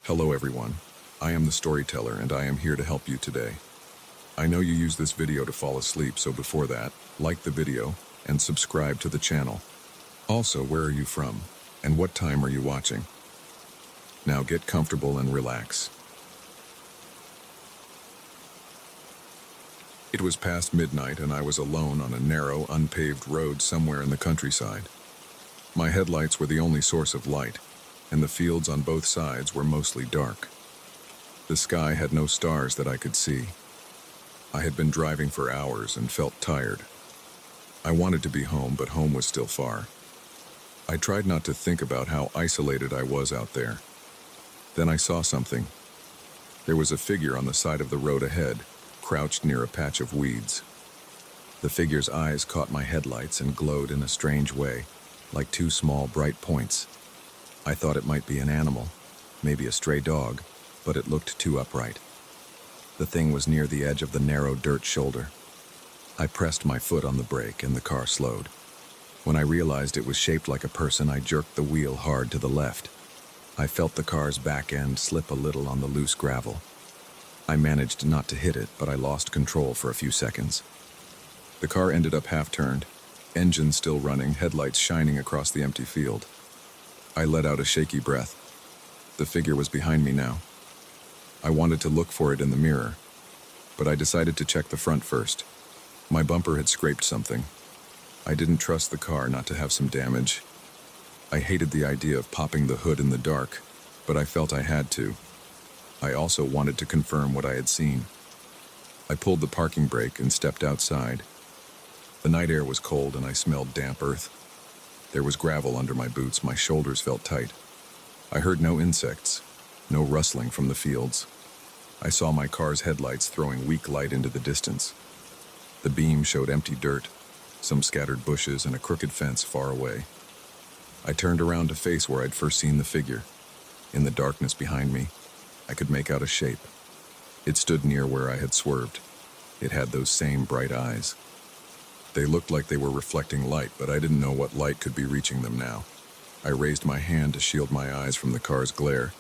Hello everyone, I am the storyteller and I am here to help you today. I know you use this video to fall asleep, so before that, like the video and subscribe to the channel. Also, where are you from and what time are you watching? Now get comfortable and relax. It was past midnight and I was alone on a narrow, unpaved road somewhere in the countryside. My headlights were the only source of light, and the fields on both sides were mostly dark. The sky had no stars that I could see. I had been driving for hours and felt tired. I wanted to be home, but home was still far. I tried not to think about how isolated I was out there. Then I saw something. There was a figure on the side of the road ahead, crouched near a patch of weeds. The figure's eyes caught my headlights and glowed in a strange way, like two small bright points. I thought it might be an animal, maybe a stray dog, but it looked too upright. The thing was near the edge of the narrow dirt shoulder. I pressed my foot on the brake and the car slowed. When I realized it was shaped like a person, I jerked the wheel hard to the left. I felt the car's back end slip a little on the loose gravel. I managed not to hit it, but I lost control for a few seconds. The car ended up half-turned, engine still running, headlights shining across the empty field. I let out a shaky breath. The figure was behind me now. I wanted to look for it in the mirror, but I decided to check the front first. My bumper had scraped something. I didn't trust the car not to have some damage. I hated the idea of popping the hood in the dark, but I felt I had to. I also wanted to confirm what I had seen. I pulled the parking brake and stepped outside. The night air was cold and I smelled damp earth. There was gravel under my boots, my shoulders felt tight. I heard no insects, no rustling from the fields. I saw my car's headlights throwing weak light into the distance. The beam showed empty dirt, some scattered bushes and a crooked fence far away. I turned around to face where I'd first seen the figure. In the darkness behind me, I could make out a shape. It stood near where I had swerved. It had those same bright eyes. They looked like they were reflecting light, but I didn't know what light could be reaching them now. I raised my hand to shield my eyes from the car's glare,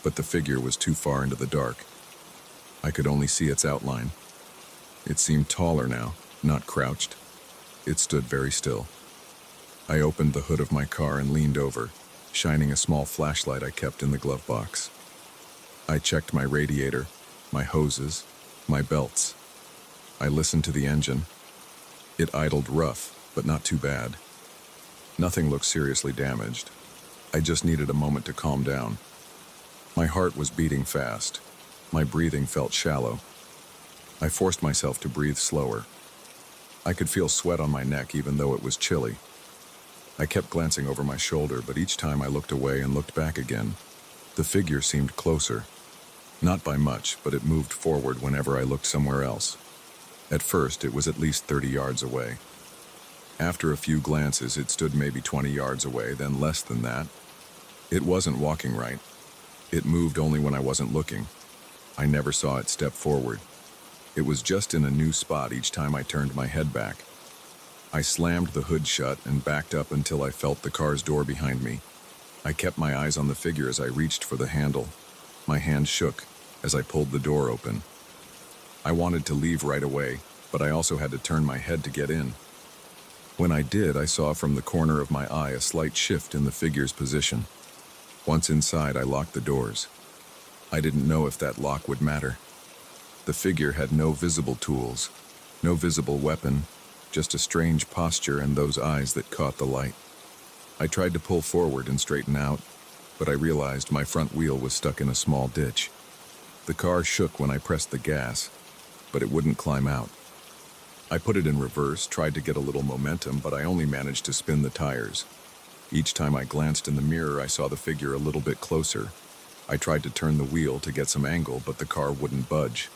but the figure was too far into the dark. I could only see its outline. It seemed taller now, not crouched. It stood very still. I opened the hood of my car and leaned over, shining a small flashlight I kept in the glove box. I checked my radiator, my hoses, my belts. I listened to the engine. It idled rough, but not too bad. Nothing looked seriously damaged. I just needed a moment to calm down. My heart was beating fast. My breathing felt shallow. I forced myself to breathe slower. I could feel sweat on my neck even though it was chilly. I kept glancing over my shoulder, but each time I looked away and looked back again, the figure seemed closer. Not by much, but it moved forward whenever I looked somewhere else. At first, it was at least 30 yards away. After a few glances, it stood maybe 20 yards away, then less than that. It wasn't walking right. It moved only when I wasn't looking. I never saw it step forward. It was just in a new spot each time I turned my head back. I slammed the hood shut and backed up until I felt the car's door behind me. I kept my eyes on the figure as I reached for the handle. My hand shook as I pulled the door open. I wanted to leave right away, but I also had to turn my head to get in. When I did, I saw from the corner of my eye a slight shift in the figure's position. Once inside, I locked the doors. I didn't know if that lock would matter. The figure had no visible tools, no visible weapon, just a strange posture and those eyes that caught the light. I tried to pull forward and straighten out, but I realized my front wheel was stuck in a small ditch. The car shook when I pressed the gas, but it wouldn't climb out. I put it in reverse, tried to get a little momentum, but I only managed to spin the tires. Each time I glanced in the mirror, I saw the figure a little bit closer. I tried to turn the wheel to get some angle, but the car wouldn't budge.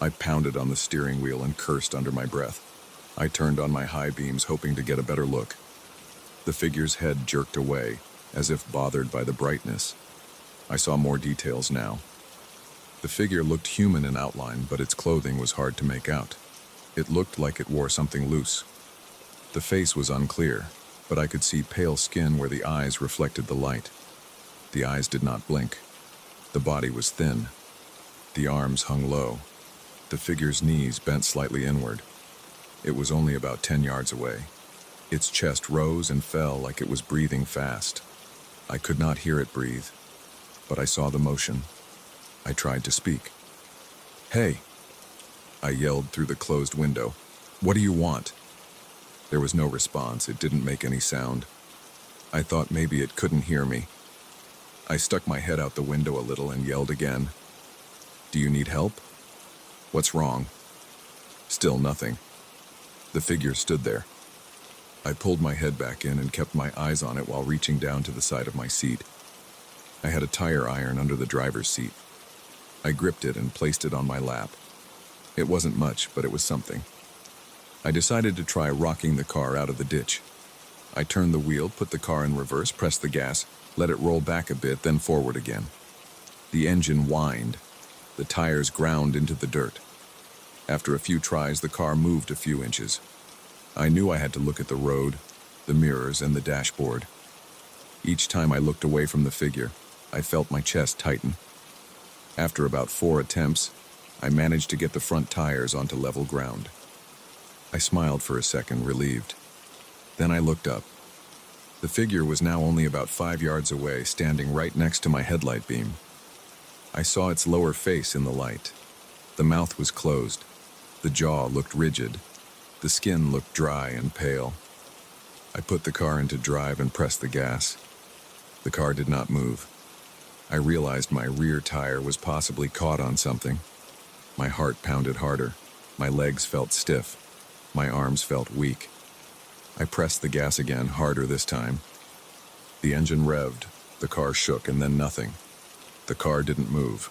I pounded on the steering wheel and cursed under my breath. I turned on my high beams, hoping to get a better look. The figure's head jerked away, as if bothered by the brightness. I saw more details now. The figure looked human in outline, but its clothing was hard to make out. It looked like it wore something loose. The face was unclear, but I could see pale skin where the eyes reflected the light. The eyes did not blink. The body was thin. The arms hung low. The figure's knees bent slightly inward. It was only about 10 yards away. Its chest rose and fell like it was breathing fast. I could not hear it breathe, but I saw the motion. I tried to speak. "Hey!" I yelled through the closed window. "What do you want?" There was no response. It didn't make any sound. I thought maybe it couldn't hear me. I stuck my head out the window a little and yelled again. "Do you need help?" "What's wrong?" Still nothing. The figure stood there. I pulled my head back in and kept my eyes on it while reaching down to the side of my seat. I had a tire iron under the driver's seat. I gripped it and placed it on my lap. It wasn't much, but it was something. I decided to try rocking the car out of the ditch. I turned the wheel, put the car in reverse, pressed the gas, let it roll back a bit, then forward again. The engine whined. The tires ground into the dirt. After a few tries, the car moved a few inches. I knew I had to look at the road, the mirrors, and the dashboard. Each time I looked away from the figure, I felt my chest tighten. After about 4 attempts, I managed to get the front tires onto level ground. I smiled for a second, relieved. Then I looked up. The figure was now only about 5 yards away, standing right next to my headlight beam. I saw its lower face in the light. The mouth was closed. The jaw looked rigid. The skin looked dry and pale. I put the car into drive and pressed the gas. The car did not move. I realized my rear tire was possibly caught on something. My heart pounded harder. My legs felt stiff. My arms felt weak. I pressed the gas again, harder this time. The engine revved. The car shook, and then nothing. The car didn't move.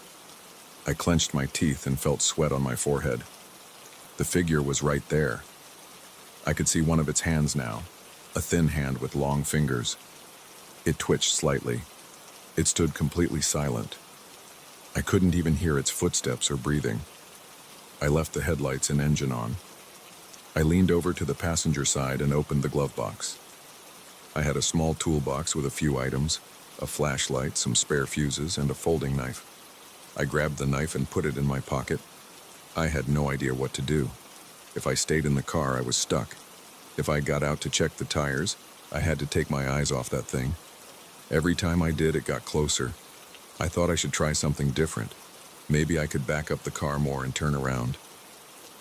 I clenched my teeth and felt sweat on my forehead. The figure was right there. I could see one of its hands now, a thin hand with long fingers. It twitched slightly. It stood completely silent. I couldn't even hear its footsteps or breathing. I left the headlights and engine on. I leaned over to the passenger side and opened the glove box. I had a small toolbox with a few items, a flashlight, some spare fuses, and a folding knife. I grabbed the knife and put it in my pocket. I had no idea what to do. If I stayed in the car, I was stuck. If I got out to check the tires, I had to take my eyes off that thing. Every time I did, it got closer. I thought I should try something different. Maybe I could back up the car more and turn around.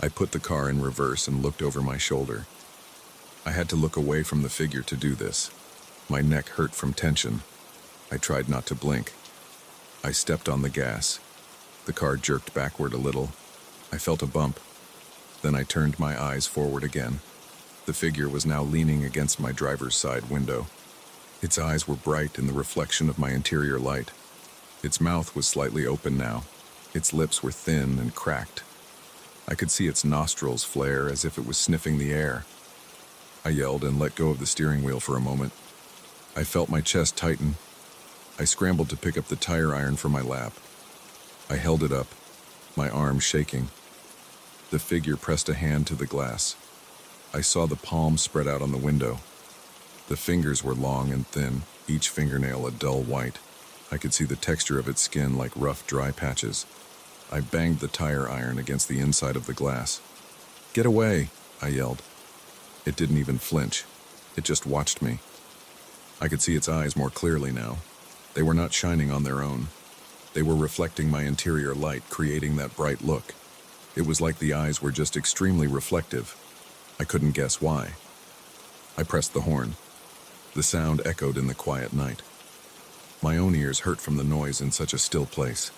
I put the car in reverse and looked over my shoulder. I had to look away from the figure to do this. My neck hurt from tension. I tried not to blink. I stepped on the gas. The car jerked backward a little. I felt a bump. Then I turned my eyes forward again. The figure was now leaning against my driver's side window. Its eyes were bright in the reflection of my interior light. Its mouth was slightly open now. Its lips were thin and cracked. I could see its nostrils flare as if it was sniffing the air. I yelled and let go of the steering wheel for a moment. I felt my chest tighten. I scrambled to pick up the tire iron from my lap. I held it up, my arm shaking. The figure pressed a hand to the glass. I saw the palm spread out on the window. The fingers were long and thin, each fingernail a dull white. I could see the texture of its skin like rough, dry patches. I banged the tire iron against the inside of the glass. "Get away!" I yelled. It didn't even flinch. It just watched me. I could see its eyes more clearly now. They were not shining on their own. They were reflecting my interior light, creating that bright look. It was like the eyes were just extremely reflective. I couldn't guess why. I pressed the horn. The sound echoed in the quiet night. My own ears hurt from the noise in such a still place.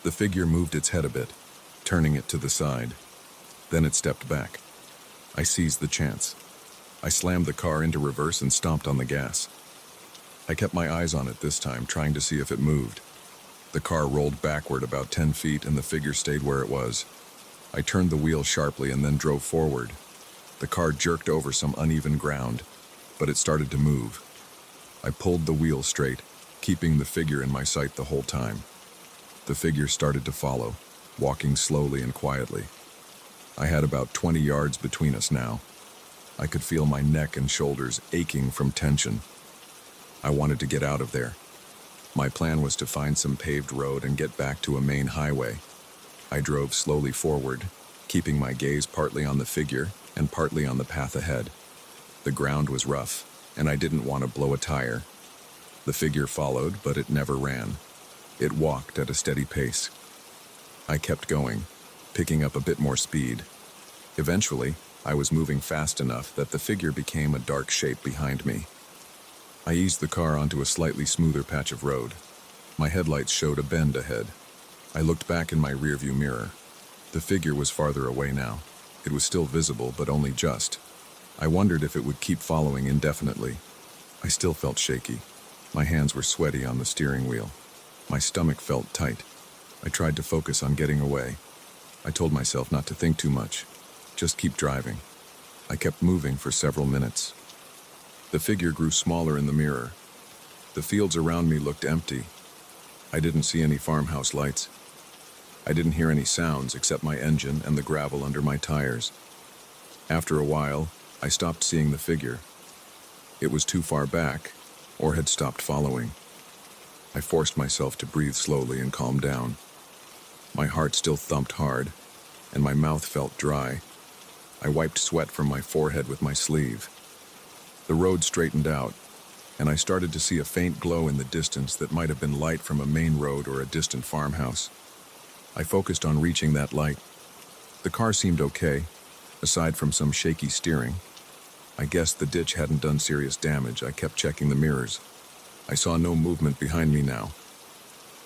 The figure moved its head a bit, turning it to the side. Then it stepped back. I seized the chance. I slammed the car into reverse and stomped on the gas. I kept my eyes on it this time, trying to see if it moved. The car rolled backward about 10 feet and the figure stayed where it was. I turned the wheel sharply and then drove forward. The car jerked over some uneven ground, but it started to move. I pulled the wheel straight, keeping the figure in my sight the whole time. The figure started to follow, walking slowly and quietly. I had about 20 yards between us now. I could feel my neck and shoulders aching from tension. I wanted to get out of there. My plan was to find some paved road and get back to a main highway. I drove slowly forward, keeping my gaze partly on the figure and partly on the path ahead. The ground was rough, and I didn't want to blow a tire. The figure followed, but it never ran. It walked at a steady pace. I kept going, picking up a bit more speed. Eventually, I was moving fast enough that the figure became a dark shape behind me. I eased the car onto a slightly smoother patch of road. My headlights showed a bend ahead. I looked back in my rearview mirror. The figure was farther away now. It was still visible, but only just. I wondered if it would keep following indefinitely. I still felt shaky. My hands were sweaty on the steering wheel. My stomach felt tight. I tried to focus on getting away. I told myself not to think too much. Just keep driving. I kept moving for several minutes. The figure grew smaller in the mirror. The fields around me looked empty. I didn't see any farmhouse lights. I didn't hear any sounds except my engine and the gravel under my tires. After a while, I stopped seeing the figure. It was too far back, or had stopped following. I forced myself to breathe slowly and calm down. My heart still thumped hard, and my mouth felt dry. I wiped sweat from my forehead with my sleeve. The road straightened out, and I started to see a faint glow in the distance that might have been light from a main road or a distant farmhouse. I focused on reaching that light. The car seemed okay, aside from some shaky steering. I guessed the ditch hadn't done serious damage. I kept checking the mirrors. I saw no movement behind me now.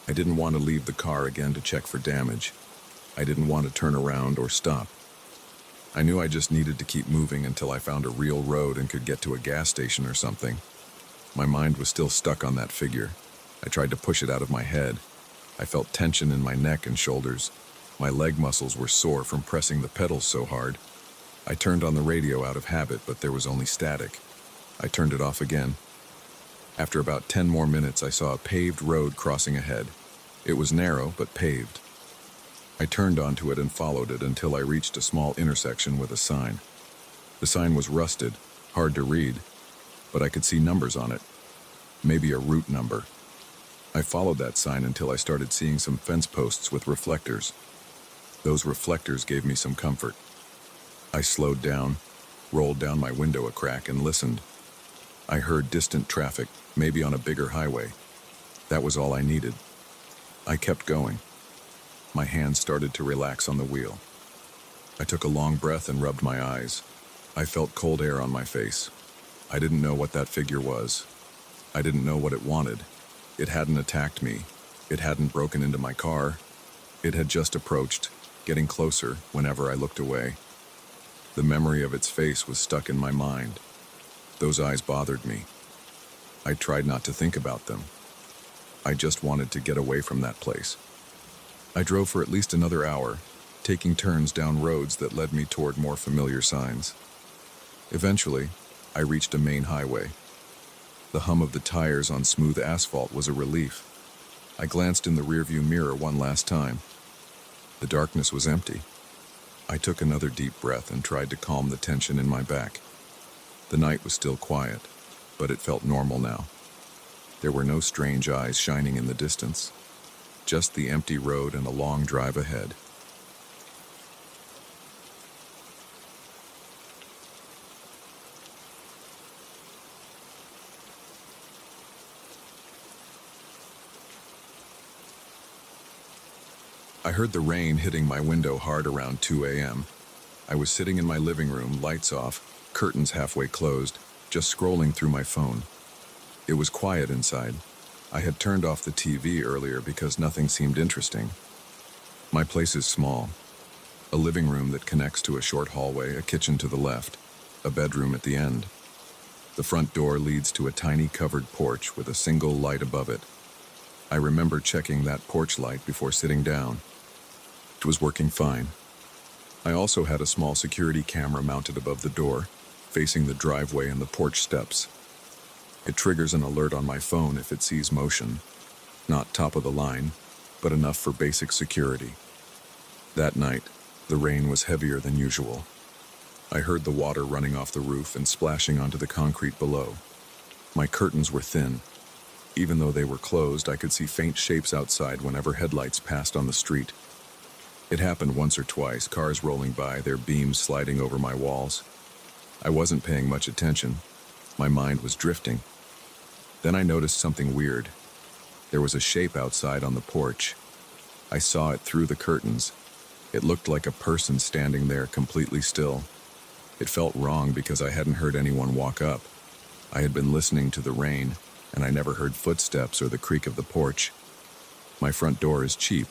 I didn't want to leave the car again to check for damage. I didn't want to turn around or stop. I knew I just needed to keep moving until I found a real road and could get to a gas station or something. My mind was still stuck on that figure. I tried to push it out of my head. I felt tension in my neck and shoulders. My leg muscles were sore from pressing the pedals so hard. I turned on the radio out of habit, but there was only static. I turned it off again. After about 10 more minutes, I saw a paved road crossing ahead. It was narrow, but paved. I turned onto it and followed it until I reached a small intersection with a sign. The sign was rusted, hard to read, but I could see numbers on it. Maybe a route number. I followed that sign until I started seeing some fence posts with reflectors. Those reflectors gave me some comfort. I slowed down, rolled down my window a crack, and listened. I heard distant traffic, maybe on a bigger highway. That was all I needed. I kept going. My hands started to relax on the wheel. I took a long breath and rubbed my eyes. I felt cold air on my face. I didn't know what that figure was. I didn't know what it wanted. It hadn't attacked me. It hadn't broken into my car. It had just approached, getting closer whenever I looked away. The memory of its face was stuck in my mind. Those eyes bothered me. I tried not to think about them. I just wanted to get away from that place. I drove for at least another hour, taking turns down roads that led me toward more familiar signs. Eventually, I reached a main highway. The hum of the tires on smooth asphalt was a relief. I glanced in the rearview mirror one last time. The darkness was empty. I took another deep breath and tried to calm the tension in my back. The night was still quiet, but it felt normal now. There were no strange eyes shining in the distance, just the empty road and a long drive ahead. I heard the rain hitting my window hard around 2 a.m. I was sitting in my living room, lights off, curtains halfway closed, just scrolling through my phone. It was quiet inside. I had turned off the TV earlier because nothing seemed interesting. My place is small. A living room that connects to a short hallway, a kitchen to the left, a bedroom at the end. The front door leads to a tiny covered porch with a single light above it. I remember checking that porch light before sitting down. It was working fine. I also had a small security camera mounted above the door, facing the driveway and the porch steps. It triggers an alert on my phone if it sees motion. Not top of the line, but enough for basic security. That night, the rain was heavier than usual. I heard the water running off the roof and splashing onto the concrete below. My curtains were thin. Even though they were closed, I could see faint shapes outside whenever headlights passed on the street. It happened once or twice, cars rolling by, their beams sliding over my walls. I wasn't paying much attention. My mind was drifting. Then I noticed something weird. There was a shape outside on the porch. I saw it through the curtains. It looked like a person standing there completely still. It felt wrong because I hadn't heard anyone walk up. I had been listening to the rain, and I never heard footsteps or the creak of the porch. My front door is cheap.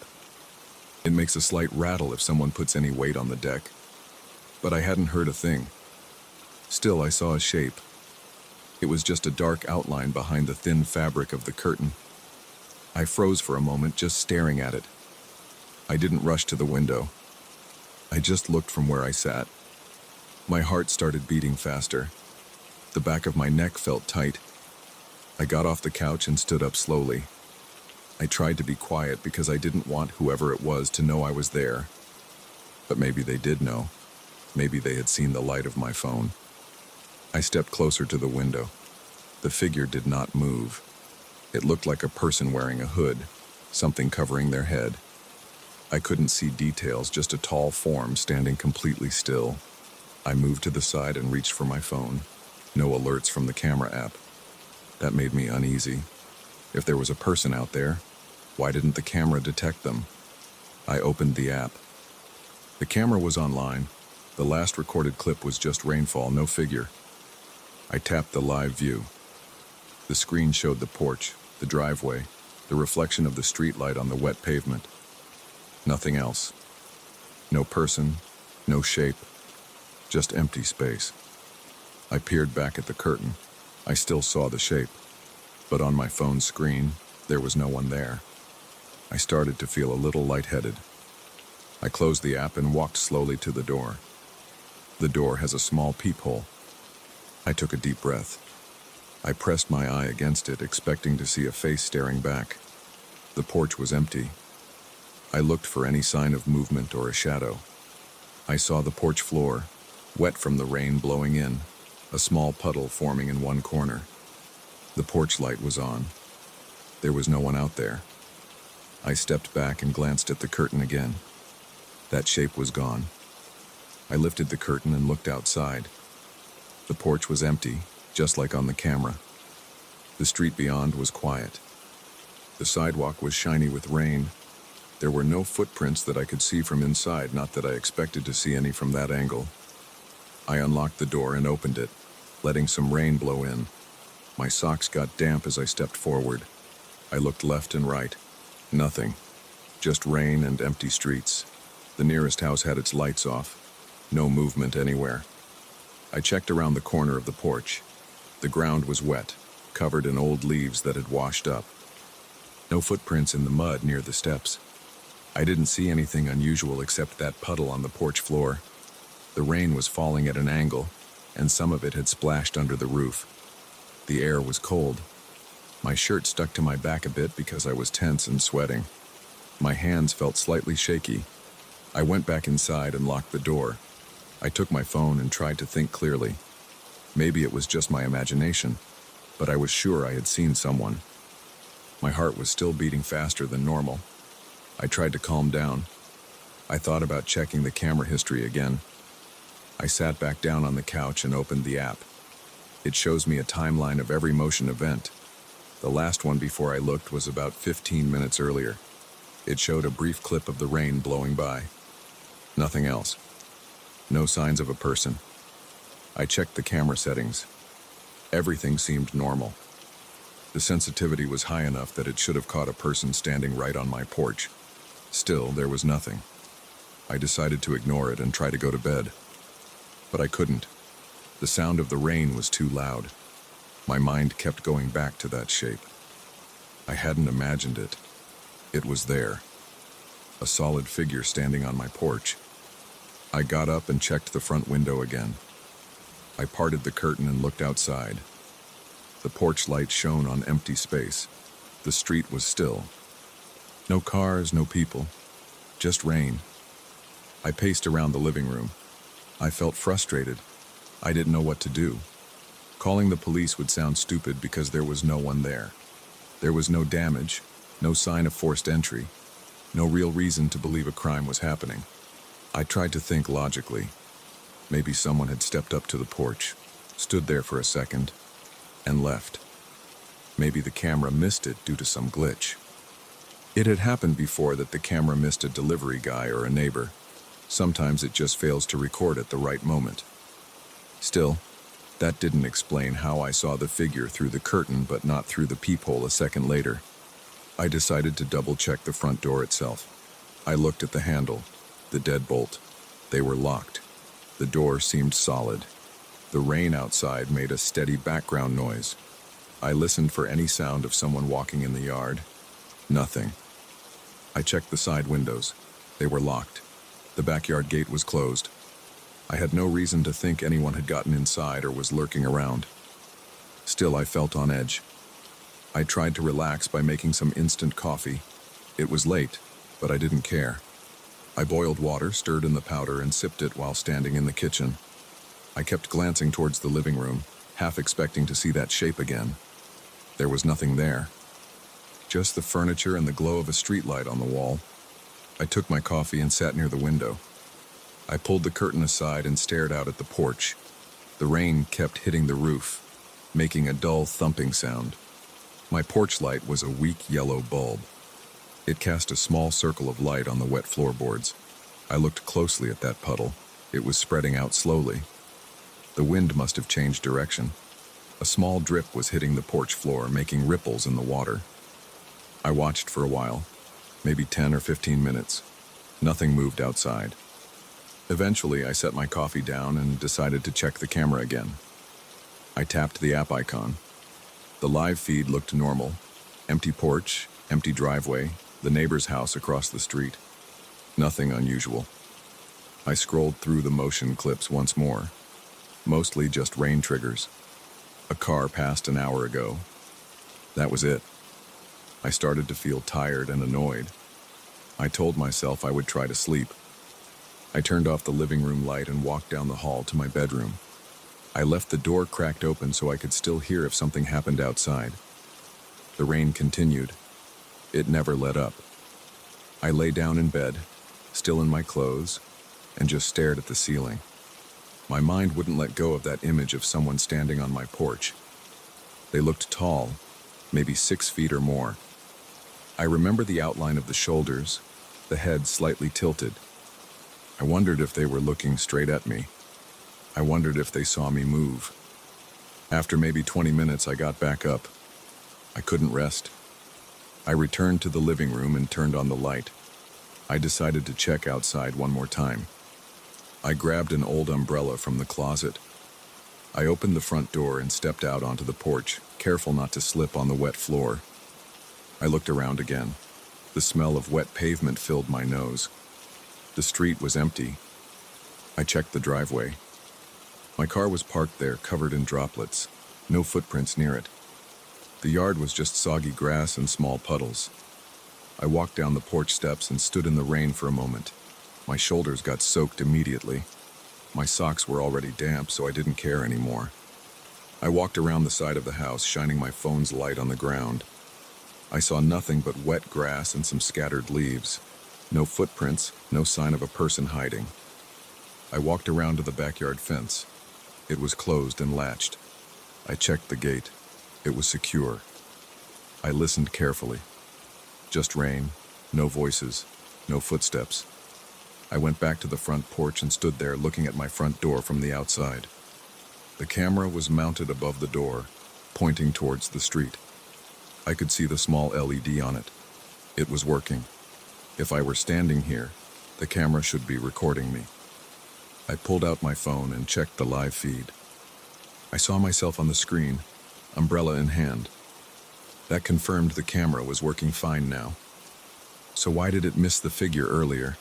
It makes a slight rattle if someone puts any weight on the deck. But I hadn't heard a thing. Still, I saw a shape. It was just a dark outline behind the thin fabric of the curtain. I froze for a moment, just staring at it. I didn't rush to the window. I just looked from where I sat. My heart started beating faster. The back of my neck felt tight. I got off the couch and stood up slowly. I tried to be quiet because I didn't want whoever it was to know I was there. But maybe they did know. Maybe they had seen the light of my phone. I stepped closer to the window. The figure did not move. It looked like a person wearing a hood, something covering their head. I couldn't see details, just a tall form standing completely still. I moved to the side and reached for my phone. No alerts from the camera app. That made me uneasy. If there was a person out there, why didn't the camera detect them? I opened the app. The camera was online. The last recorded clip was just rainfall, no figure. I tapped the live view. The screen showed the porch, the driveway, the reflection of the streetlight on the wet pavement. Nothing else. No person, no shape, just empty space. I peered back at the curtain. I still saw the shape, but on my phone's screen, there was no one there. I started to feel a little lightheaded. I closed the app and walked slowly to the door. The door has a small peephole. I took a deep breath. I pressed my eye against it, expecting to see a face staring back. The porch was empty. I looked for any sign of movement or a shadow. I saw the porch floor, wet from the rain blowing in, a small puddle forming in one corner. The porch light was on. There was no one out there. I stepped back and glanced at the curtain again. That shape was gone. I lifted the curtain and looked outside. The porch was empty, just like on the camera. The street beyond was quiet. The sidewalk was shiny with rain. There were no footprints that I could see from inside, not that I expected to see any from that angle. I unlocked the door and opened it, letting some rain blow in. My socks got damp as I stepped forward. I looked left and right. Nothing. Just rain and empty streets. The nearest house had its lights off. No movement anywhere. I checked around the corner of the porch. The ground was wet, covered in old leaves that had washed up. No footprints in the mud near the steps. I didn't see anything unusual except that puddle on the porch floor. The rain was falling at an angle, and some of it had splashed under the roof. The air was cold. My shirt stuck to my back a bit because I was tense and sweating. My hands felt slightly shaky. I went back inside and locked the door. I took my phone and tried to think clearly. Maybe it was just my imagination, but I was sure I had seen someone. My heart was still beating faster than normal. I tried to calm down. I thought about checking the camera history again. I sat back down on the couch and opened the app. It shows me a timeline of every motion event. The last one before I looked was about 15 minutes earlier. It showed a brief clip of the rain blowing by. Nothing else. No signs of a person. I checked the camera settings. Everything seemed normal. The sensitivity was high enough that it should have caught a person standing right on my porch. Still, there was nothing. I decided to ignore it and try to go to bed. But I couldn't. The sound of the rain was too loud. My mind kept going back to that shape. I hadn't imagined it. It was there. A solid figure standing on my porch. I got up and checked the front window again. I parted the curtain and looked outside. The porch light shone on empty space. The street was still. No cars, no people. Just rain. I paced around the living room. I felt frustrated. I didn't know what to do. Calling the police would sound stupid because there was no one there. There was no damage, no sign of forced entry, no real reason to believe a crime was happening. I tried to think logically. Maybe someone had stepped up to the porch, stood there for a second, and left. Maybe the camera missed it due to some glitch. It had happened before that the camera missed a delivery guy or a neighbor. Sometimes it just fails to record at the right moment. Still, that didn't explain how I saw the figure through the curtain but not through the peephole a second later. I decided to double-check the front door itself. I looked at the handle, the deadbolt. They were locked. The door seemed solid. The rain outside made a steady background noise. I listened for any sound of someone walking in the yard. Nothing. I checked the side windows. They were locked. The backyard gate was closed. I had no reason to think anyone had gotten inside or was lurking around. Still, I felt on edge. I tried to relax by making some instant coffee. It was late, but I didn't care. I boiled water, stirred in the powder, and sipped it while standing in the kitchen. I kept glancing towards the living room, half expecting to see that shape again. There was nothing there. Just the furniture and the glow of a streetlight on the wall. I took my coffee and sat near the window. I pulled the curtain aside and stared out at the porch. The rain kept hitting the roof, making a dull thumping sound. My porch light was a weak yellow bulb. It cast a small circle of light on the wet floorboards. I looked closely at that puddle. It was spreading out slowly. The wind must have changed direction. A small drip was hitting the porch floor, making ripples in the water. I watched for a while, maybe 10 or 15 minutes. Nothing moved outside. Eventually, I set my coffee down and decided to check the camera again. I tapped the app icon. The live feed looked normal. Empty porch, empty driveway, the neighbor's house across the street. Nothing unusual. I scrolled through the motion clips once more. Mostly just rain triggers. A car passed an hour ago. That was it. I started to feel tired and annoyed. I told myself I would try to sleep. I turned off the living room light and walked down the hall to my bedroom. I left the door cracked open so I could still hear if something happened outside. The rain continued. It never let up. I lay down in bed, still in my clothes, and just stared at the ceiling. My mind wouldn't let go of that image of someone standing on my porch. They looked tall, maybe 6 feet or more. I remember the outline of the shoulders, the head slightly tilted. I wondered if they were looking straight at me. I wondered if they saw me move. After maybe 20 minutes, I got back up. I couldn't rest. I returned to the living room and turned on the light. I decided to check outside one more time. I grabbed an old umbrella from the closet. I opened the front door and stepped out onto the porch, careful not to slip on the wet floor. I looked around again. The smell of wet pavement filled my nose. The street was empty. I checked the driveway. My car was parked there, covered in droplets. No footprints near it. The yard was just soggy grass and small puddles. I walked down the porch steps and stood in the rain for a moment. My shoulders got soaked immediately. My socks were already damp, so I didn't care anymore. I walked around the side of the house, shining my phone's light on the ground. I saw nothing but wet grass and some scattered leaves. No footprints, no sign of a person hiding. I walked around to the backyard fence. It was closed and latched. I checked the gate. It was secure. I listened carefully. Just rain, no voices, no footsteps. I went back to the front porch and stood there looking at my front door from the outside. The camera was mounted above the door, pointing towards the street. I could see the small LED on it. It was working. If I were standing here, the camera should be recording me. I pulled out my phone and checked the live feed. I saw myself on the screen, umbrella in hand. That confirmed the camera was working fine now. So why did it miss the figure earlier?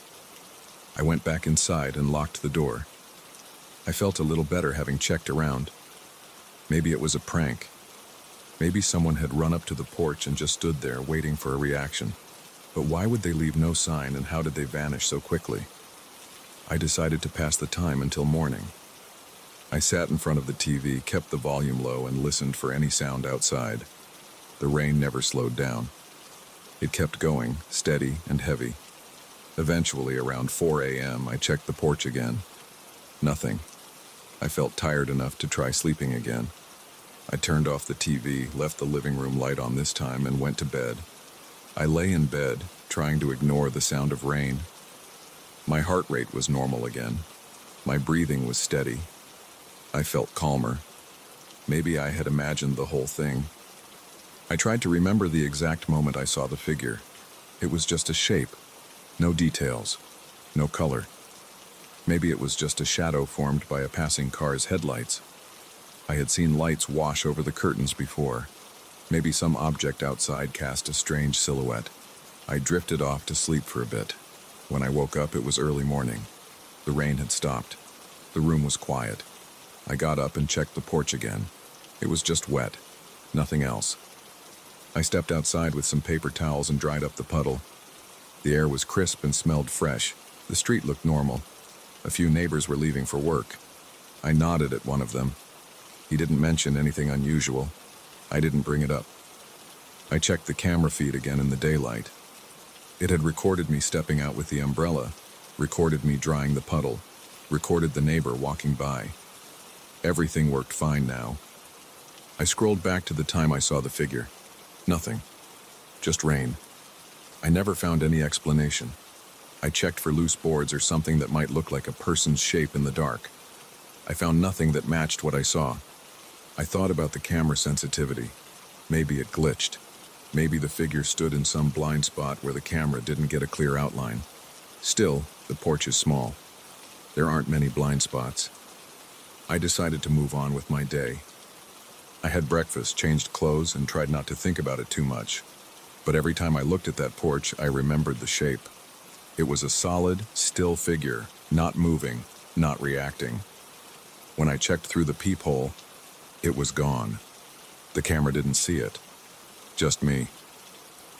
I went back inside and locked the door. I felt a little better having checked around. Maybe it was a prank. Maybe someone had run up to the porch and just stood there waiting for a reaction. But why would they leave no sign, and how did they vanish so quickly? I decided to pass the time until morning. I sat in front of the TV, kept the volume low, and listened for any sound outside. The rain never slowed down. It kept going, steady and heavy. Eventually, around 4 a.m., I checked the porch again. Nothing. I felt tired enough to try sleeping again. I turned off the TV, left the living room light on this time, and went to bed. I lay in bed, trying to ignore the sound of rain. My heart rate was normal again. My breathing was steady. I felt calmer. Maybe I had imagined the whole thing. I tried to remember the exact moment I saw the figure. It was just a shape. No details. No color. Maybe it was just a shadow formed by a passing car's headlights. I had seen lights wash over the curtains before. Maybe some object outside cast a strange silhouette. I drifted off to sleep for a bit. When I woke up, it was early morning. The rain had stopped. The room was quiet. I got up and checked the porch again. It was just wet. Nothing else. I stepped outside with some paper towels and dried up the puddle. The air was crisp and smelled fresh. The street looked normal. A few neighbors were leaving for work. I nodded at one of them. He didn't mention anything unusual. I didn't bring it up. I checked the camera feed again in the daylight. It had recorded me stepping out with the umbrella, recorded me drying the puddle, recorded the neighbor walking by. Everything worked fine now. I scrolled back to the time I saw the figure. Nothing. Just rain. I never found any explanation. I checked for loose boards or something that might look like a person's shape in the dark. I found nothing that matched what I saw. I thought about the camera sensitivity. Maybe it glitched. Maybe the figure stood in some blind spot where the camera didn't get a clear outline. Still, the porch is small. There aren't many blind spots. I decided to move on with my day. I had breakfast, changed clothes, and tried not to think about it too much. But every time I looked at that porch, I remembered the shape. It was a solid, still figure, not moving, not reacting. When I checked through the peephole, it was gone. The camera didn't see it. Just me.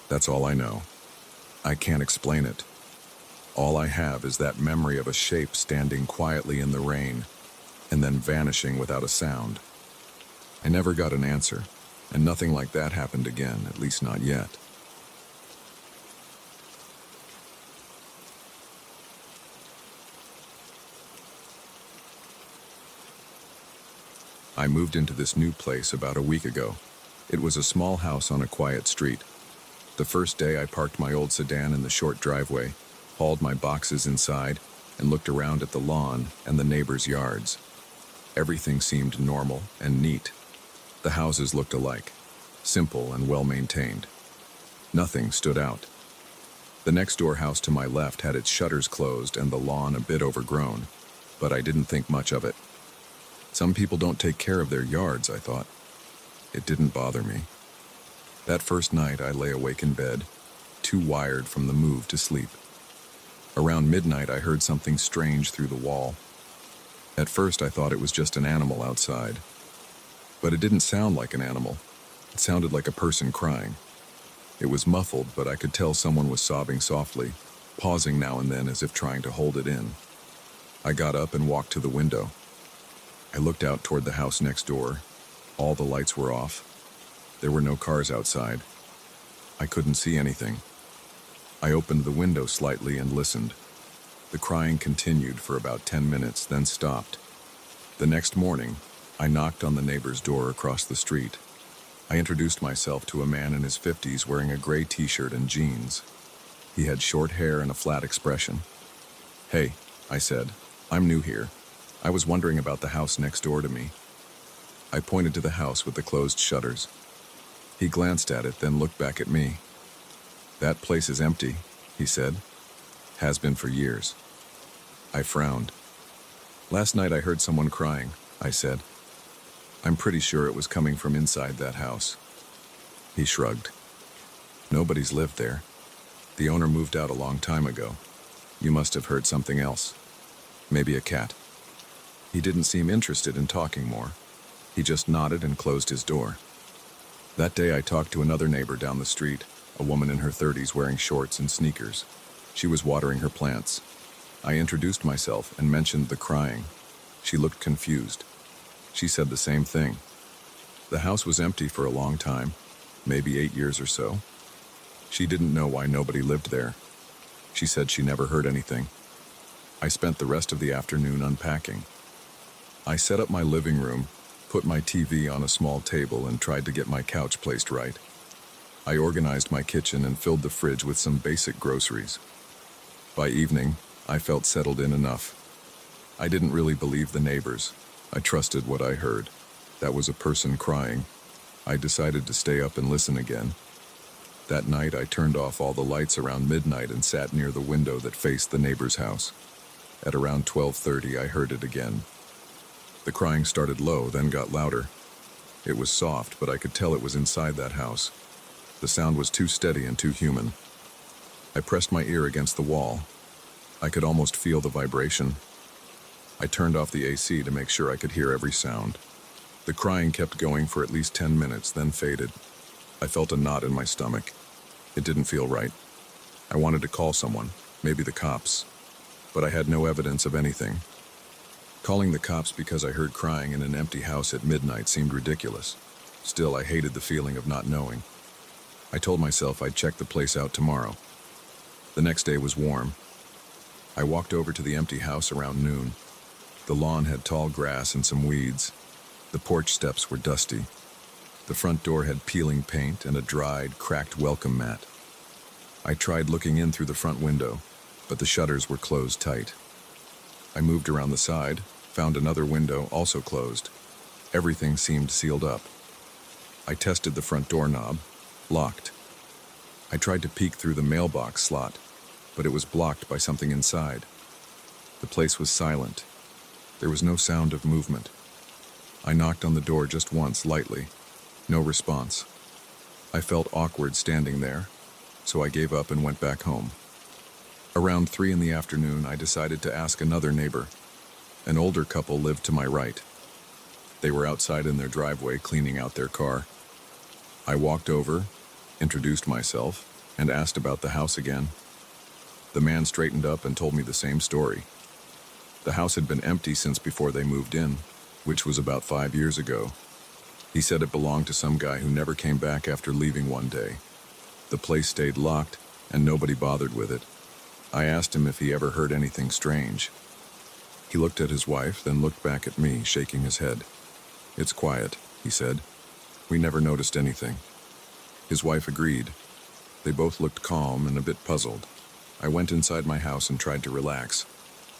That's all I know. I can't explain it. All I have is that memory of a shape standing quietly in the rain, and then vanishing without a sound. I never got an answer, and nothing like that happened again, at least not yet. I moved into this new place about a week ago. It was a small house on a quiet street. The first day I parked my old sedan in the short driveway, hauled my boxes inside, and looked around at the lawn and the neighbors' yards. Everything seemed normal and neat. The houses looked alike, simple and well-maintained. Nothing stood out. The next-door house to my left had its shutters closed and the lawn a bit overgrown, but I didn't think much of it. Some people don't take care of their yards, I thought. It didn't bother me. That first night, I lay awake in bed, too wired from the move to sleep. Around midnight, I heard something strange through the wall. At first, I thought it was just an animal outside. But it didn't sound like an animal. It sounded like a person crying. It was muffled, but I could tell someone was sobbing softly, pausing now and then as if trying to hold it in. I got up and walked to the window. I looked out toward the house next door. All the lights were off. There were no cars outside. I couldn't see anything. I opened the window slightly and listened. The crying continued for about 10 minutes, then stopped. The next morning, I knocked on the neighbor's door across the street. I introduced myself to a man in his 50s wearing a gray t-shirt and jeans. He had short hair and a flat expression. "Hey," I said, "I'm new here. I was wondering about the house next door to me." I pointed to the house with the closed shutters. He glanced at it, then looked back at me. "That place is empty," he said. "Has been for years." I frowned. "Last night I heard someone crying," I said. "I'm pretty sure it was coming from inside that house." He shrugged. "Nobody's lived there. The owner moved out a long time ago. You must have heard something else. Maybe a cat." He didn't seem interested in talking more. He just nodded and closed his door. That day I talked to another neighbor down the street, a woman in her 30s wearing shorts and sneakers. She was watering her plants. I introduced myself and mentioned the crying. She looked confused. She said the same thing. The house was empty for a long time. maybe 8 years or so. She didn't know why nobody lived there. She said she never heard anything. I spent the rest of the afternoon unpacking. I set up my living room, put my TV on a small table, and tried to get my couch placed right. I organized my kitchen and filled the fridge with some basic groceries. By evening, I felt settled in enough. I didn't really believe the neighbors. I trusted what I heard. That was a person crying. I decided to stay up and listen again. That night, I turned off all the lights around midnight and sat near the window that faced the neighbor's house. At around 12:30, I heard it again. The crying started low, then got louder. It was soft, but I could tell it was inside that house. The sound was too steady and too human. I pressed my ear against the wall. I could almost feel the vibration. I turned off the AC to make sure I could hear every sound. The crying kept going for at least 10 minutes, then faded. I felt a knot in my stomach. It didn't feel right. I wanted to call someone, maybe the cops, but I had no evidence of anything. Calling the cops because I heard crying in an empty house at midnight seemed ridiculous. Still, I hated the feeling of not knowing. I told myself I'd check the place out tomorrow. The next day was warm. I walked over to the empty house around noon. The lawn had tall grass and some weeds. The porch steps were dusty. The front door had peeling paint and a dried, cracked welcome mat. I tried looking in through the front window, but the shutters were closed tight. I moved around the side, found another window also closed. Everything seemed sealed up. I tested the front doorknob, locked. I tried to peek through the mailbox slot, but it was blocked by something inside. The place was silent. There was no sound of movement. I knocked on the door just once, lightly. No response. I felt awkward standing there, so I gave up and went back home. Around 3 in the afternoon, I decided to ask another neighbor. An older couple lived to my right. They were outside in their driveway cleaning out their car. I walked over, introduced myself, and asked about the house again. The man straightened up and told me the same story. The house had been empty since before they moved in, which was about 5 years ago. He said it belonged to some guy who never came back after leaving one day. The place stayed locked, and nobody bothered with it. I asked him if he ever heard anything strange. He looked at his wife, then looked back at me, shaking his head. "It's quiet," he said. "We never noticed anything." His wife agreed. They both looked calm and a bit puzzled. I went inside my house and tried to relax.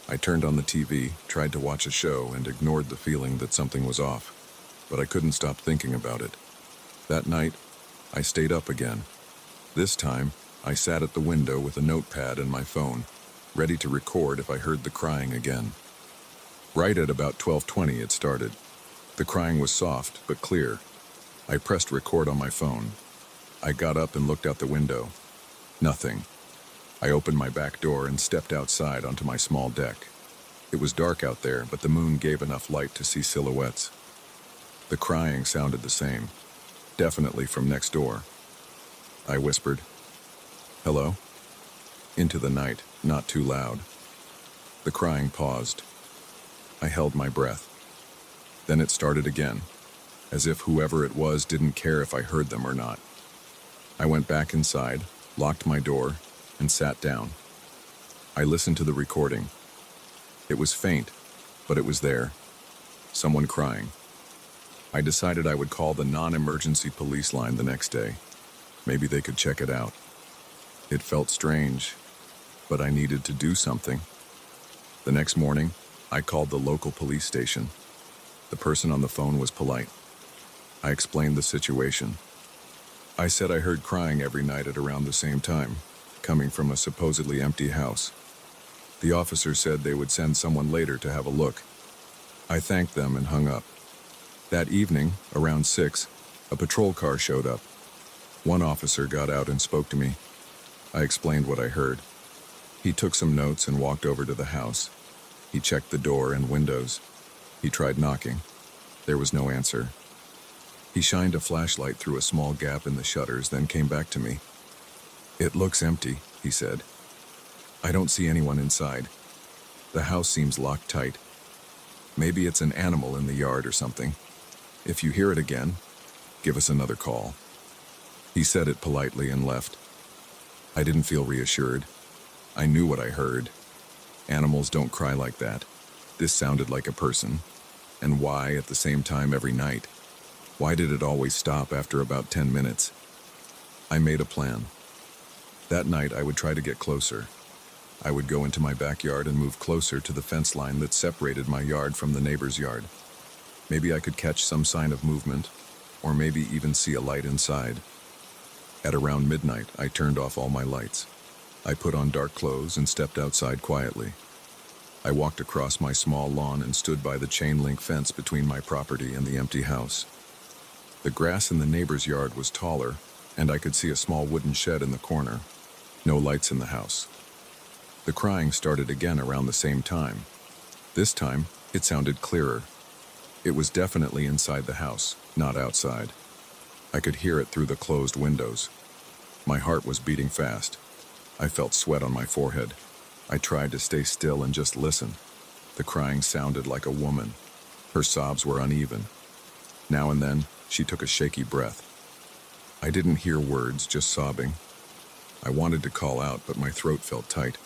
I turned on the TV, tried to watch a show, and ignored the feeling that something was off. But I couldn't stop thinking about it. That night, I stayed up again. This time, I sat at the window with a notepad and my phone, ready to record if I heard the crying again. Right at about 12:20 it started. The crying was soft but clear. I pressed record on my phone. I got up and looked out the window. Nothing. I opened my back door and stepped outside onto my small deck. It was dark out there, but the moon gave enough light to see silhouettes. The crying sounded the same, definitely from next door. I whispered, "Hello?" Into the night, not too loud. The crying paused. I held my breath. Then it started again, as if whoever it was didn't care if I heard them or not. I went back inside, locked my door, and sat down. I listened to the recording. It was faint, but it was there. Someone crying. I decided I would call the non-emergency police line the next day. Maybe they could check it out. It felt strange, but I needed to do something. The next morning, I called the local police station. The person on the phone was polite. I explained the situation. I said I heard crying every night at around the same time, coming from a supposedly empty house. The officer said they would send someone later to have a look. I thanked them and hung up. That evening, around 6, a patrol car showed up. One officer got out and spoke to me. I explained what I heard. He took some notes and walked over to the house. He checked the door and windows. He tried knocking. There was no answer. He shined a flashlight through a small gap in the shutters, then came back to me. "It looks empty," he said. "I don't see anyone inside. The house seems locked tight. Maybe it's an animal in the yard or something. If you hear it again, give us another call." He said it politely and left. I didn't feel reassured. I knew what I heard. Animals don't cry like that. This sounded like a person. And why at the same time every night? Why did it always stop after about 10 minutes? I made a plan. That night I would try to get closer. I would go into my backyard and move closer to the fence line that separated my yard from the neighbor's yard. Maybe I could catch some sign of movement, or maybe even see a light inside. At around midnight, I turned off all my lights. I put on dark clothes and stepped outside quietly. I walked across my small lawn and stood by the chain-link fence between my property and the empty house. The grass in the neighbor's yard was taller, and I could see a small wooden shed in the corner. No lights in the house. The crying started again around the same time. This time, it sounded clearer. It was definitely inside the house, not outside. I could hear it through the closed windows. My heart was beating fast. I felt sweat on my forehead. I tried to stay still and just listen. The crying sounded like a woman. Her sobs were uneven. Now and then, she took a shaky breath. I didn't hear words, just sobbing. I wanted to call out, but my throat felt tight.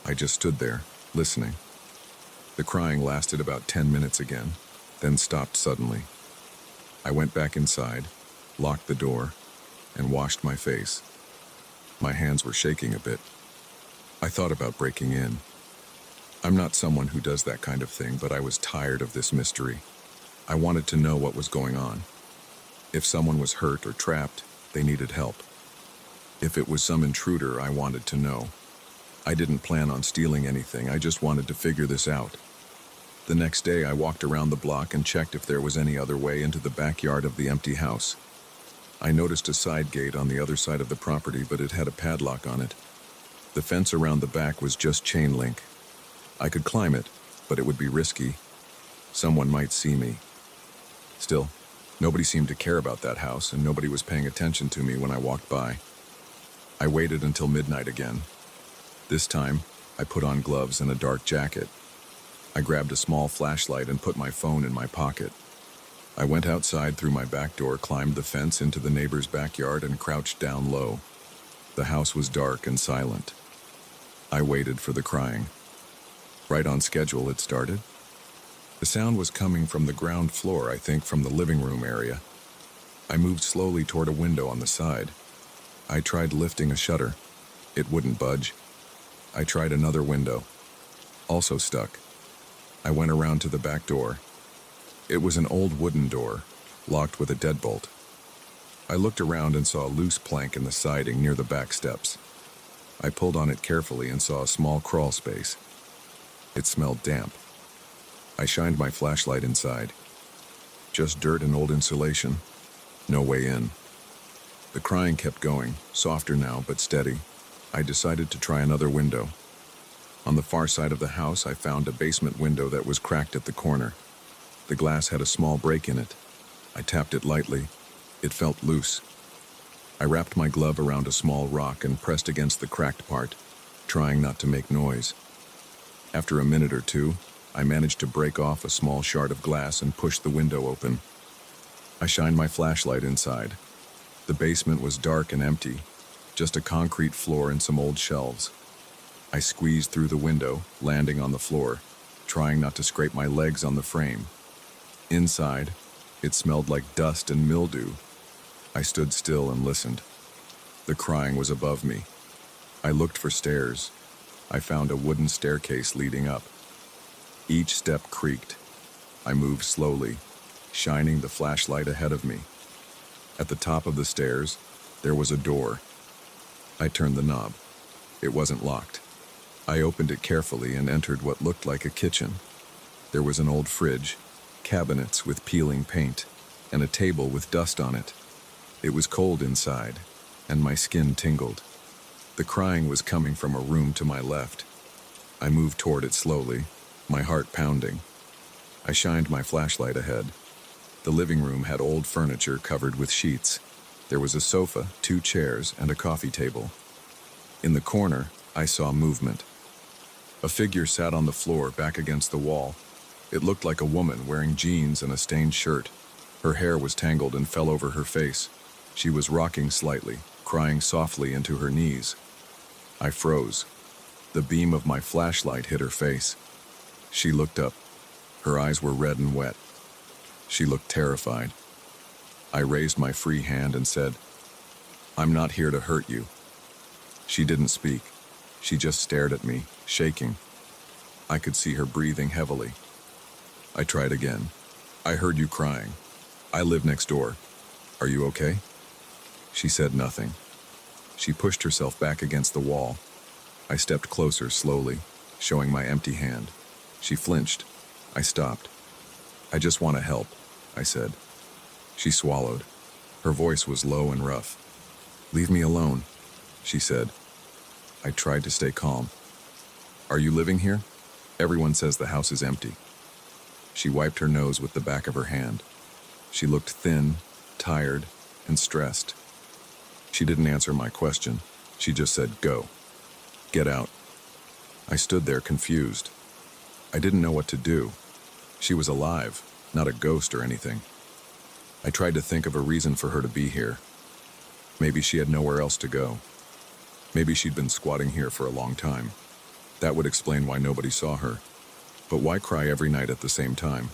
I just stood there, listening. The crying lasted about 10 minutes again, then stopped suddenly. I went back inside, locked the door, and washed my face. My hands were shaking a bit. I thought about breaking in. I'm not someone who does that kind of thing, but I was tired of this mystery. I wanted to know what was going on. If someone was hurt or trapped, they needed help. If it was some intruder, I wanted to know. I didn't plan on stealing anything, I just wanted to figure this out. The next day, I walked around the block and checked if there was any other way into the backyard of the empty house. I noticed a side gate on the other side of the property, but it had a padlock on it. The fence around the back was just chain link. I could climb it, but it would be risky. Someone might see me. Still, nobody seemed to care about that house, and nobody was paying attention to me when I walked by. I waited until midnight again. This time, I put on gloves and a dark jacket. I grabbed a small flashlight and put my phone in my pocket. I went outside through my back door, climbed the fence into the neighbor's backyard, and crouched down low. The house was dark and silent. I waited for the crying. Right on schedule, it started. The sound was coming from the ground floor, I think from the living room area. I moved slowly toward a window on the side. I tried lifting a shutter. It wouldn't budge. I tried another window. Also stuck. I went around to the back door. It was an old wooden door, locked with a deadbolt. I looked around and saw a loose plank in the siding near the back steps. I pulled on it carefully and saw a small crawl space. It smelled damp. I shined my flashlight inside. Just dirt and old insulation. No way in. The crying kept going, softer now but steady. I decided to try another window. On the far side of the house, I found a basement window that was cracked at the corner. The glass had a small break in it. I tapped it lightly. It felt loose. I wrapped my glove around a small rock and pressed against the cracked part, trying not to make noise. After a minute or two, I managed to break off a small shard of glass and push the window open. I shined my flashlight inside. The basement was dark and empty, just a concrete floor and some old shelves. I squeezed through the window, landing on the floor, trying not to scrape my legs on the frame. Inside, it smelled like dust and mildew. I stood still and listened. The crying was above me. I looked for stairs. I found a wooden staircase leading up. Each step creaked. I moved slowly, shining the flashlight ahead of me. At the top of the stairs, there was a door. I turned the knob. It wasn't locked. I opened it carefully and entered what looked like a kitchen. There was an old fridge, cabinets with peeling paint, and a table with dust on it. It was cold inside, and my skin tingled. The crying was coming from a room to my left. I moved toward it slowly, my heart pounding. I shined my flashlight ahead. The living room had old furniture covered with sheets. There was a sofa, 2 chairs, and a coffee table. In the corner, I saw movement. A figure sat on the floor back against the wall. It looked like a woman wearing jeans and a stained shirt. Her hair was tangled and fell over her face. She was rocking slightly, crying softly into her knees. I froze. The beam of my flashlight hit her face. She looked up. Her eyes were red and wet. She looked terrified. I raised my free hand and said, "I'm not here to hurt you." She didn't speak. She just stared at me, shaking. I could see her breathing heavily. I tried again. "I heard you crying. I live next door. Are you okay?" She said nothing. She pushed herself back against the wall. I stepped closer slowly, showing my empty hand. She flinched. I stopped. "I just want to help," I said. She swallowed. Her voice was low and rough. "Leave me alone," she said. I tried to stay calm. "Are you living here? Everyone says the house is empty." She wiped her nose with the back of her hand. She looked thin, tired, and stressed. She didn't answer my question. She just said, "Go. Get out." I stood there confused. I didn't know what to do. She was alive, not a ghost or anything. I tried to think of a reason for her to be here. Maybe she had nowhere else to go. Maybe she'd been squatting here for a long time. That would explain why nobody saw her. But why cry every night at the same time?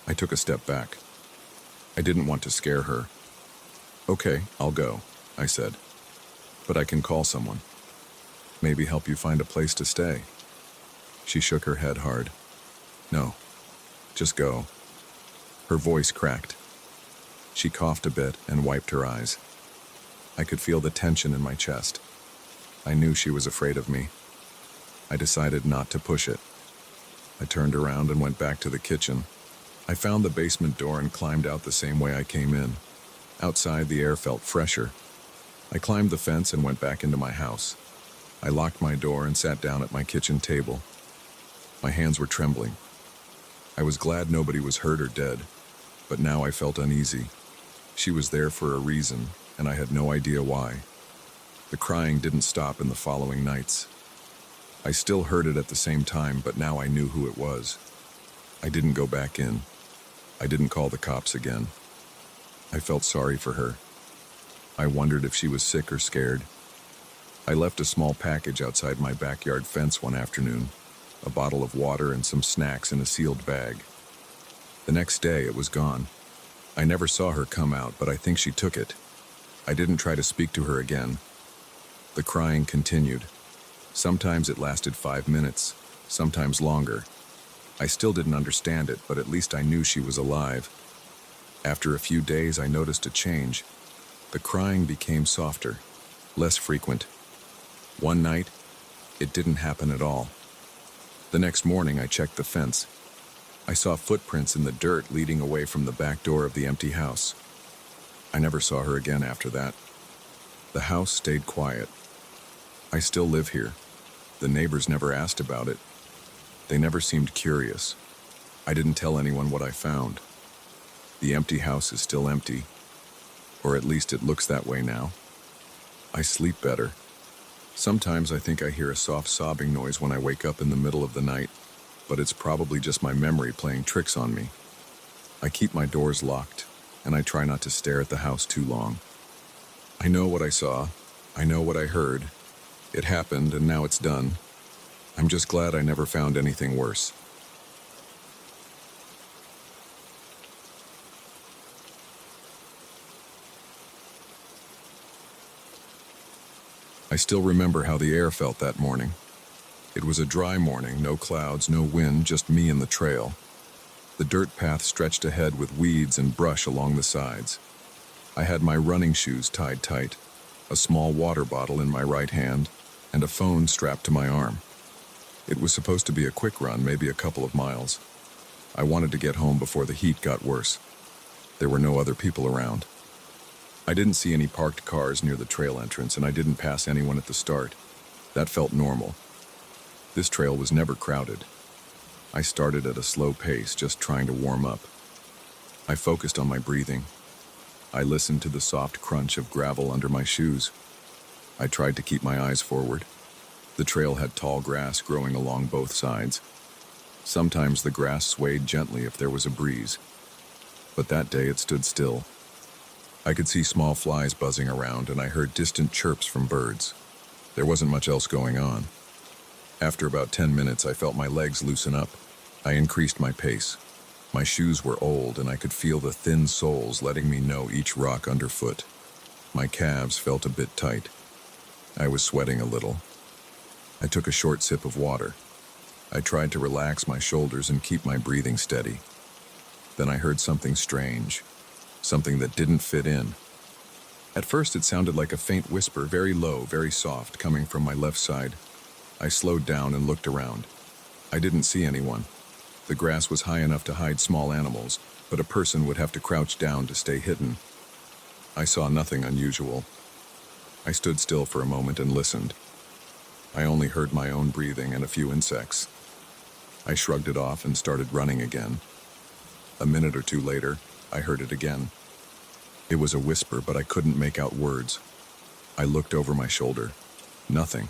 I took a step back. I didn't want to scare her. "Okay, I'll go," I said. "But I can call someone. Maybe help you find a place to stay." She shook her head hard. "No, just go." Her voice cracked. She coughed a bit and wiped her eyes. I could feel the tension in my chest. I knew she was afraid of me. I decided not to push it. I turned around and went back to the kitchen. I found the basement door and climbed out the same way I came in. Outside, the air felt fresher. I climbed the fence and went back into my house. I locked my door and sat down at my kitchen table. My hands were trembling. I was glad nobody was hurt or dead, but now I felt uneasy. She was there for a reason, and I had no idea why. The crying didn't stop in the following nights. I still heard it at the same time, but now I knew who it was. I didn't go back in. I didn't call the cops again. I felt sorry for her. I wondered if she was sick or scared. I left a small package outside my backyard fence one afternoon, a bottle of water and some snacks in a sealed bag. The next day, it was gone. I never saw her come out, but I think she took it. I didn't try to speak to her again. The crying continued. Sometimes it lasted 5 minutes, sometimes longer. I still didn't understand it, but at least I knew she was alive. After a few days, I noticed a change. The crying became softer, less frequent. One night, it didn't happen at all. The next morning, I checked the fence. I saw footprints in the dirt leading away from the back door of the empty house. I never saw her again after that. The house stayed quiet. I still live here. The neighbors never asked about it. They never seemed curious. I didn't tell anyone what I found. The empty house is still empty, or at least it looks that way now. I sleep better. Sometimes I think I hear a soft sobbing noise when I wake up in the middle of the night, but it's probably just my memory playing tricks on me. I keep my doors locked, and I try not to stare at the house too long. I know what I saw. I know what I heard. It happened, and now it's done. I'm just glad I never found anything worse. I still remember how the air felt that morning. It was a dry morning, no clouds, no wind, just me and the trail. The dirt path stretched ahead with weeds and brush along the sides. I had my running shoes tied tight, a small water bottle in my right hand, and a phone strapped to my arm. It was supposed to be a quick run, maybe a couple of miles. I wanted to get home before the heat got worse. There were no other people around. I didn't see any parked cars near the trail entrance, and I didn't pass anyone at the start. That felt normal. This trail was never crowded. I started at a slow pace, just trying to warm up. I focused on my breathing. I listened to the soft crunch of gravel under my shoes. I tried to keep my eyes forward. The trail had tall grass growing along both sides. Sometimes the grass swayed gently if there was a breeze. But that day it stood still. I could see small flies buzzing around, and I heard distant chirps from birds. There wasn't much else going on. After about 10 minutes, I felt my legs loosen up. I increased my pace. My shoes were old, and I could feel the thin soles letting me know each rock underfoot. My calves felt a bit tight. I was sweating a little. I took a short sip of water. I tried to relax my shoulders and keep my breathing steady. Then I heard something strange, something that didn't fit in. At first it sounded like a faint whisper, very low, very soft, coming from my left side. I slowed down and looked around. I didn't see anyone. The grass was high enough to hide small animals, but a person would have to crouch down to stay hidden. I saw nothing unusual. I stood still for a moment and listened. I only heard my own breathing and a few insects. I shrugged it off and started running again. A minute or two later, I heard it again. It was a whisper, but I couldn't make out words. I looked over my shoulder. Nothing.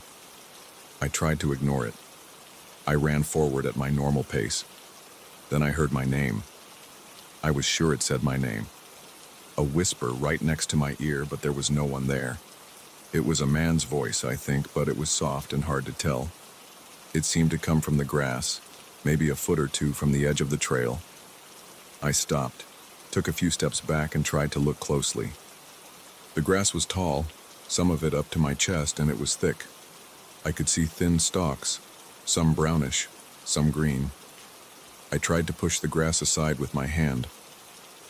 I tried to ignore it. I ran forward at my normal pace. Then I heard my name. I was sure it said my name. A whisper right next to my ear, but there was no one there. It was a man's voice, I think, but it was soft and hard to tell. It seemed to come from the grass, maybe a foot or two from the edge of the trail. I stopped, took a few steps back, and tried to look closely. The grass was tall, some of it up to my chest, and it was thick. I could see thin stalks, some brownish, some green. I tried to push the grass aside with my hand.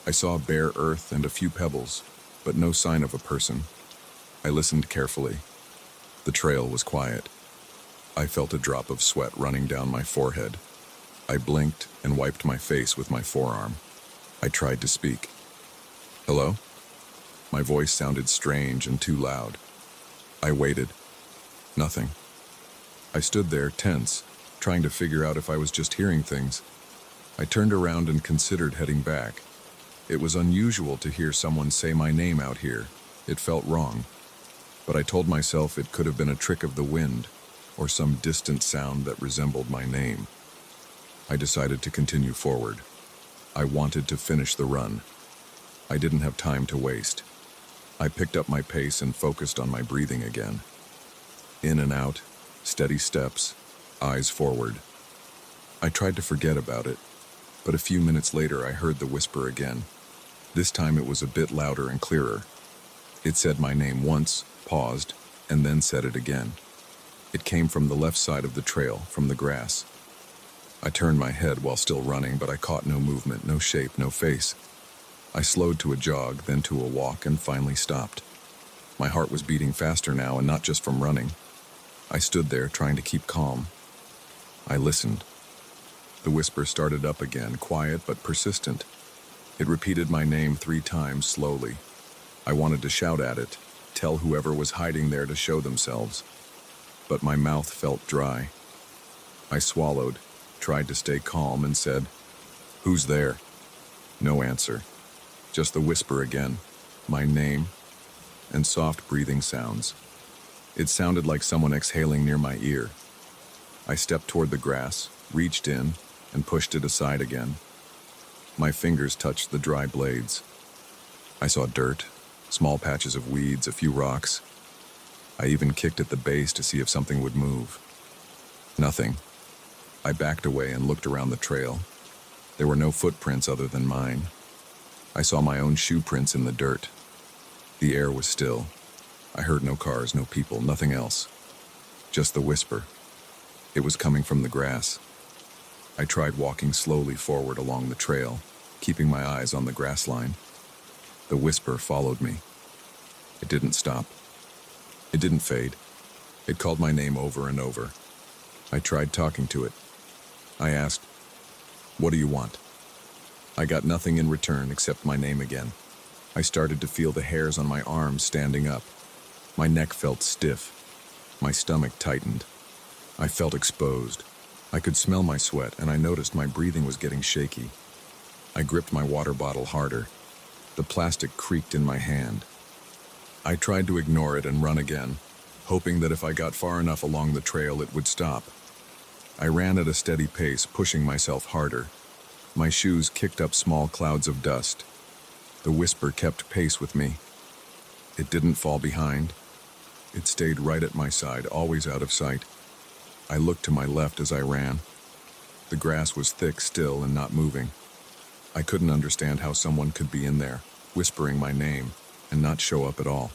I saw bare earth and a few pebbles, but no sign of a person. I listened carefully. The trail was quiet. I felt a drop of sweat running down my forehead. I blinked and wiped my face with my forearm. I tried to speak. "Hello?" My voice sounded strange and too loud. I waited. Nothing. I stood there, tense, trying to figure out if I was just hearing things. I turned around and considered heading back. It was unusual to hear someone say my name out here. It felt wrong. But I told myself it could have been a trick of the wind, or some distant sound that resembled my name. I decided to continue forward. I wanted to finish the run. I didn't have time to waste. I picked up my pace and focused on my breathing again. In and out, steady steps, eyes forward. I tried to forget about it, but a few minutes later I heard the whisper again. This time it was a bit louder and clearer. It said my name once, paused, and then said it again. It came from the left side of the trail, from the grass. I turned my head while still running, but I caught no movement, no shape, no face. I slowed to a jog, then to a walk, and finally stopped. My heart was beating faster now, and not just from running. I stood there, trying to keep calm. I listened. The whisper started up again, quiet but persistent. It repeated my name 3 times, slowly. I wanted to shout at it, tell whoever was hiding there to show themselves. But my mouth felt dry. I swallowed, tried to stay calm, and said, "Who's there?" No answer. Just the whisper again, my name, and soft breathing sounds. It sounded like someone exhaling near my ear. I stepped toward the grass, reached in, and pushed it aside again. My fingers touched the dry blades. I saw dirt, small patches of weeds, a few rocks. I even kicked at the base to see if something would move. Nothing. I backed away and looked around the trail. There were no footprints other than mine. I saw my own shoe prints in the dirt. The air was still. I heard no cars, no people, nothing else. Just the whisper. It was coming from the grass. I tried walking slowly forward along the trail, keeping my eyes on the grass line. The whisper followed me. It didn't stop. It didn't fade. It called my name over and over. I tried talking to it. I asked, "What do you want?" I got nothing in return except my name again. I started to feel the hairs on my arms standing up. My neck felt stiff. My stomach tightened. I felt exposed. I could smell my sweat, and I noticed my breathing was getting shaky. I gripped my water bottle harder. The plastic creaked in my hand. I tried to ignore it and run again, hoping that if I got far enough along the trail it would stop. I ran at a steady pace, pushing myself harder. My shoes kicked up small clouds of dust. The whisper kept pace with me. It didn't fall behind. It stayed right at my side, always out of sight. I looked to my left as I ran. The grass was thick still and not moving. I couldn't understand how someone could be in there, whispering my name, and not show up at all.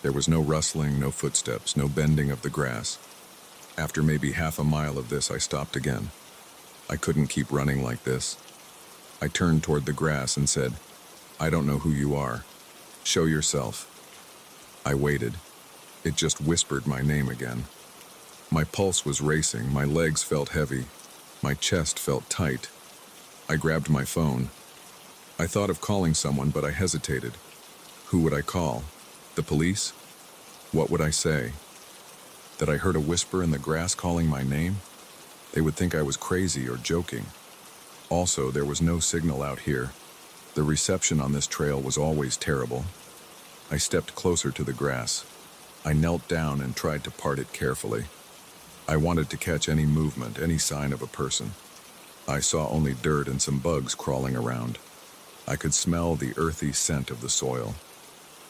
There was no rustling, no footsteps, no bending of the grass. After maybe half a mile of this, I stopped again. I couldn't keep running like this. I turned toward the grass and said, "I don't know who you are. Show yourself." I waited. It just whispered my name again. My pulse was racing, my legs felt heavy, my chest felt tight. I grabbed my phone. I thought of calling someone, but I hesitated. Who would I call? The police? What would I say? That I heard a whisper in the grass calling my name? They would think I was crazy or joking. Also, there was no signal out here. The reception on this trail was always terrible. I stepped closer to the grass. I knelt down and tried to part it carefully. I wanted to catch any movement, any sign of a person. I saw only dirt and some bugs crawling around. I could smell the earthy scent of the soil.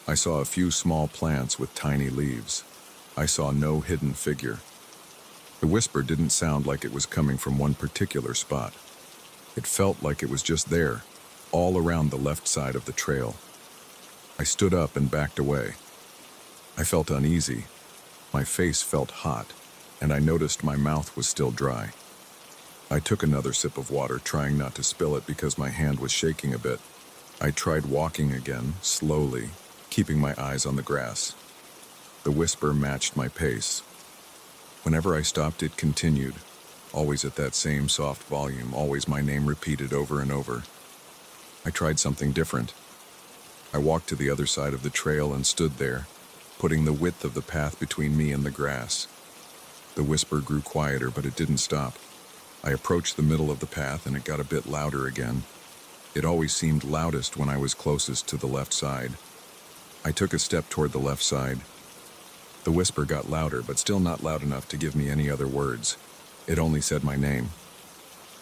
I saw a few small plants with tiny leaves. I saw no hidden figure. The whisper didn't sound like it was coming from one particular spot. It felt like it was just there, all around the left side of the trail. I stood up and backed away. I felt uneasy. My face felt hot, and I noticed my mouth was still dry. I took another sip of water, trying not to spill it because my hand was shaking a bit. I tried walking again, slowly, keeping my eyes on the grass. The whisper matched my pace. Whenever I stopped, it continued, always at that same soft volume, always my name repeated over and over. I tried something different. I walked to the other side of the trail and stood there, putting the width of the path between me and the grass. The whisper grew quieter, but it didn't stop. I approached the middle of the path and it got a bit louder again. It always seemed loudest when I was closest to the left side. I took a step toward the left side. The whisper got louder, but still not loud enough to give me any other words. It only said my name.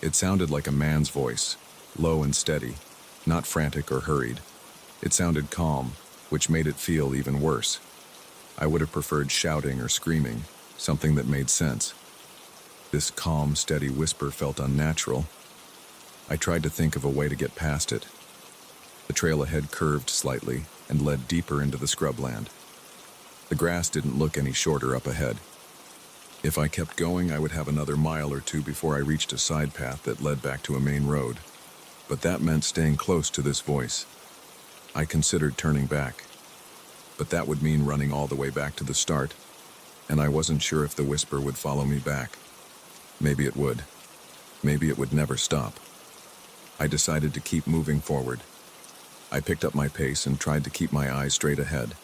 It sounded like a man's voice, low and steady, not frantic or hurried. It sounded calm, which made it feel even worse. I would have preferred shouting or screaming, something that made sense. This calm, steady whisper felt unnatural. I tried to think of a way to get past it. The trail ahead curved slightly and led deeper into the scrubland. The grass didn't look any shorter up ahead. If I kept going, I would have another mile or two before I reached a side path that led back to a main road. But that meant staying close to this voice. I considered turning back. But that would mean running all the way back to the start, and I wasn't sure if the whisper would follow me back. Maybe it would. Maybe it would never stop. I decided to keep moving forward. I picked up my pace and tried to keep my eyes straight ahead.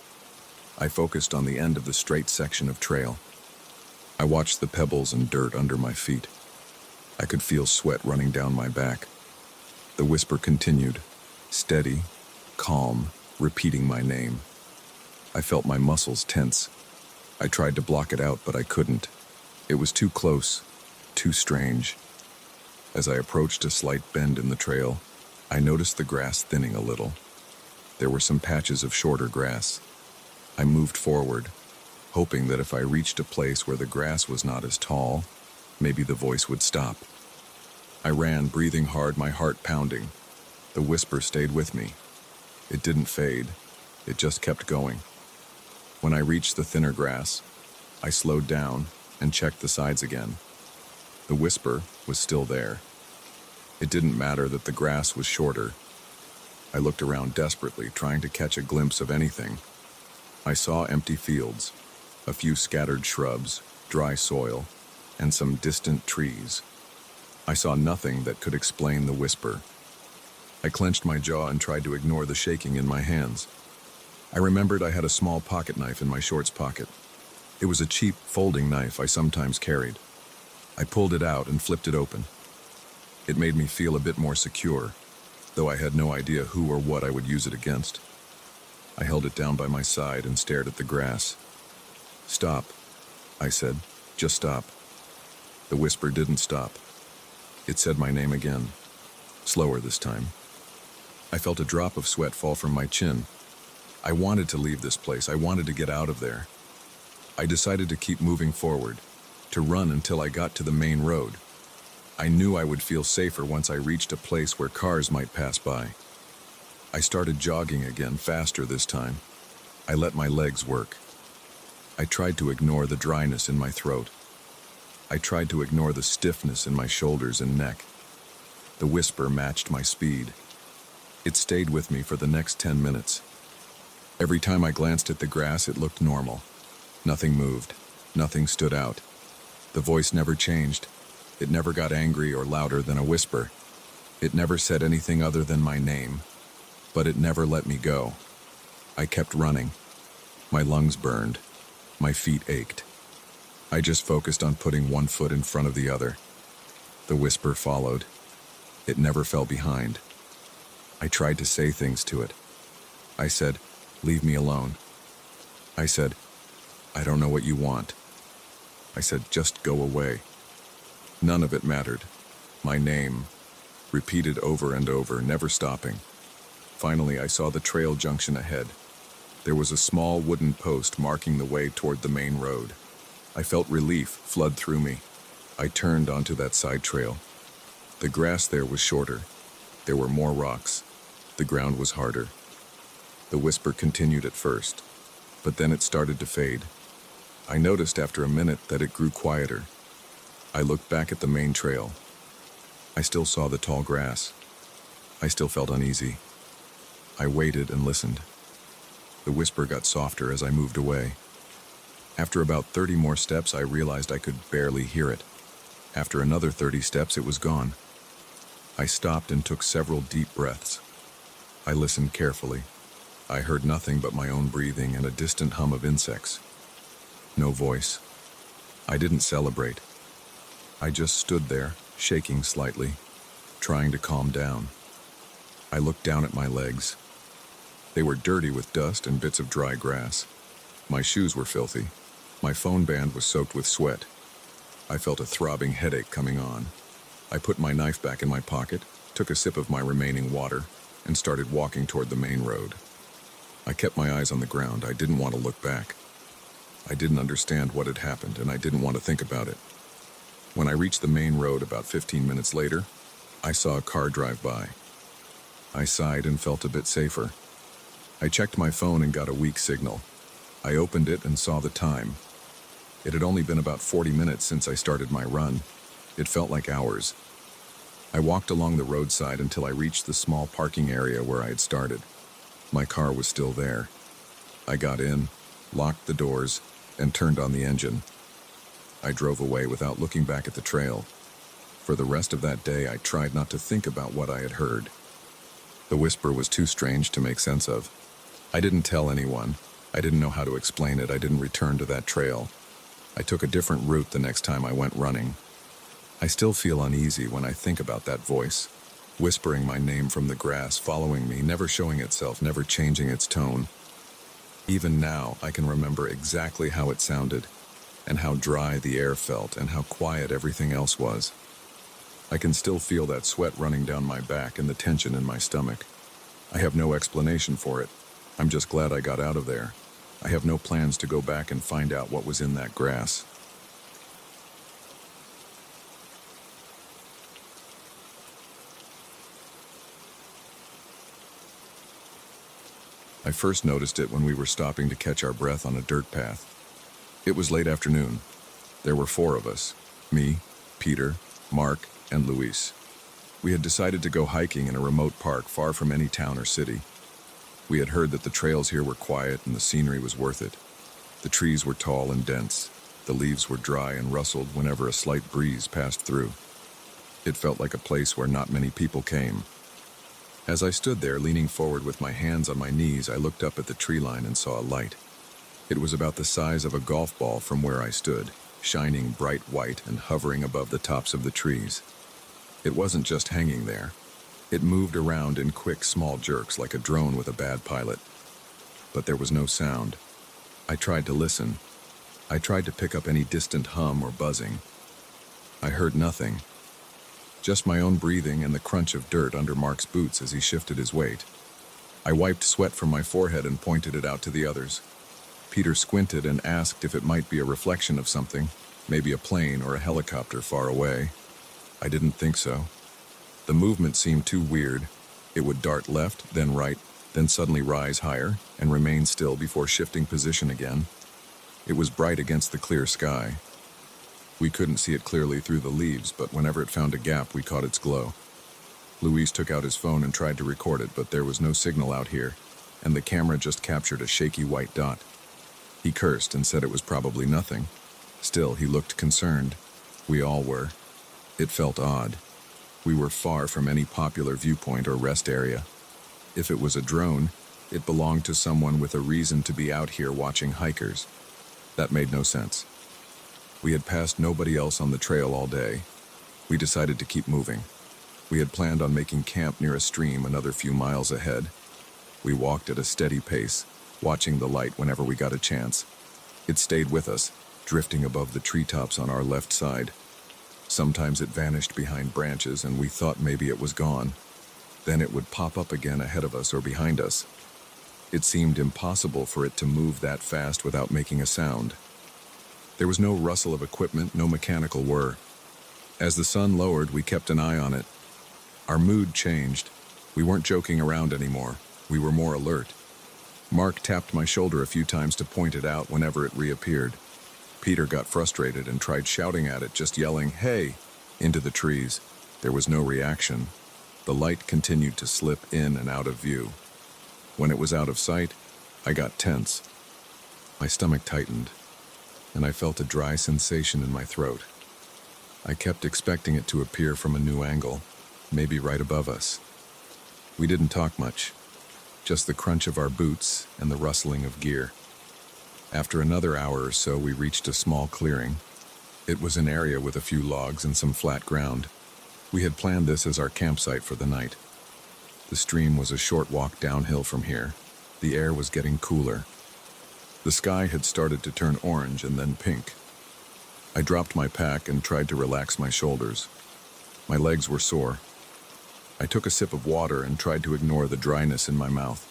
I focused on the end of the straight section of trail. I watched the pebbles and dirt under my feet. I could feel sweat running down my back. The whisper continued, steady, calm, repeating my name. I felt my muscles tense. I tried to block it out, but I couldn't. It was too close, too strange. As I approached a slight bend in the trail, I noticed the grass thinning a little. There were some patches of shorter grass. I moved forward, hoping that if I reached a place where the grass was not as tall, maybe the voice would stop. I ran, breathing hard, my heart pounding. The whisper stayed with me. It didn't fade. It just kept going. When I reached the thinner grass, I slowed down and checked the sides again. The whisper was still there. It didn't matter that the grass was shorter. I looked around desperately, trying to catch a glimpse of anything. I saw empty fields, a few scattered shrubs, dry soil, and some distant trees. I saw nothing that could explain the whisper. I clenched my jaw and tried to ignore the shaking in my hands. I remembered I had a small pocket knife in my shorts pocket. It was a cheap folding knife I sometimes carried. I pulled it out and flipped it open. It made me feel a bit more secure, though I had no idea who or what I would use it against. I held it down by my side and stared at the grass. "Stop," I said. "Just stop." The whisper didn't stop. It said my name again, slower this time. I felt a drop of sweat fall from my chin. I wanted to leave this place. I wanted to get out of there. I decided to keep moving forward, to run until I got to the main road. I knew I would feel safer once I reached a place where cars might pass by. I started jogging again, faster this time. I let my legs work. I tried to ignore the dryness in my throat. I tried to ignore the stiffness in my shoulders and neck. The whisper matched my speed. It stayed with me for the next 10 minutes. Every time I glanced at the grass, it looked normal. Nothing moved. Nothing stood out. The voice never changed. It never got angry or louder than a whisper. It never said anything other than my name. But it never let me go. I kept running. My lungs burned. My feet ached. I just focused on putting one foot in front of the other. The whisper followed. It never fell behind. I tried to say things to it. I said, "Leave me alone." I said, "I don't know what you want." I said, "Just go away." None of it mattered. My name, repeated over and over, never stopping. Finally, I saw the trail junction ahead. There was a small wooden post marking the way toward the main road. I felt relief flood through me. I turned onto that side trail. The grass there was shorter. There were more rocks. The ground was harder. The whisper continued at first, but then it started to fade. I noticed after a minute that it grew quieter. I looked back at the main trail. I still saw the tall grass. I still felt uneasy. I waited and listened. The whisper got softer as I moved away. After about 30 more steps, I realized I could barely hear it. After another 30 steps, it was gone. I stopped and took several deep breaths. I listened carefully. I heard nothing but my own breathing and a distant hum of insects. No voice. I didn't celebrate. I just stood there, shaking slightly, trying to calm down. I looked down at my legs. They were dirty with dust and bits of dry grass. My shoes were filthy. My phone band was soaked with sweat. I felt a throbbing headache coming on. I put my knife back in my pocket, took a sip of my remaining water, and started walking toward the main road. I kept my eyes on the ground. I didn't want to look back. I didn't understand what had happened, and I didn't want to think about it. When I reached the main road about 15 minutes later, I saw a car drive by. I sighed and felt a bit safer. I checked my phone and got a weak signal. I opened it and saw the time. It had only been about 40 minutes since I started my run. It felt like hours. I walked along the roadside until I reached the small parking area where I had started. My car was still there. I got in, locked the doors, and turned on the engine. I drove away without looking back at the trail. For the rest of that day, I tried not to think about what I had heard. The whisper was too strange to make sense of. I didn't tell anyone. I didn't know how to explain it. I didn't return to that trail. I took a different route the next time I went running. I still feel uneasy when I think about that voice, whispering my name from the grass, following me, never showing itself, never changing its tone. Even now, I can remember exactly how it sounded, and how dry the air felt, and how quiet everything else was. I can still feel that sweat running down my back and the tension in my stomach. I have no explanation for it. I'm just glad I got out of there. I have no plans to go back and find out what was in that grass. I first noticed it when we were stopping to catch our breath on a dirt path. It was late afternoon. There were 4 of us: me, Peter, Mark, and Luis. We had decided to go hiking in a remote park far from any town or city. We had heard that the trails here were quiet and the scenery was worth it. The trees were tall and dense. The leaves were dry and rustled whenever a slight breeze passed through. It felt like a place where not many people came. As I stood there leaning forward with my hands on my knees, I looked up at the tree line and saw a light. It was about the size of a golf ball from where I stood, shining bright white and hovering above the tops of the trees. It wasn't just hanging there. It moved around in quick, small jerks like a drone with a bad pilot. But there was no sound. I tried to listen. I tried to pick up any distant hum or buzzing. I heard nothing. just my own breathing and the crunch of dirt under Mark's boots as he shifted his weight. I wiped sweat from my forehead and pointed it out to the others. Peter squinted and asked if it might be a reflection of something, maybe a plane or a helicopter far away. I didn't think so. The movement seemed too weird. It would dart left, then right, then suddenly rise higher and remain still before shifting position again. It was bright against the clear sky. We couldn't see it clearly through the leaves, but whenever it found a gap, we caught its glow. Luis took out his phone and tried to record it, but there was no signal out here, and the camera just captured a shaky white dot. He cursed and said it was probably nothing. Still, he looked concerned. We all were. It felt odd. We were far from any popular viewpoint or rest area. If it was a drone, it belonged to someone with a reason to be out here watching hikers. That made no sense. We had passed nobody else on the trail all day. We decided to keep moving. We had planned on making camp near a stream another few miles ahead. We walked at a steady pace, watching the light whenever we got a chance. It stayed with us, drifting above the treetops on our left side. Sometimes it vanished behind branches and we thought maybe it was gone. Then it would pop up again ahead of us or behind us. It seemed impossible for it to move that fast without making a sound. There was no rustle of equipment, no mechanical whir. As the sun lowered, we kept an eye on it. Our mood changed. We weren't joking around anymore. We were more alert. Mark tapped my shoulder a few times to point it out whenever it reappeared. Peter got frustrated and tried shouting at it, just yelling, "Hey!" into the trees. There was no reaction. The light continued to slip in and out of view. When it was out of sight, I got tense. My stomach tightened, and I felt a dry sensation in my throat. I kept expecting it to appear from a new angle, maybe right above us. We didn't talk much, just the crunch of our boots and the rustling of gear. After another hour or so, we reached a small clearing. It was an area with a few logs and some flat ground. We had planned this as our campsite for the night. The stream was a short walk downhill from here. The air was getting cooler. The sky had started to turn orange and then pink. I dropped my pack and tried to relax my shoulders. My legs were sore. I took a sip of water and tried to ignore the dryness in my mouth.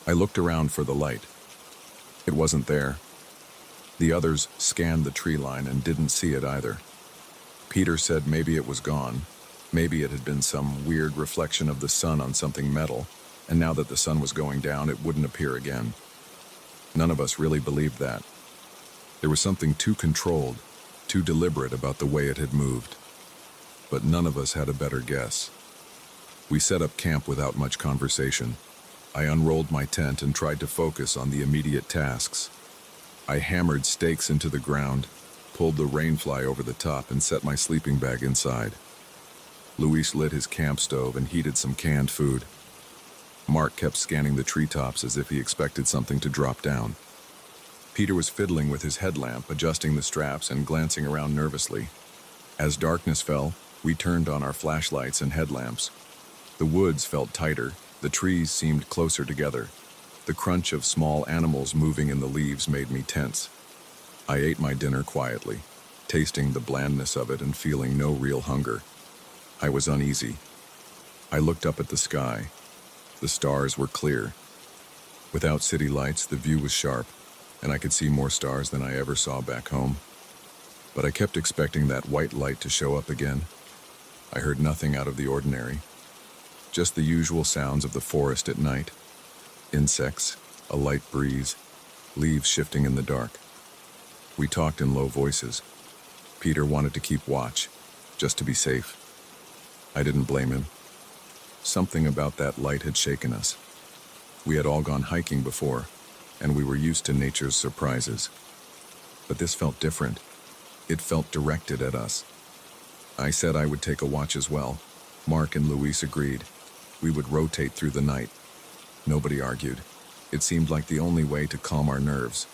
I looked around for the light. It wasn't there. The others scanned the tree line and didn't see it either. Peter said maybe it was gone. Maybe it had been some weird reflection of the sun on something metal, and now that the sun was going down, it wouldn't appear again. None of us really believed that. There was something too controlled, too deliberate about the way it had moved. But none of us had a better guess. We set up camp without much conversation. I unrolled my tent and tried to focus on the immediate tasks. I hammered stakes into the ground, pulled the rainfly over the top, and set my sleeping bag inside. Luis lit his camp stove and heated some canned food. Mark kept scanning the treetops as if he expected something to drop down. Peter was fiddling with his headlamp, adjusting the straps and glancing around nervously. As darkness fell, we turned on our flashlights and headlamps. The woods felt tighter. The trees seemed closer together. The crunch of small animals moving in the leaves made me tense. I ate my dinner quietly, tasting the blandness of it and feeling no real hunger. I was uneasy. I looked up at the sky. The stars were clear. Without city lights, the view was sharp, and I could see more stars than I ever saw back home. But I kept expecting that white light to show up again. I heard nothing out of the ordinary. Just the usual sounds of the forest at night. Insects, a light breeze, leaves shifting in the dark. We talked in low voices. Peter wanted to keep watch, just to be safe. I didn't blame him. Something about that light had shaken us. We had all gone hiking before, and we were used to nature's surprises. But this felt different. It felt directed at us. I said I would take a watch as well. Mark and Luis agreed. We would rotate through the night. Nobody argued. It seemed like the only way to calm our nerves.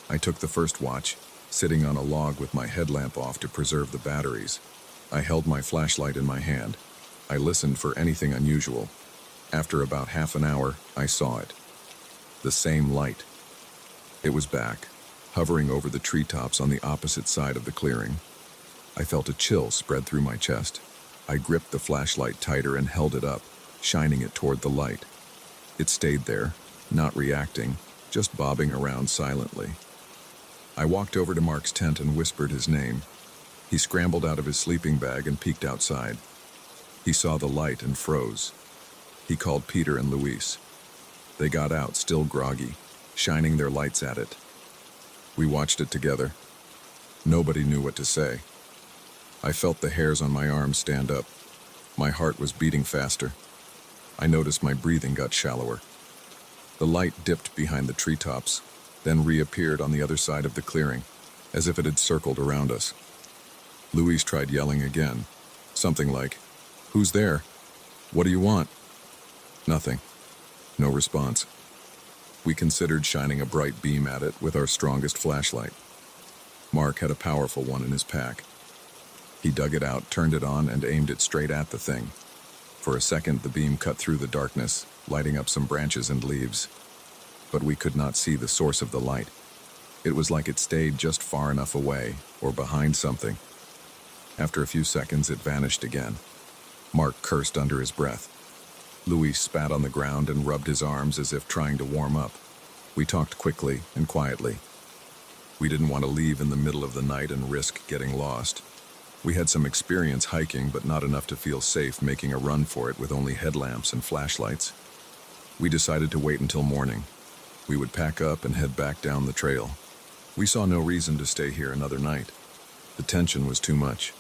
I took the first watch, sitting on a log with my headlamp off to preserve the batteries. I held my flashlight in my hand. I listened for anything unusual. After about half an hour, I saw it. The same light. It was back, hovering over the treetops on the opposite side of the clearing. I felt a chill spread through my chest. I gripped the flashlight tighter and held it up, shining it toward the light. It stayed there, not reacting, just bobbing around silently. I walked over to Mark's tent and whispered his name. He scrambled out of his sleeping bag and peeked outside. He saw the light and froze. He called Peter and Luis. They got out, still groggy, shining their lights at it. We watched it together. Nobody knew what to say. I felt the hairs on my arms stand up. My heart was beating faster. I noticed my breathing got shallower. The light dipped behind the treetops, then reappeared on the other side of the clearing, as if it had circled around us. Luis tried yelling again, something like, "Who's there? What do you want?" Nothing. No response. We considered shining a bright beam at it with our strongest flashlight. Mark had a powerful one in his pack. He dug it out, turned it on, and aimed it straight at the thing. For a second, the beam cut through the darkness, lighting up some branches and leaves. But we could not see the source of the light. It was like it stayed just far enough away, or behind something. After a few seconds, it vanished again. Mark cursed under his breath. Luis spat on the ground and rubbed his arms as if trying to warm up. We talked quickly and quietly. We didn't want to leave in the middle of the night and risk getting lost. We had some experience hiking, but not enough to feel safe making a run for it with only headlamps and flashlights. We decided to wait until morning. We would pack up and head back down the trail. We saw no reason to stay here another night. The tension was too much.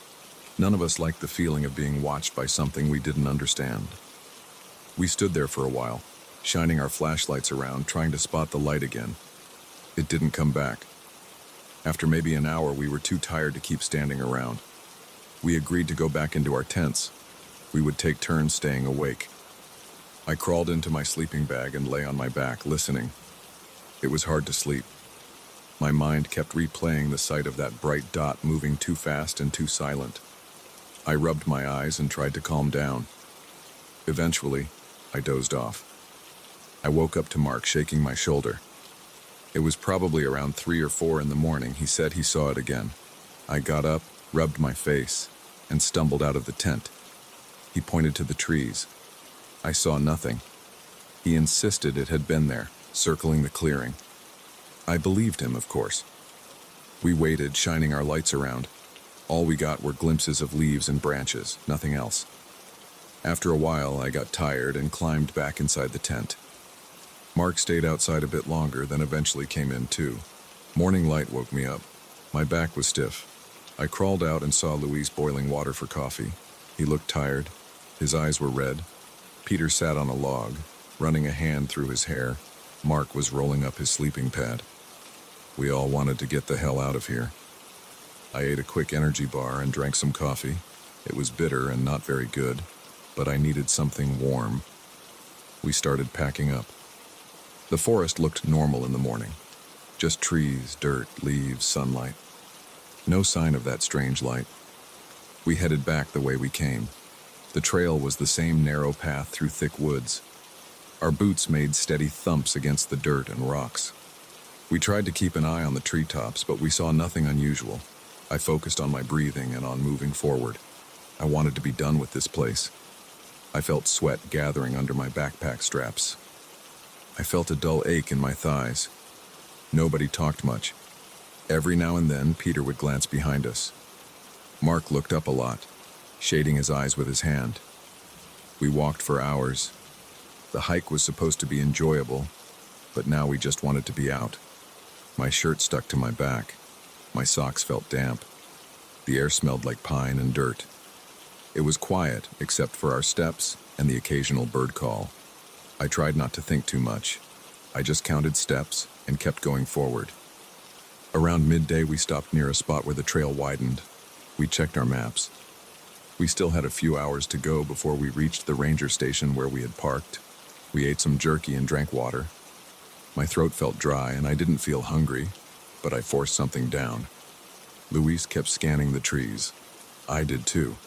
None of us liked the feeling of being watched by something we didn't understand. We stood there for a while, shining our flashlights around, trying to spot the light again. It didn't come back. After maybe an hour, we were too tired to keep standing around. We agreed to go back into our tents. We would take turns staying awake. I crawled into my sleeping bag and lay on my back, listening. It was hard to sleep. My mind kept replaying the sight of that bright dot moving too fast and too silent. I rubbed my eyes and tried to calm down. Eventually, I dozed off. I woke up to Mark shaking my shoulder. It was probably around 3 or 4 in the morning. He said he saw it again. I got up, rubbed my face, and stumbled out of the tent. He pointed to the trees. I saw nothing. He insisted it had been there, circling the clearing. I believed him, of course. We waited, shining our lights around. All we got were glimpses of leaves and branches, nothing else. After a while, I got tired and climbed back inside the tent. Mark stayed outside a bit longer, then eventually came in too. Morning light woke me up. My back was stiff. I crawled out and saw Luis boiling water for coffee. He looked tired. His eyes were red. Peter sat on a log, running a hand through his hair. Mark was rolling up his sleeping pad. We all wanted to get the hell out of here. I ate a quick energy bar and drank some coffee. It was bitter and not very good, but I needed something warm. We started packing up. The forest looked normal in the morning. Just trees, dirt, leaves, sunlight. No sign of that strange light. We headed back the way we came. The trail was the same narrow path through thick woods. Our boots made steady thumps against the dirt and rocks. We tried to keep an eye on the treetops, but we saw nothing unusual. I focused on my breathing and on moving forward. I wanted to be done with this place. I felt sweat gathering under my backpack straps. I felt a dull ache in my thighs. Nobody talked much. Every now and then, Peter would glance behind us. Mark looked up a lot, shading his eyes with his hand. We walked for hours. The hike was supposed to be enjoyable, but now we just wanted to be out. My shirt stuck to my back. My socks felt damp. The air smelled like pine and dirt. It was quiet, except for our steps and the occasional bird call. I tried not to think too much. I just counted steps and kept going forward. Around midday, we stopped near a spot where the trail widened. We checked our maps. We still had a few hours to go before we reached the ranger station where we had parked. We ate some jerky and drank water. My throat felt dry and I didn't feel hungry, but I forced something down. Luis kept scanning the trees. I did too.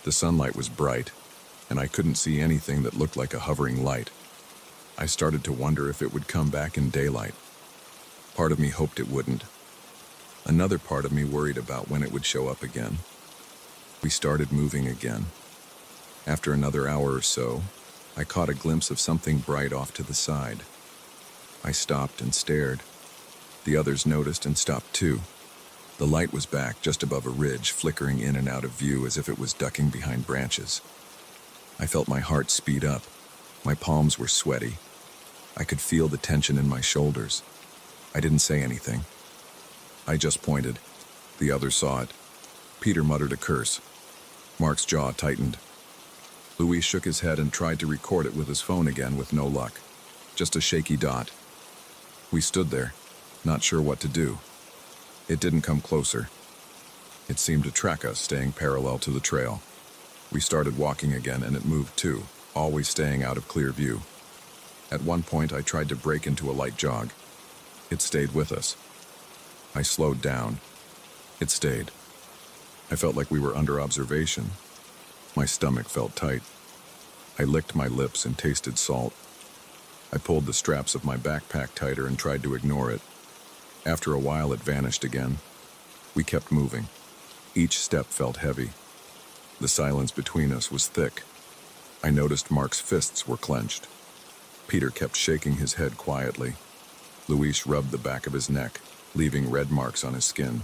The sunlight was bright, and I couldn't see anything that looked like a hovering light. I started to wonder if it would come back in daylight. Part of me hoped it wouldn't. Another part of me worried about when it would show up again. We started moving again. After another hour or so, I caught a glimpse of something bright off to the side. I stopped and stared. The others noticed and stopped too. The light was back just above a ridge, flickering in and out of view as if it was ducking behind branches. I felt my heart speed up. My palms were sweaty. I could feel the tension in my shoulders. I didn't say anything. I just pointed. The others saw it. Peter muttered a curse. Mark's jaw tightened. Louis shook his head and tried to record it with his phone again with no luck. Just a shaky dot. We stood there, not sure what to do. It didn't come closer. It seemed to track us, staying parallel to the trail. We started walking again, and it moved too, always staying out of clear view. At one point, I tried to break into a light jog. It stayed with us. I slowed down. It stayed. I felt like we were under observation. My stomach felt tight. I licked my lips and tasted salt. I pulled the straps of my backpack tighter and tried to ignore it. After a while, it vanished again. We kept moving. Each step felt heavy. The silence between us was thick. I noticed Mark's fists were clenched. Peter kept shaking his head quietly. Luis rubbed the back of his neck, leaving red marks on his skin.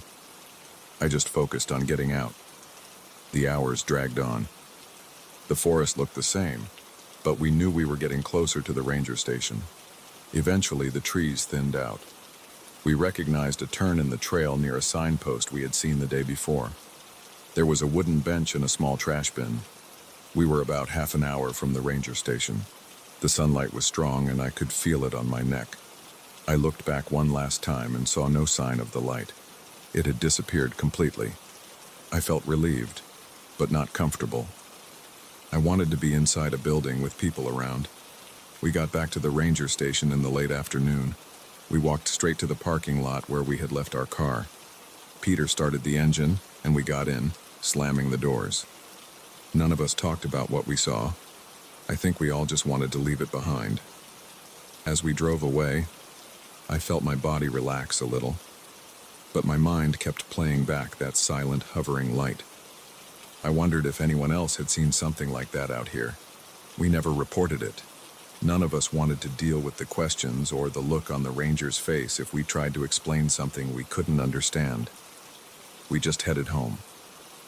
I just focused on getting out. The hours dragged on. The forest looked the same, but we knew we were getting closer to the ranger station. Eventually, the trees thinned out. We recognized a turn in the trail near a signpost we had seen the day before. There was a wooden bench and a small trash bin. We were about half an hour from the ranger station. The sunlight was strong and I could feel it on my neck. I looked back one last time and saw no sign of the light. It had disappeared completely. I felt relieved, but not comfortable. I wanted to be inside a building with people around. We got back to the ranger station in the late afternoon. We walked straight to the parking lot where we had left our car. Peter started the engine, and we got in, slamming the doors. None of us talked about what we saw. I think we all just wanted to leave it behind. As we drove away, I felt my body relax a little, but my mind kept playing back that silent, hovering light. I wondered if anyone else had seen something like that out here. We never reported it. None of us wanted to deal with the questions or the look on the ranger's face if we tried to explain something we couldn't understand. We just headed home.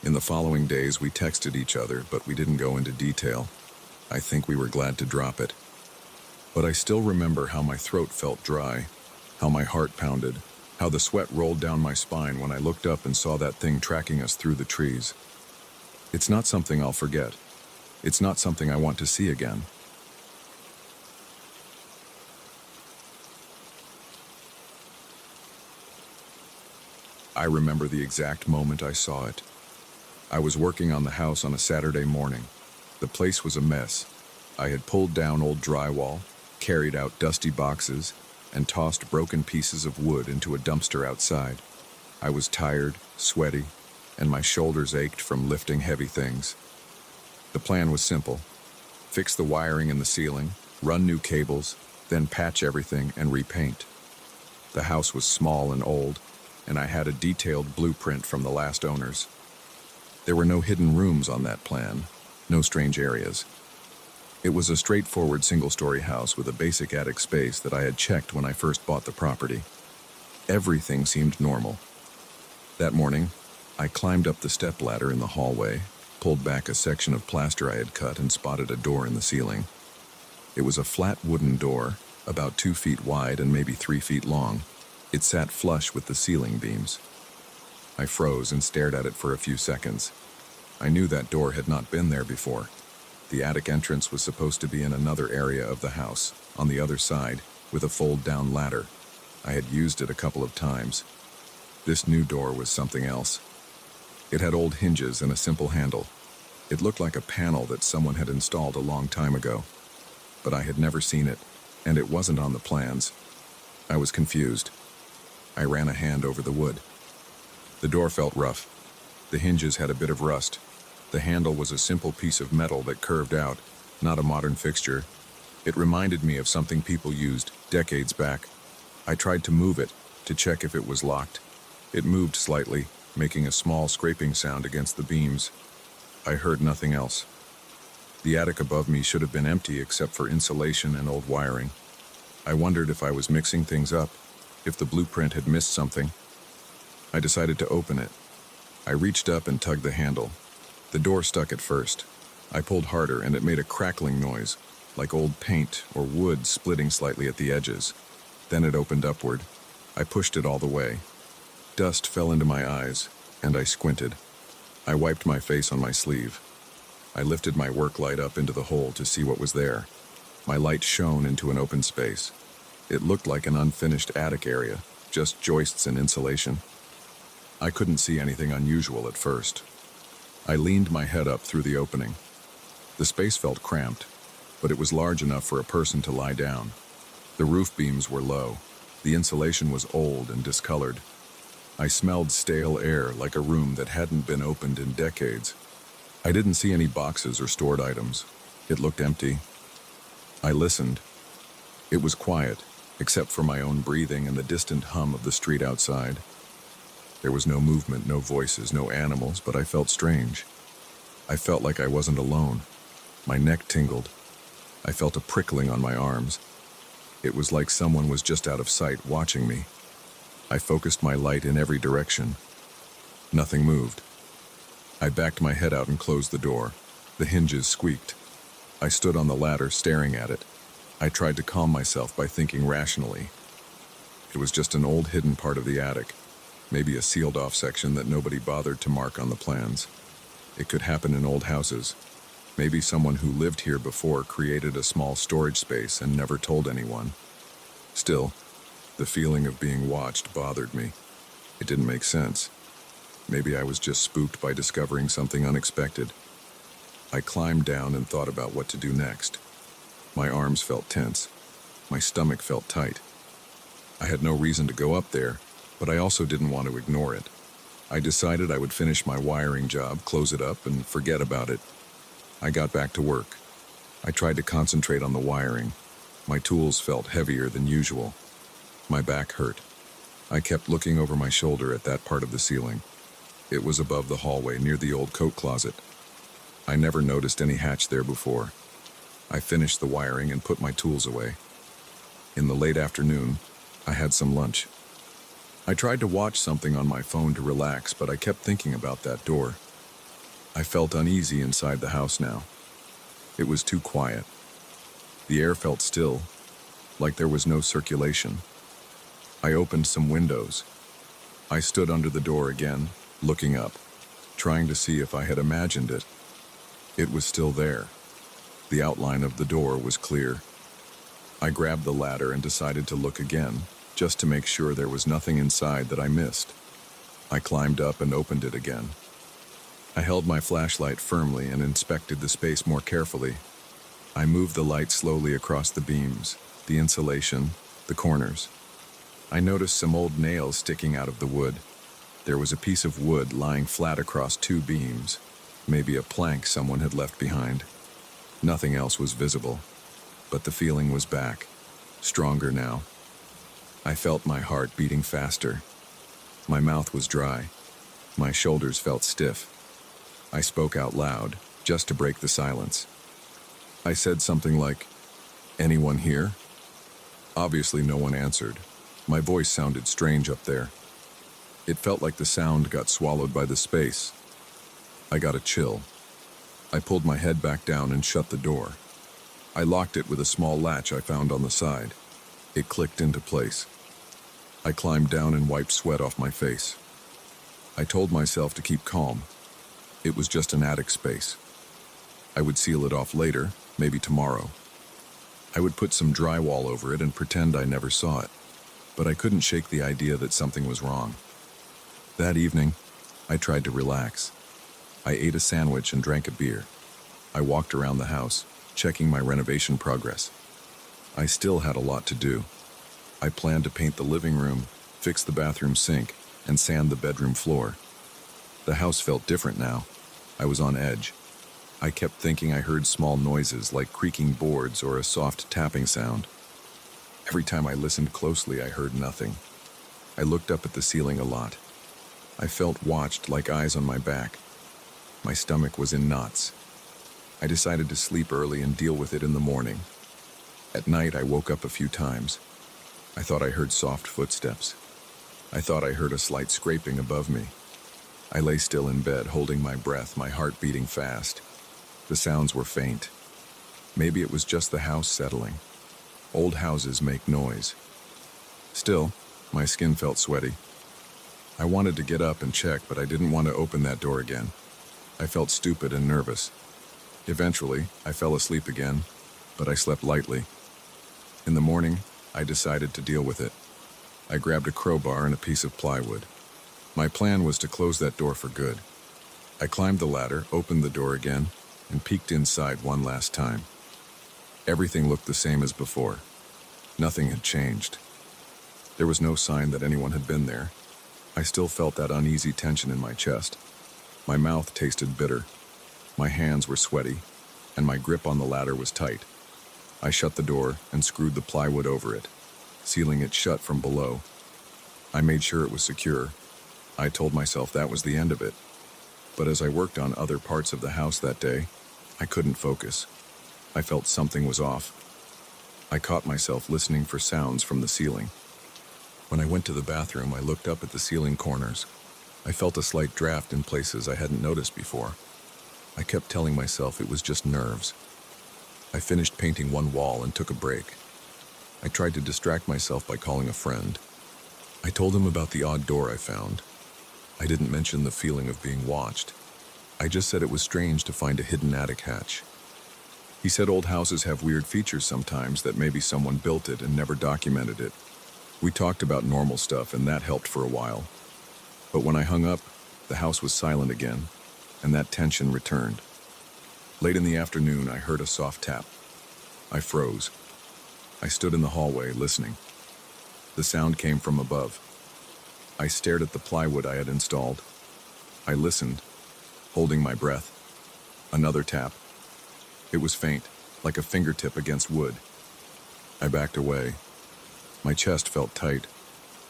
In the following days, we texted each other, but we didn't go into detail. I think we were glad to drop it. But I still remember how my throat felt dry, how my heart pounded, how the sweat rolled down my spine when I looked up and saw that thing tracking us through the trees. It's not something I'll forget. It's not something I want to see again. I remember the exact moment I saw it. I was working on the house on a Saturday morning. The place was a mess. I had pulled down old drywall, carried out dusty boxes, and tossed broken pieces of wood into a dumpster outside. I was tired, sweaty, and my shoulders ached from lifting heavy things. The plan was simple. Fix the wiring in the ceiling, run new cables, then patch everything and repaint. The house was small and old, and I had a detailed blueprint from the last owners. There were no hidden rooms on that plan, no strange areas. It was a straightforward single-story house with a basic attic space that I had checked when I first bought the property. Everything seemed normal. That morning, I climbed up the stepladder in the hallway, pulled back a section of plaster I had cut, and spotted a door in the ceiling. It was a flat wooden door, about 2 feet wide and maybe 3 feet long. It sat flush with the ceiling beams. I froze and stared at it for a few seconds. I knew that door had not been there before. The attic entrance was supposed to be in another area of the house, on the other side, with a fold-down ladder. I had used it a couple of times. This new door was something else. It had old hinges and a simple handle. It looked like a panel that someone had installed a long time ago. But I had never seen it, and it wasn't on the plans. I was confused. I ran a hand over the wood. The door felt rough. The hinges had a bit of rust. The handle was a simple piece of metal that curved out, not a modern fixture. It reminded me of something people used decades back. I tried to move it, to check if it was locked. It moved slightly, making a small scraping sound against the beams. I heard nothing else. The attic above me should have been empty except for insulation and old wiring. I wondered if I was mixing things up, if the blueprint had missed something. I decided to open it. I reached up and tugged the handle. The door stuck at first. I pulled harder and it made a crackling noise, like old paint or wood splitting slightly at the edges. Then it opened upward. I pushed it all the way. Dust fell into my eyes, and I squinted. I wiped my face on my sleeve. I lifted my work light up into the hole to see what was there. My light shone into an open space. It looked like an unfinished attic area, just joists and insulation. I couldn't see anything unusual at first. I leaned my head up through the opening. The space felt cramped, but it was large enough for a person to lie down. The roof beams were low. The insulation was old and discolored. I smelled stale air like a room that hadn't been opened in decades. I didn't see any boxes or stored items. It looked empty. I listened. It was quiet, except for my own breathing and the distant hum of the street outside. There was no movement, no voices, no animals, but I felt strange. I felt like I wasn't alone. My neck tingled. I felt a prickling on my arms. It was like someone was just out of sight watching me. I focused my light in every direction. Nothing moved. I backed my head out and closed the door. The hinges squeaked. I stood on the ladder staring at it. I tried to calm myself by thinking rationally. It was just an old hidden part of the attic, maybe a sealed-off section that nobody bothered to mark on the plans. It could happen in old houses. Maybe someone who lived here before created a small storage space and never told anyone. Still, the feeling of being watched bothered me. It didn't make sense. Maybe I was just spooked by discovering something unexpected. I climbed down and thought about what to do next. My arms felt tense. My stomach felt tight. I had no reason to go up there, but I also didn't want to ignore it. I decided I would finish my wiring job, close it up, and forget about it. I got back to work. I tried to concentrate on the wiring. My tools felt heavier than usual. My back hurt. I kept looking over my shoulder at that part of the ceiling. It was above the hallway near the old coat closet. I never noticed any hatch there before. I finished the wiring and put my tools away. In the late afternoon, I had some lunch. I tried to watch something on my phone to relax, but I kept thinking about that door. I felt uneasy inside the house now. It was too quiet. The air felt still, like there was no circulation. I opened some windows. I stood under the door again, looking up, trying to see if I had imagined it. It was still there. The outline of the door was clear. I grabbed the ladder and decided to look again, just to make sure there was nothing inside that I missed. I climbed up and opened it again. I held my flashlight firmly and inspected the space more carefully. I moved the light slowly across the beams, the insulation, the corners. I noticed some old nails sticking out of the wood. There was a piece of wood lying flat across two beams, maybe a plank someone had left behind. Nothing else was visible, but the feeling was back, stronger now. I felt my heart beating faster. My mouth was dry. My shoulders felt stiff. I spoke out loud, just to break the silence. I said something like, "Anyone here?" Obviously no one answered. My voice sounded strange up there. It felt like the sound got swallowed by the space. I got a chill. I pulled my head back down and shut the door. I locked it with a small latch I found on the side. It clicked into place. I climbed down and wiped sweat off my face. I told myself to keep calm. It was just an attic space. I would seal it off later, maybe tomorrow. I would put some drywall over it and pretend I never saw it. But I couldn't shake the idea that something was wrong. That evening, I tried to relax. I ate a sandwich and drank a beer. I walked around the house, checking my renovation progress. I still had a lot to do. I planned to paint the living room, fix the bathroom sink, and sand the bedroom floor. The house felt different now. I was on edge. I kept thinking I heard small noises like creaking boards or a soft tapping sound. Every time I listened closely, I heard nothing. I looked up at the ceiling a lot. I felt watched like eyes on my back. My stomach was in knots. I decided to sleep early and deal with it in the morning. At night, I woke up a few times. I thought I heard soft footsteps. I thought I heard a slight scraping above me. I lay still in bed, holding my breath, my heart beating fast. The sounds were faint. Maybe it was just the house settling. Old houses make noise. Still, my skin felt sweaty. I wanted to get up and check, but I didn't want to open that door again. I felt stupid and nervous. Eventually, I fell asleep again, but I slept lightly. In the morning, I decided to deal with it. I grabbed a crowbar and a piece of plywood. My plan was to close that door for good. I climbed the ladder, opened the door again, and peeked inside one last time. Everything looked the same as before. Nothing had changed. There was no sign that anyone had been there. I still felt that uneasy tension in my chest. My mouth tasted bitter. My hands were sweaty, and my grip on the ladder was tight. I shut the door and screwed the plywood over it, sealing it shut from below. I made sure it was secure. I told myself that was the end of it. But as I worked on other parts of the house that day, I couldn't focus. I felt something was off. I caught myself listening for sounds from the ceiling. When I went to the bathroom, I looked up at the ceiling corners. I felt a slight draft in places I hadn't noticed before. I kept telling myself it was just nerves. I finished painting one wall and took a break. I tried to distract myself by calling a friend. I told him about the odd door I found. I didn't mention the feeling of being watched. I just said it was strange to find a hidden attic hatch. He said old houses have weird features sometimes, that maybe someone built it and never documented it. We talked about normal stuff, and that helped for a while. But when I hung up, the house was silent again, and that tension returned. Late in the afternoon, I heard a soft tap. I froze. I stood in the hallway, listening. The sound came from above. I stared at the plywood I had installed. I listened, holding my breath. Another tap. It was faint, like a fingertip against wood. I backed away. My chest felt tight.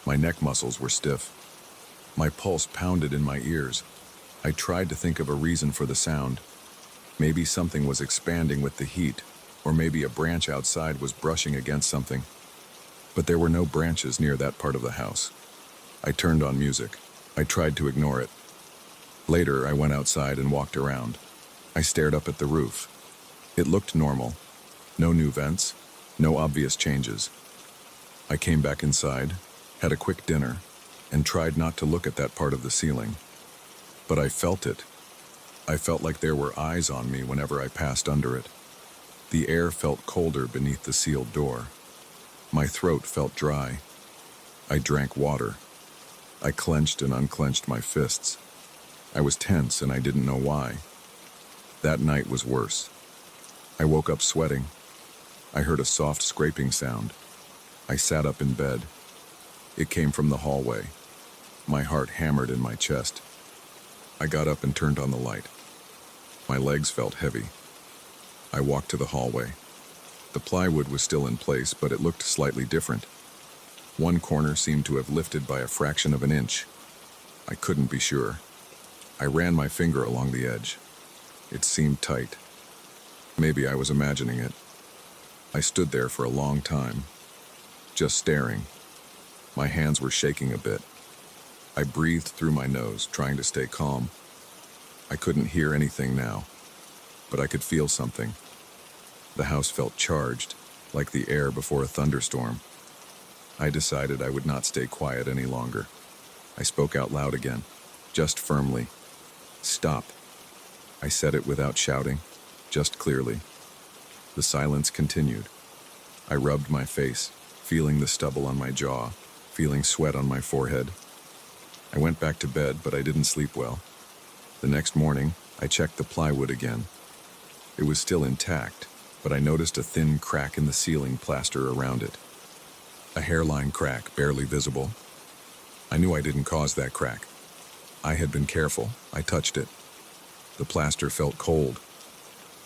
My neck muscles were stiff. My pulse pounded in my ears. I tried to think of a reason for the sound. Maybe something was expanding with the heat, or maybe a branch outside was brushing against something. But there were no branches near that part of the house. I turned on music. I tried to ignore it. Later, I went outside and walked around. I stared up at the roof. It looked normal. No new vents, no obvious changes. I came back inside, had a quick dinner, and tried not to look at that part of the ceiling. But I felt it. I felt like there were eyes on me whenever I passed under it. The air felt colder beneath the sealed door. My throat felt dry. I drank water. I clenched and unclenched my fists. I was tense and I didn't know why. That night was worse. I woke up sweating. I heard a soft scraping sound. I sat up in bed. It came from the hallway. My heart hammered in my chest. I got up and turned on the light. My legs felt heavy. I walked to the hallway. The plywood was still in place, but it looked slightly different. One corner seemed to have lifted by a fraction of an inch. I couldn't be sure. I ran my finger along the edge. It seemed tight. Maybe I was imagining it. I stood there for a long time, just staring. My hands were shaking a bit. I breathed through my nose, trying to stay calm. I couldn't hear anything now, but I could feel something. The house felt charged, like the air before a thunderstorm. I decided I would not stay quiet any longer. I spoke out loud again, just firmly. "Stop." I said it without shouting, just clearly. The silence continued. I rubbed my face, feeling the stubble on my jaw, feeling sweat on my forehead. I went back to bed, but I didn't sleep well. The next morning, I checked the plywood again. It was still intact, but I noticed a thin crack in the ceiling plaster around it. A hairline crack, barely visible. I knew I didn't cause that crack. I had been careful. I touched it. The plaster felt cold.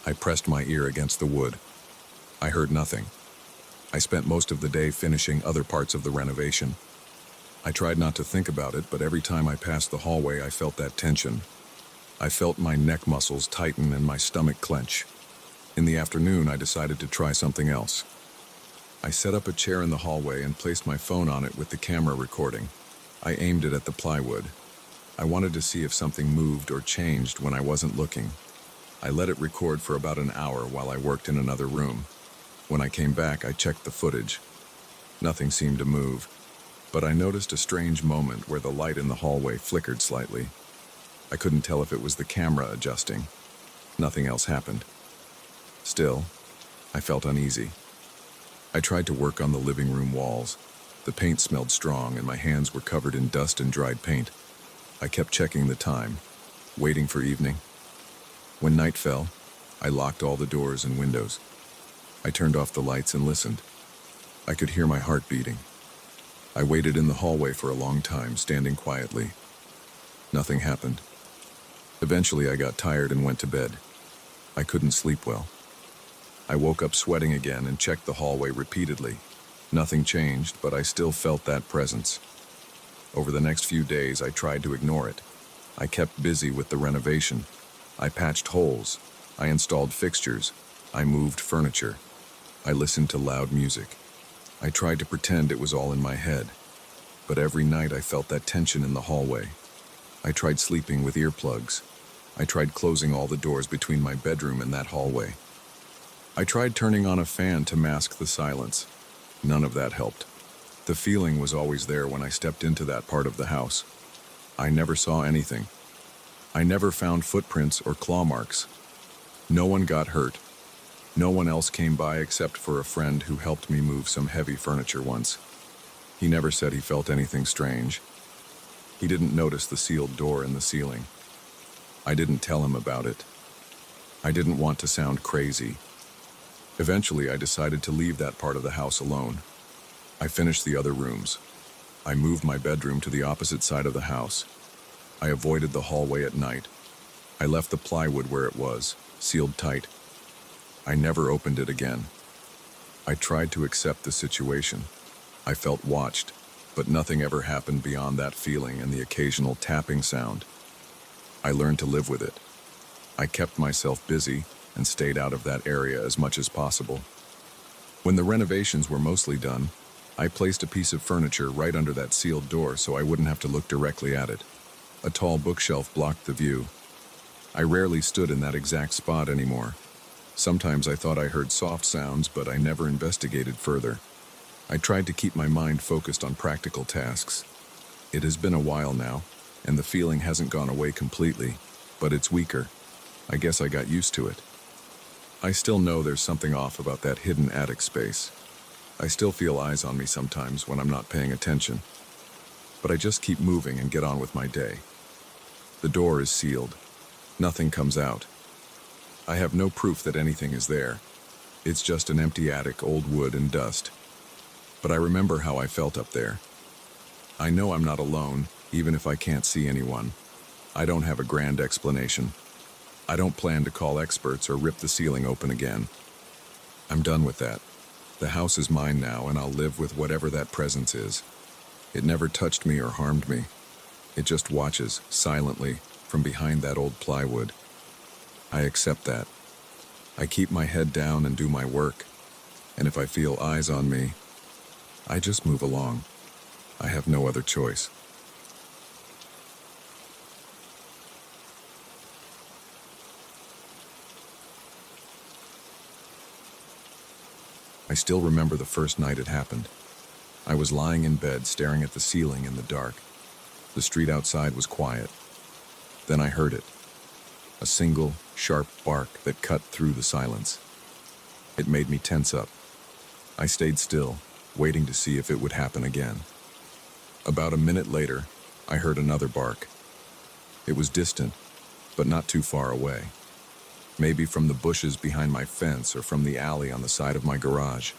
I pressed my ear against the wood. I heard nothing. I spent most of the day finishing other parts of the renovation. I tried not to think about it, but every time I passed the hallway, I felt that tension. I felt my neck muscles tighten and my stomach clench. In the afternoon, I decided to try something else. I set up a chair in the hallway and placed my phone on it with the camera recording. I aimed it at the plywood. I wanted to see if something moved or changed when I wasn't looking. I let it record for about an hour while I worked in another room. When I came back, I checked the footage. Nothing seemed to move, but I noticed a strange moment where the light in the hallway flickered slightly. I couldn't tell if it was the camera adjusting. Nothing else happened. Still, I felt uneasy. I tried to work on the living room walls. The paint smelled strong and my hands were covered in dust and dried paint. I kept checking the time, waiting for evening. When night fell, I locked all the doors and windows. I turned off the lights and listened. I could hear my heart beating. I waited in the hallway for a long time, standing quietly. Nothing happened. Eventually, I got tired and went to bed. I couldn't sleep well. I woke up sweating again and checked the hallway repeatedly. Nothing changed, but I still felt that presence. Over the next few days, I tried to ignore it. I kept busy with the renovation. I patched holes. I installed fixtures. I moved furniture. I listened to loud music. I tried to pretend it was all in my head. But every night I felt that tension in the hallway. I tried sleeping with earplugs. I tried closing all the doors between my bedroom and that hallway. I tried turning on a fan to mask the silence. None of that helped. The feeling was always there when I stepped into that part of the house. I never saw anything. I never found footprints or claw marks. No one got hurt. No one else came by except for a friend who helped me move some heavy furniture once. He never said he felt anything strange. He didn't notice the sealed door in the ceiling. I didn't tell him about it. I didn't want to sound crazy. Eventually, I decided to leave that part of the house alone. I finished the other rooms. I moved my bedroom to the opposite side of the house. I avoided the hallway at night. I left the plywood where it was, sealed tight. I never opened it again. I tried to accept the situation. I felt watched, but nothing ever happened beyond that feeling and the occasional tapping sound. I learned to live with it. I kept myself busy and stayed out of that area as much as possible. When the renovations were mostly done, I placed a piece of furniture right under that sealed door so I wouldn't have to look directly at it. A tall bookshelf blocked the view. I rarely stood in that exact spot anymore. Sometimes I thought I heard soft sounds, but I never investigated further. I tried to keep my mind focused on practical tasks. It has been a while now, and the feeling hasn't gone away completely, but it's weaker. I guess I got used to it. I still know there's something off about that hidden attic space. I still feel eyes on me sometimes when I'm not paying attention. But I just keep moving and get on with my day. The door is sealed. Nothing comes out. I have no proof that anything is there. It's just an empty attic, old wood and dust. But I remember how I felt up there. I know I'm not alone, even if I can't see anyone. I don't have a grand explanation. I don't plan to call experts or rip the ceiling open again. I'm done with that. The house is mine now, and I'll live with whatever that presence is. It never touched me or harmed me. It just watches, silently, from behind that old plywood. I accept that. I keep my head down and do my work. And if I feel eyes on me, I just move along. I have no other choice. I still remember the first night it happened. I was lying in bed staring at the ceiling in the dark. The street outside was quiet. Then I heard it. A single, sharp bark that cut through the silence. It made me tense up. I stayed still, waiting to see if it would happen again. About a minute later, I heard another bark. It was distant, but not too far away. Maybe from the bushes behind my fence or from the alley on the side of my garage.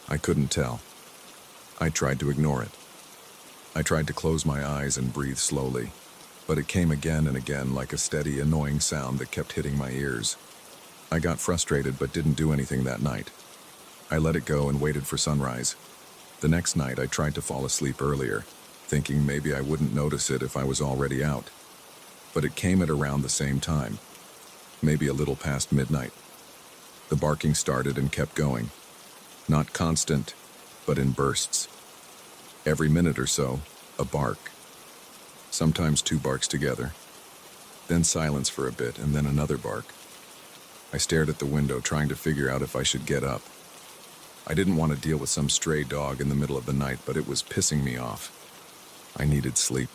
I couldn't tell. I tried to ignore it. I tried to close my eyes and breathe slowly, but it came again and again like a steady, annoying sound that kept hitting my ears. I got frustrated but didn't do anything that night. I let it go and waited for sunrise. The next night I tried to fall asleep earlier, thinking maybe I wouldn't notice it if I was already out. but it came at around the same time, maybe a little past midnight. The barking started and kept going, not constant, but in bursts. Every minute or so, a bark. Sometimes two barks together. Then silence for a bit, and then another bark. I stared at the window, trying to figure out if I should get up. I didn't want to deal with some stray dog in the middle of the night, but it was pissing me off. I needed sleep.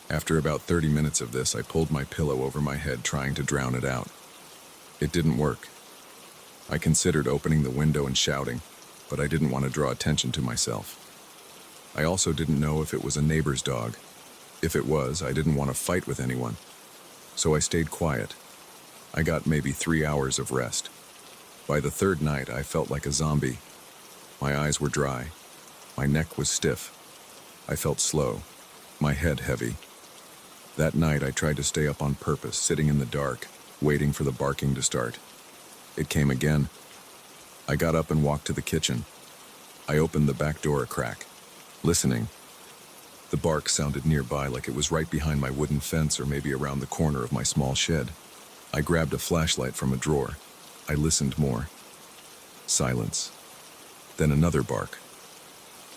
After about 30 minutes of this, I pulled my pillow over my head, trying to drown it out. It didn't work. I considered opening the window and shouting, but I didn't want to draw attention to myself. I also didn't know if it was a neighbor's dog. If it was, I didn't want to fight with anyone. So I stayed quiet. I got maybe 3 hours of rest. By the third night, I felt like a zombie. My eyes were dry. My neck was stiff. I felt slow, my head heavy. That night, I tried to stay up on purpose, sitting in the dark, waiting for the barking to start. It came again. I got up and walked to the kitchen. I opened the back door a crack, listening. The bark sounded nearby, like it was right behind my wooden fence or maybe around the corner of my small shed. I grabbed a flashlight from a drawer. I listened more. Silence. Then another bark.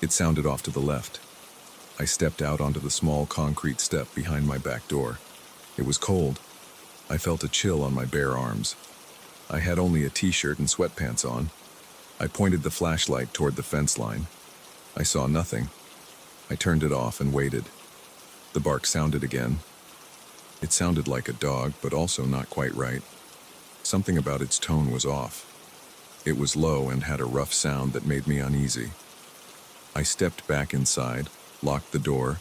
It sounded off to the left. I stepped out onto the small concrete step behind my back door. It was cold. I felt a chill on my bare arms. I had only a t-shirt and sweatpants on. I pointed the flashlight toward the fence line. I saw nothing. I turned it off and waited. The bark sounded again. It sounded like a dog, but also not quite right. Something about its tone was off. It was low and had a rough sound that made me uneasy. I stepped back inside, locked the door,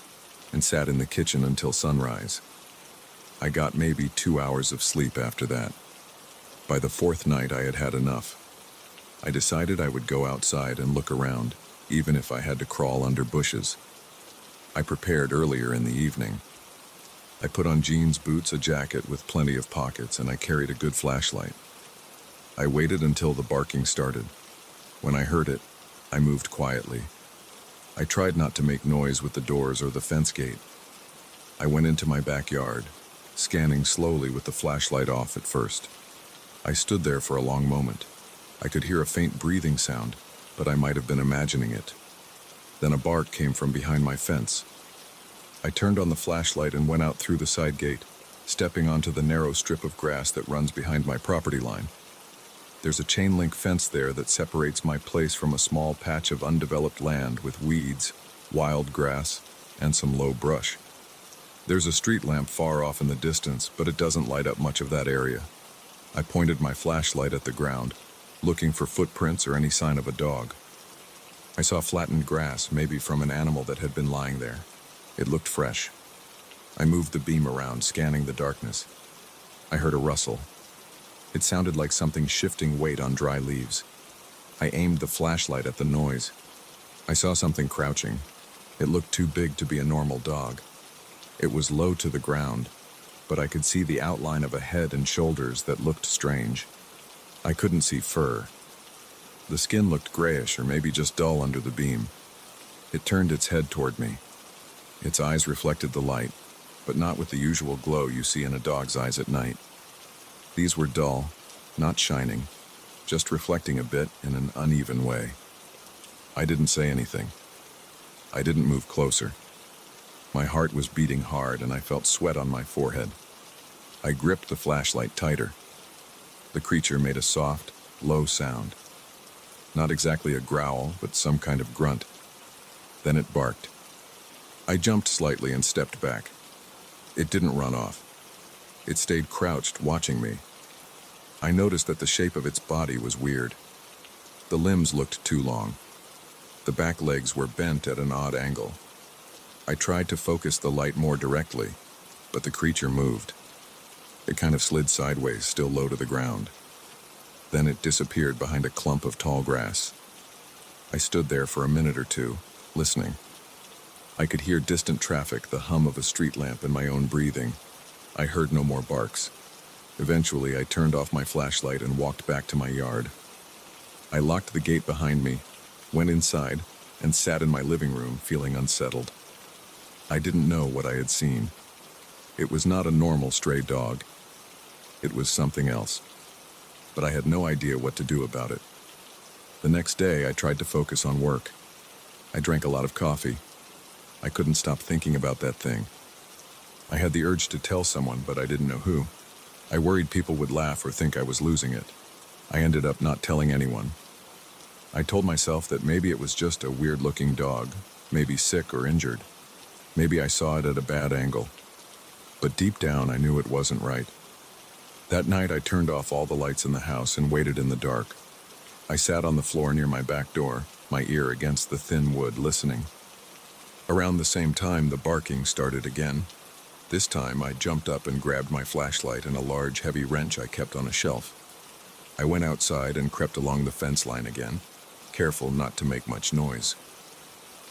and sat in the kitchen until sunrise. I got maybe 2 hours of sleep after that. By the fourth night, I had had enough. I decided I would go outside and look around, even if I had to crawl under bushes. I prepared earlier in the evening. I put on jeans, boots, a jacket with plenty of pockets, and I carried a good flashlight. I waited until the barking started. When I heard it, I moved quietly. I tried not to make noise with the doors or the fence gate. I went into my backyard, scanning slowly with the flashlight off at first. I stood there for a long moment. I could hear a faint breathing sound, but I might have been imagining it. Then a bark came from behind my fence. I turned on the flashlight and went out through the side gate, stepping onto the narrow strip of grass that runs behind my property line. There's a chain-link fence there that separates my place from a small patch of undeveloped land with weeds, wild grass, and some low brush. There's a street lamp far off in the distance, but it doesn't light up much of that area. I pointed my flashlight at the ground, looking for footprints or any sign of a dog. I saw flattened grass, maybe from an animal that had been lying there. It looked fresh. I moved the beam around, scanning the darkness. I heard a rustle. It sounded like something shifting weight on dry leaves. I aimed the flashlight at the noise. I saw something crouching. It looked too big to be a normal dog. It was low to the ground, but I could see the outline of a head and shoulders that looked strange. I couldn't see fur. The skin looked grayish or maybe just dull under the beam. It turned its head toward me. Its eyes reflected the light, but not with the usual glow you see in a dog's eyes at night. These were dull, not shining, just reflecting a bit in an uneven way. I didn't say anything. I didn't move closer. My heart was beating hard and I felt sweat on my forehead. I gripped the flashlight tighter. The creature made a soft, low sound. Not exactly a growl, but some kind of grunt. Then it barked. I jumped slightly and stepped back. It didn't run off. It stayed crouched, watching me. I noticed that the shape of its body was weird. The limbs looked too long. The back legs were bent at an odd angle. I tried to focus the light more directly, but the creature moved. It kind of slid sideways, still low to the ground. Then it disappeared behind a clump of tall grass. I stood there for a minute or two, listening. I could hear distant traffic, the hum of a street lamp, and my own breathing. I heard no more barks. Eventually, I turned off my flashlight and walked back to my yard. I locked the gate behind me, went inside, and sat in my living room, feeling unsettled. I didn't know what I had seen. It was not a normal stray dog. It was something else. But I had no idea what to do about it. The next day, I tried to focus on work. I drank a lot of coffee. I couldn't stop thinking about that thing. I had the urge to tell someone, but I didn't know who. I worried people would laugh or think I was losing it. I ended up not telling anyone. I told myself that maybe it was just a weird-looking dog, maybe sick or injured. Maybe I saw it at a bad angle. But deep down, I knew it wasn't right. That night, I turned off all the lights in the house and waited in the dark. I sat on the floor near my back door, my ear against the thin wood, listening. Around the same time, the barking started again. This time, I jumped up and grabbed my flashlight and a large, heavy wrench I kept on a shelf. I went outside and crept along the fence line again, careful not to make much noise.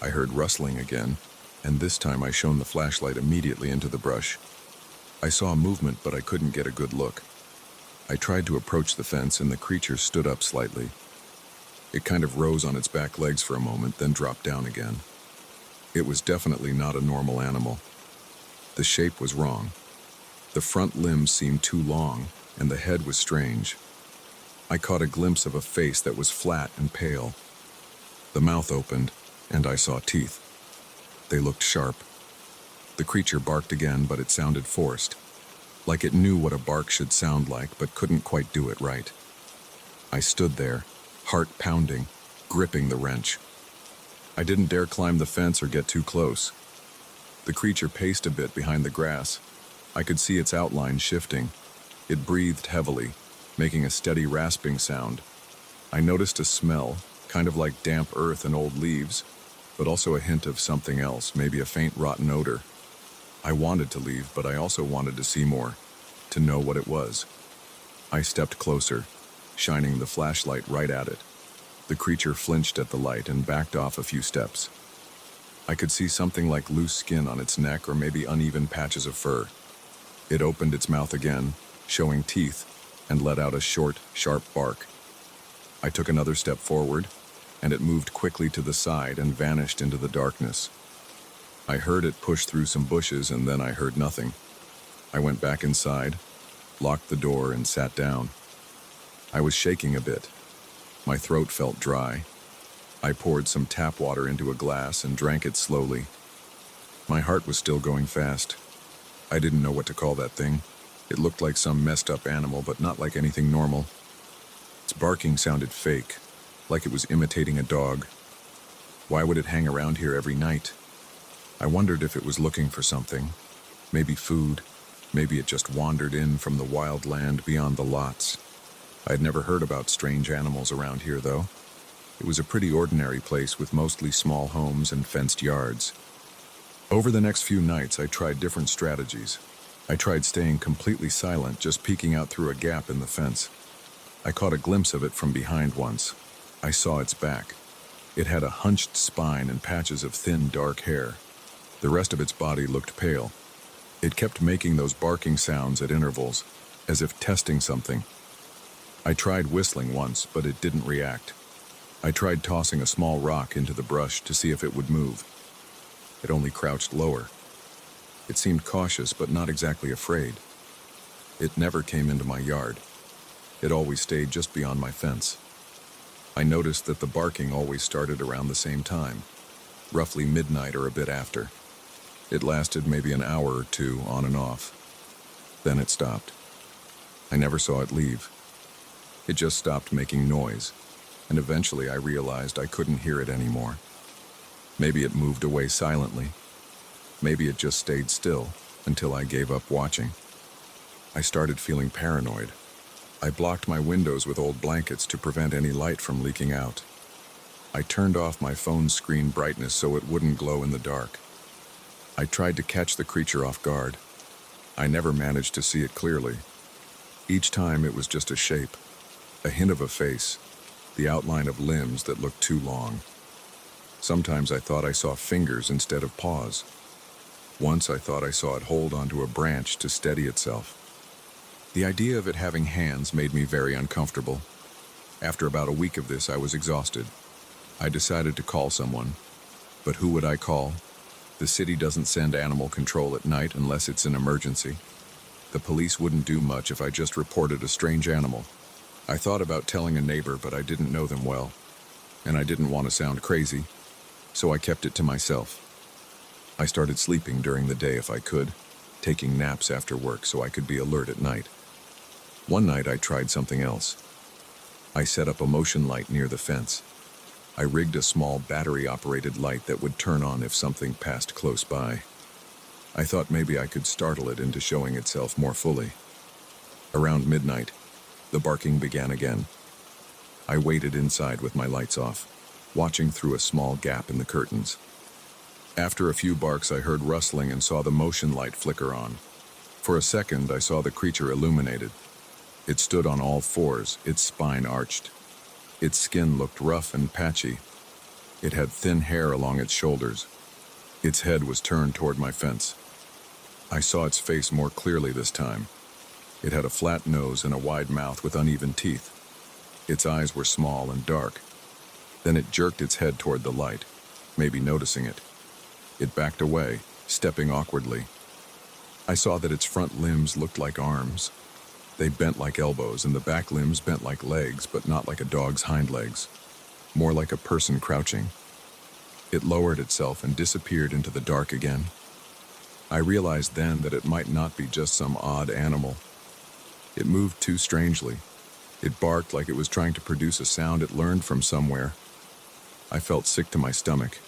I heard rustling again, and this time I shone the flashlight immediately into the brush. I saw movement, but I couldn't get a good look. I tried to approach the fence, and the creature stood up slightly. It kind of rose on its back legs for a moment, then dropped down again. It was definitely not a normal animal. The shape was wrong. The front limbs seemed too long, and the head was strange. I caught a glimpse of a face that was flat and pale. The mouth opened, and I saw teeth. They looked sharp. The creature barked again, but it sounded forced, like it knew what a bark should sound like, but couldn't quite do it right. I stood there, heart pounding, gripping the wrench. I didn't dare climb the fence or get too close. The creature paced a bit behind the grass. I could see its outline shifting. It breathed heavily, making a steady rasping sound. I noticed a smell, kind of like damp earth and old leaves, but also a hint of something else, maybe a faint rotten odor. I wanted to leave, but I also wanted to see more, to know what it was. I stepped closer, shining the flashlight right at it. The creature flinched at the light and backed off a few steps. I could see something like loose skin on its neck or maybe uneven patches of fur. It opened its mouth again, showing teeth, and let out a short, sharp bark. I took another step forward, and it moved quickly to the side and vanished into the darkness. I heard it push through some bushes, and then I heard nothing. I went back inside, locked the door, and sat down. I was shaking a bit. My throat felt dry. I poured some tap water into a glass and drank it slowly. My heart was still going fast. I didn't know what to call that thing. It looked like some messed up animal, but not like anything normal. Its barking sounded fake, like it was imitating a dog. Why would it hang around here every night? I wondered if it was looking for something. Maybe food. Maybe it just wandered in from the wild land beyond the lots. I had never heard about strange animals around here, though. It was a pretty ordinary place with mostly small homes and fenced yards. Over the next few nights, I tried different strategies. I tried staying completely silent, just peeking out through a gap in the fence. I caught a glimpse of it from behind once. I saw its back. It had a hunched spine and patches of thin, dark hair. The rest of its body looked pale. It kept making those barking sounds at intervals, as if testing something. I tried whistling once, but it didn't react. I tried tossing a small rock into the brush to see if it would move. It only crouched lower. It seemed cautious, but not exactly afraid. It never came into my yard. It always stayed just beyond my fence. I noticed that the barking always started around the same time, roughly midnight or a bit after. It lasted maybe an hour or two, on and off. Then it stopped. I never saw it leave. It just stopped making noise, and eventually I realized I couldn't hear it anymore. Maybe it moved away silently. Maybe it just stayed still until I gave up watching. I started feeling paranoid. I blocked my windows with old blankets to prevent any light from leaking out. I turned off my phone's screen brightness so it wouldn't glow in the dark. I tried to catch the creature off guard. I never managed to see it clearly. Each time it was just a shape, a hint of a face, the outline of limbs that looked too long. Sometimes I thought I saw fingers instead of paws. Once I thought I saw it hold onto a branch to steady itself. The idea of it having hands made me very uncomfortable. After about a week of this, I was exhausted. I decided to call someone. But who would I call? The city doesn't send animal control at night unless it's an emergency. The police wouldn't do much if I just reported a strange animal. I thought about telling a neighbor, but I didn't know them well, and I didn't want to sound crazy, so I kept it to myself. I started sleeping during the day if I could, taking naps after work so I could be alert at night. One night I tried something else. I set up a motion light near the fence. I rigged a small battery-operated light that would turn on if something passed close by. I thought maybe I could startle it into showing itself more fully. Around midnight, the barking began again. I waited inside with my lights off, watching through a small gap in the curtains. After a few barks, I heard rustling and saw the motion light flicker on. For a second, I saw the creature illuminated. It stood on all fours, its spine arched. Its skin looked rough and patchy. It had thin hair along its shoulders. Its head was turned toward my fence. I saw its face more clearly this time. It had a flat nose and a wide mouth with uneven teeth. Its eyes were small and dark. Then it jerked its head toward the light, maybe noticing it. It backed away, stepping awkwardly. I saw that its front limbs looked like arms. They bent like elbows, and the back limbs bent like legs, but not like a dog's hind legs. More like a person crouching. It lowered itself and disappeared into the dark again. I realized then that it might not be just some odd animal. It moved too strangely. It barked like it was trying to produce a sound it learned from somewhere. I felt sick to my stomach.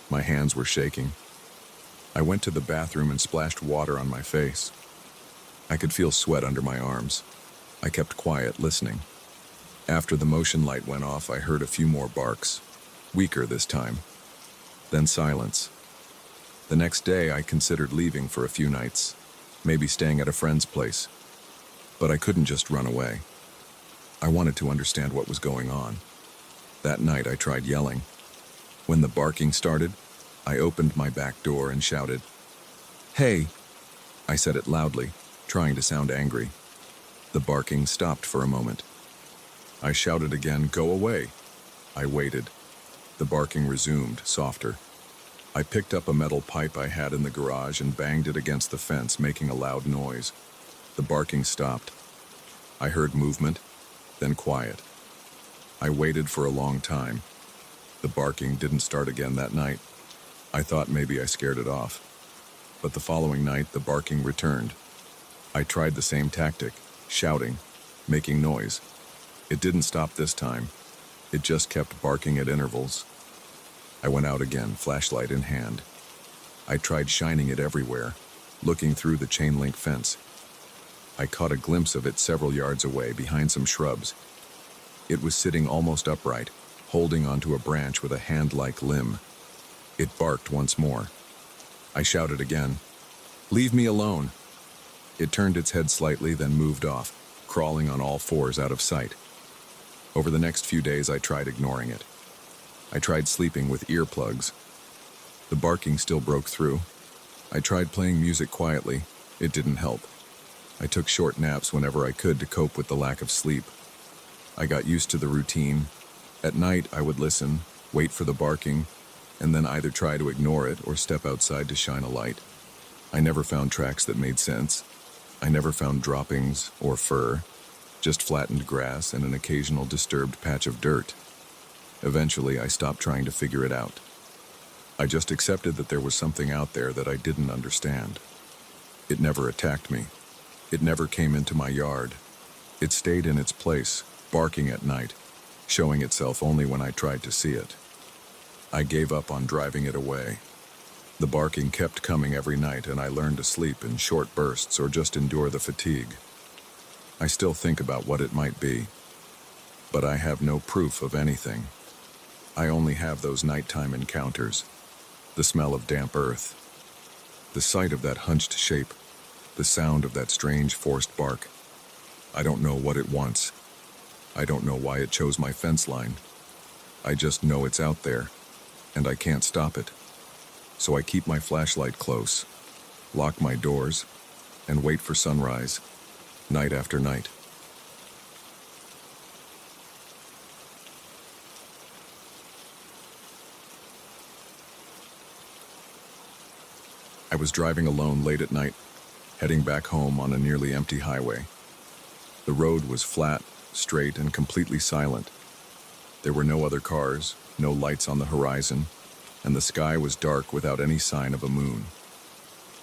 My hands were shaking. I went to the bathroom and splashed water on my face. I could feel sweat under my arms. I kept quiet, listening. After the motion light went off, I heard a few more barks, weaker this time. Then silence. The next day, I considered leaving for a few nights, maybe staying at a friend's place. But I couldn't just run away. I wanted to understand what was going on. That night, I tried yelling. When the barking started, I opened my back door and shouted, "Hey!" I said it loudly, trying to sound angry. The barking stopped for a moment. I shouted again, "Go away!" I waited. The barking resumed, softer. I picked up a metal pipe I had in the garage and banged it against the fence, making a loud noise. The barking stopped. I heard movement, then quiet. I waited for a long time. The barking didn't start again that night. I thought maybe I scared it off. But the following night, the barking returned. I tried the same tactic, shouting, making noise. It didn't stop this time. It just kept barking at intervals. I went out again, flashlight in hand. I tried shining it everywhere, looking through the chain-link fence. I caught a glimpse of it several yards away, behind some shrubs. It was sitting almost upright, holding onto a branch with a hand-like limb. It barked once more. I shouted again, "Leave me alone!" It turned its head slightly, then moved off, crawling on all fours out of sight. Over the next few days, I tried ignoring it. I tried sleeping with earplugs. The barking still broke through. I tried playing music quietly. It didn't help. I took short naps whenever I could to cope with the lack of sleep. I got used to the routine. At night, I would listen, wait for the barking, and then either try to ignore it or step outside to shine a light. I never found tracks that made sense. I never found droppings or fur, just flattened grass and an occasional disturbed patch of dirt. Eventually, I stopped trying to figure it out. I just accepted that there was something out there that I didn't understand. It never attacked me. It never came into my yard. It stayed in its place, barking at night, showing itself only when I tried to see it. I gave up on driving it away. The barking kept coming every night, and I learned to sleep in short bursts or just endure the fatigue. I still think about what it might be, but I have no proof of anything. I only have those nighttime encounters, the smell of damp earth, the sight of that hunched shape, the sound of that strange forced bark. I don't know what it wants. I don't know why it chose my fence line. I just know it's out there, and I can't stop it. So I keep my flashlight close, lock my doors, and wait for sunrise, night after night. I was driving alone late at night, heading back home on a nearly empty highway. The road was flat, straight, and completely silent. There were no other cars, no lights on the horizon, and the sky was dark without any sign of a moon.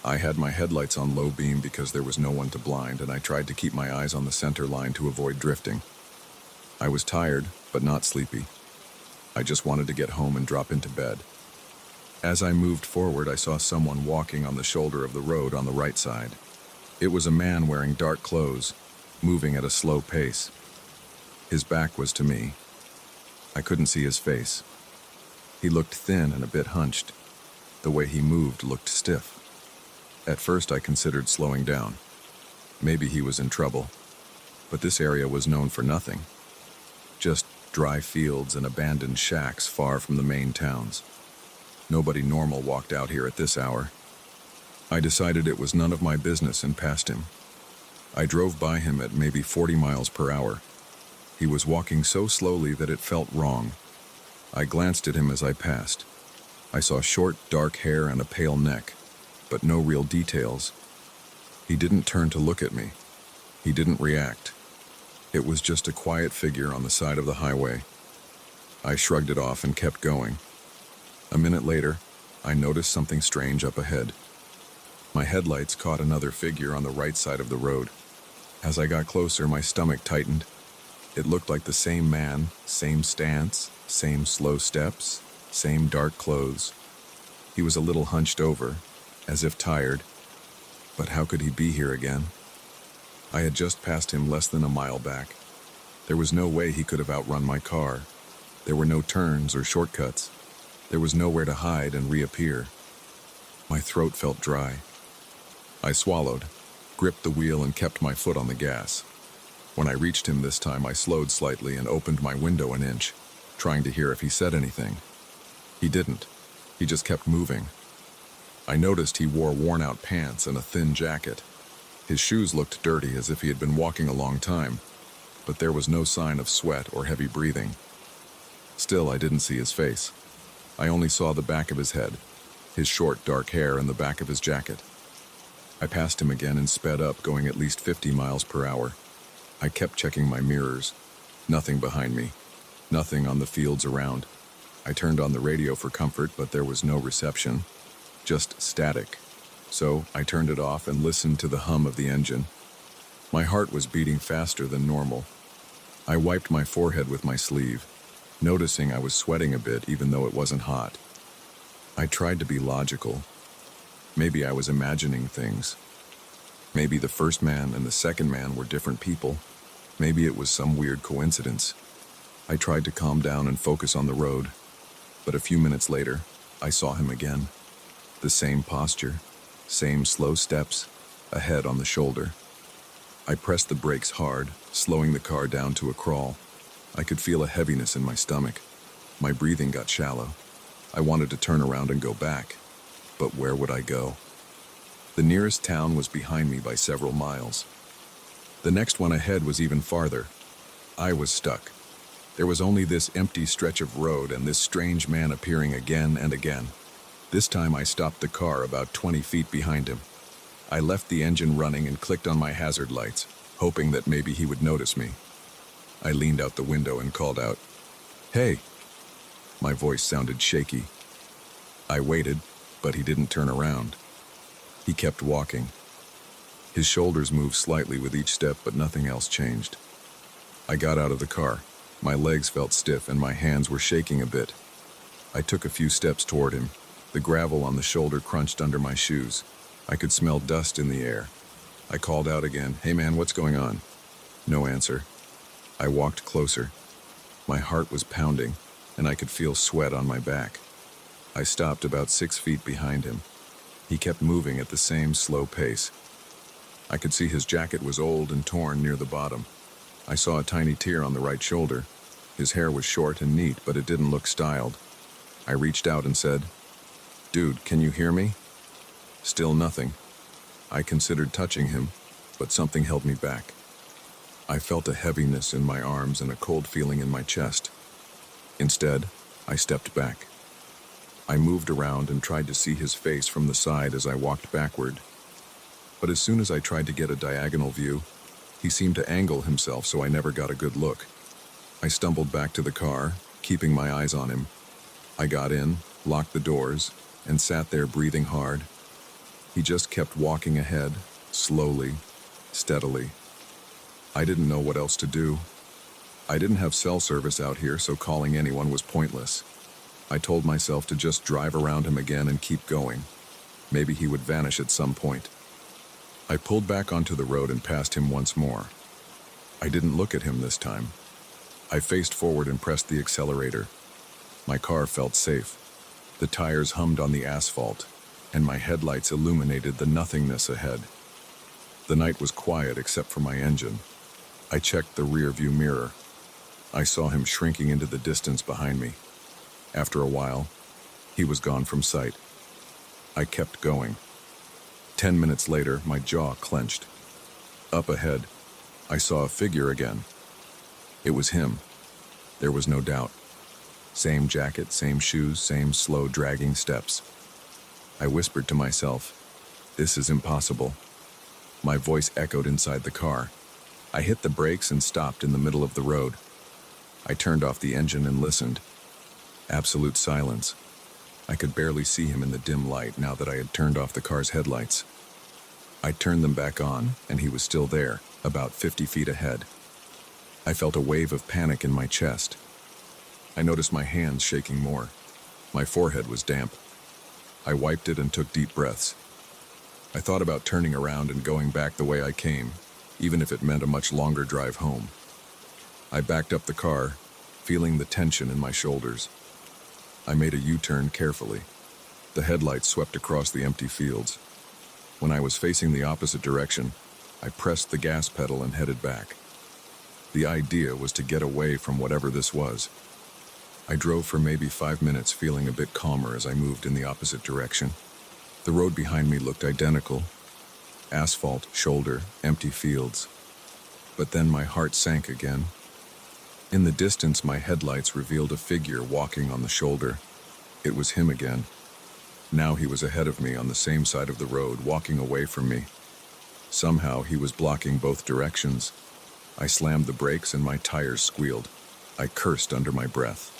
I had my headlights on low beam because there was no one to blind, and I tried to keep my eyes on the center line to avoid drifting. I was tired, but not sleepy. I just wanted to get home and drop into bed. As I moved forward, I saw someone walking on the shoulder of the road on the right side. It was a man wearing dark clothes, moving at a slow pace. His back was to me. I couldn't see his face. He looked thin and a bit hunched. The way he moved looked stiff. At first, I considered slowing down. Maybe he was in trouble. But this area was known for nothing. Just dry fields and abandoned shacks far from the main towns. Nobody normal walked out here at this hour. I decided it was none of my business and passed him. I drove by him at maybe 40 miles per hour. He was walking so slowly that it felt wrong. I glanced at him as I passed. I saw short, dark hair and a pale neck, but no real details. He didn't turn to look at me. He didn't react. It was just a quiet figure on the side of the highway. I shrugged it off and kept going. A minute later, I noticed something strange up ahead. My headlights caught another figure on the right side of the road. As I got closer, my stomach tightened. It looked like the same man, same stance, same slow steps, same dark clothes. He was a little hunched over, as if tired. But how could he be here again? I had just passed him less than a mile back. There was no way he could have outrun my car. There were no turns or shortcuts. There was nowhere to hide and reappear. My throat felt dry. I swallowed, gripped the wheel, and kept my foot on the gas. When I reached him this time, I slowed slightly and opened my window an inch, trying to hear if he said anything. He didn't. He just kept moving. I noticed he wore worn-out pants and a thin jacket. His shoes looked dirty, as if he had been walking a long time, but there was no sign of sweat or heavy breathing. Still, I didn't see his face. I only saw the back of his head, his short, dark hair, and the back of his jacket. I passed him again and sped up, going at least 50 miles per hour. I kept checking my mirrors. Nothing behind me. Nothing on the fields around. I turned on the radio for comfort, but there was no reception. Just static. So I turned it off and listened to the hum of the engine. My heart was beating faster than normal. I wiped my forehead with my sleeve, noticing I was sweating a bit even though it wasn't hot. I tried to be logical. Maybe I was imagining things. Maybe the first man and the second man were different people. Maybe it was some weird coincidence. I tried to calm down and focus on the road, but a few minutes later, I saw him again. The same posture, same slow steps, a head on the shoulder. I pressed the brakes hard, slowing the car down to a crawl. I could feel a heaviness in my stomach. My breathing got shallow. I wanted to turn around and go back, but where would I go? The nearest town was behind me by several miles. The next one ahead was even farther. I was stuck. There was only this empty stretch of road and this strange man appearing again and again. This time I stopped the car about 20 feet behind him. I left the engine running and clicked on my hazard lights, hoping that maybe he would notice me. I leaned out the window and called out, "Hey!" My voice sounded shaky. I waited, but he didn't turn around. He kept walking. His shoulders moved slightly with each step, but nothing else changed. I got out of the car. My legs felt stiff and my hands were shaking a bit. I took a few steps toward him. The gravel on the shoulder crunched under my shoes. I could smell dust in the air. I called out again, "Hey man, what's going on?" No answer. I walked closer. My heart was pounding, and I could feel sweat on my back. I stopped about 6 feet behind him. He kept moving at the same slow pace. I could see his jacket was old and torn near the bottom. I saw a tiny tear on the right shoulder. His hair was short and neat, but it didn't look styled. I reached out and said, "Dude, can you hear me?" Still nothing. I considered touching him, but something held me back. I felt a heaviness in my arms and a cold feeling in my chest. Instead, I stepped back. I moved around and tried to see his face from the side as I walked backward. But as soon as I tried to get a diagonal view, he seemed to angle himself so I never got a good look. I stumbled back to the car, keeping my eyes on him. I got in, locked the doors, and sat there breathing hard. He just kept walking ahead, slowly, steadily. I didn't know what else to do. I didn't have cell service out here, so calling anyone was pointless. I told myself to just drive around him again and keep going. Maybe he would vanish at some point. I pulled back onto the road and passed him once more. I didn't look at him this time. I faced forward and pressed the accelerator. My car felt safe. The tires hummed on the asphalt, and my headlights illuminated the nothingness ahead. The night was quiet except for my engine. I checked the rear-view mirror. I saw him shrinking into the distance behind me. After a while, he was gone from sight. I kept going. 10 minutes later, my jaw clenched. Up ahead, I saw a figure again. It was him. There was no doubt. Same jacket, same shoes, same slow dragging steps. I whispered to myself, "This is impossible." My voice echoed inside the car. I hit the brakes and stopped in the middle of the road. I turned off the engine and listened. Absolute silence. I could barely see him in the dim light now that I had turned off the car's headlights. I turned them back on, and he was still there, about 50 feet ahead. I felt a wave of panic in my chest. I noticed my hands shaking more. My forehead was damp. I wiped it and took deep breaths. I thought about turning around and going back the way I came, even if it meant a much longer drive home. I backed up the car, feeling the tension in my shoulders. I made a U-turn carefully. The headlights swept across the empty fields. When I was facing the opposite direction, I pressed the gas pedal and headed back. The idea was to get away from whatever this was. I drove for maybe 5 minutes, feeling a bit calmer as I moved in the opposite direction. The road behind me looked identical. Asphalt, shoulder, empty fields. But then my heart sank again. In the distance, my headlights revealed a figure walking on the shoulder. It was him again. Now he was ahead of me on the same side of the road, walking away from me. Somehow he was blocking both directions. I slammed the brakes and my tires squealed. I cursed under my breath.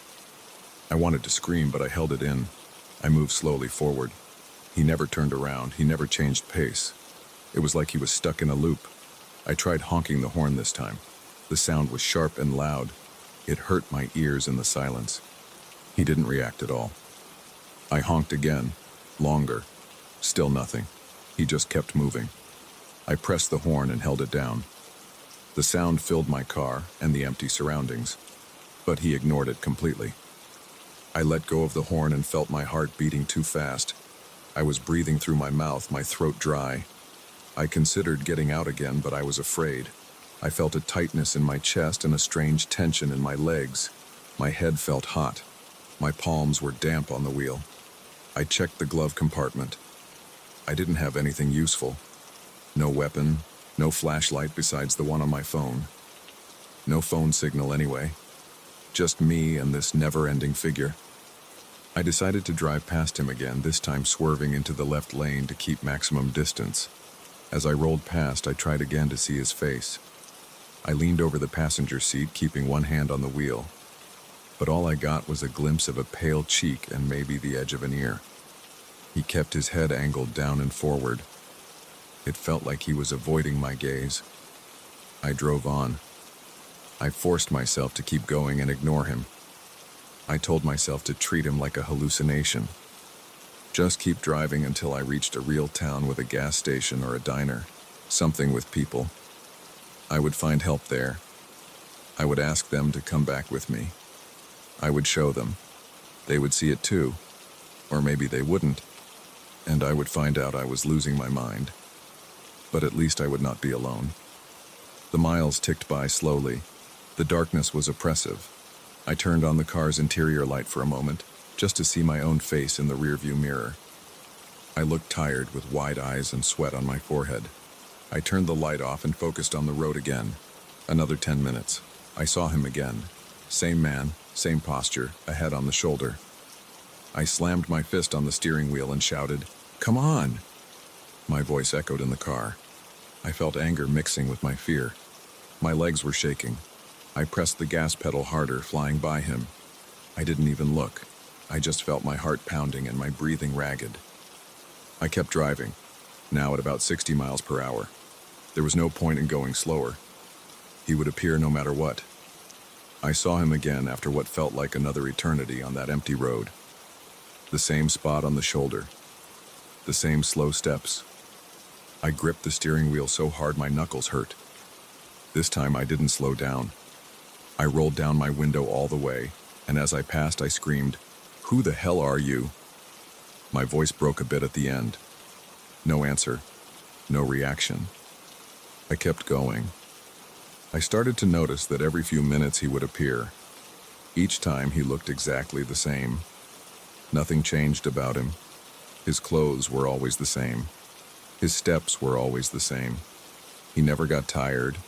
I wanted to scream, but I held it in. I moved slowly forward. He never turned around. He never changed pace. It was like he was stuck in a loop. I tried honking the horn this time. The sound was sharp and loud. It hurt my ears in the silence. He didn't react at all. I honked again, longer. Still nothing. He just kept moving. I pressed the horn and held it down. The sound filled my car and the empty surroundings, but he ignored it completely. I let go of the horn and felt my heart beating too fast. I was breathing through my mouth, my throat dry. I considered getting out again, but I was afraid. I felt a tightness in my chest and a strange tension in my legs. My head felt hot. My palms were damp on the wheel. I checked the glove compartment. I didn't have anything useful. No weapon, no flashlight besides the one on my phone. No phone signal anyway. Just me and this never-ending figure. I decided to drive past him again, this time swerving into the left lane to keep maximum distance. As I rolled past, I tried again to see his face. I leaned over the passenger seat, keeping one hand on the wheel. But all I got was a glimpse of a pale cheek and maybe the edge of an ear. He kept his head angled down and forward. It felt like he was avoiding my gaze. I drove on. I forced myself to keep going and ignore him. I told myself to treat him like a hallucination. Just keep driving until I reached a real town with a gas station or a diner, something with people. I would find help there. I would ask them to come back with me. I would show them. They would see it too. Or maybe they wouldn't. And I would find out I was losing my mind. But at least I would not be alone. The miles ticked by slowly. The darkness was oppressive. I turned on the car's interior light for a moment, just to see my own face in the rearview mirror. I looked tired with wide eyes and sweat on my forehead. I turned the light off and focused on the road again. Another 10 minutes. I saw him again. Same man, same posture, a head on the shoulder. I slammed my fist on the steering wheel and shouted, "Come on!" My voice echoed in the car. I felt anger mixing with my fear. My legs were shaking. I pressed the gas pedal harder, flying by him. I didn't even look. I just felt my heart pounding and my breathing ragged. I kept driving, now at about 60 miles per hour. There was no point in going slower. He would appear no matter what. I saw him again after what felt like another eternity on that empty road. The same spot on the shoulder. The same slow steps. I gripped the steering wheel so hard my knuckles hurt. This time I didn't slow down. I rolled down my window all the way, and as I passed I screamed, "Who the hell are you?" My voice broke a bit at the end. No answer. No reaction. I kept going. I started to notice that every few minutes he would appear. Each time he looked exactly the same. Nothing changed about him. His clothes were always the same. His steps were always the same. He never got tired.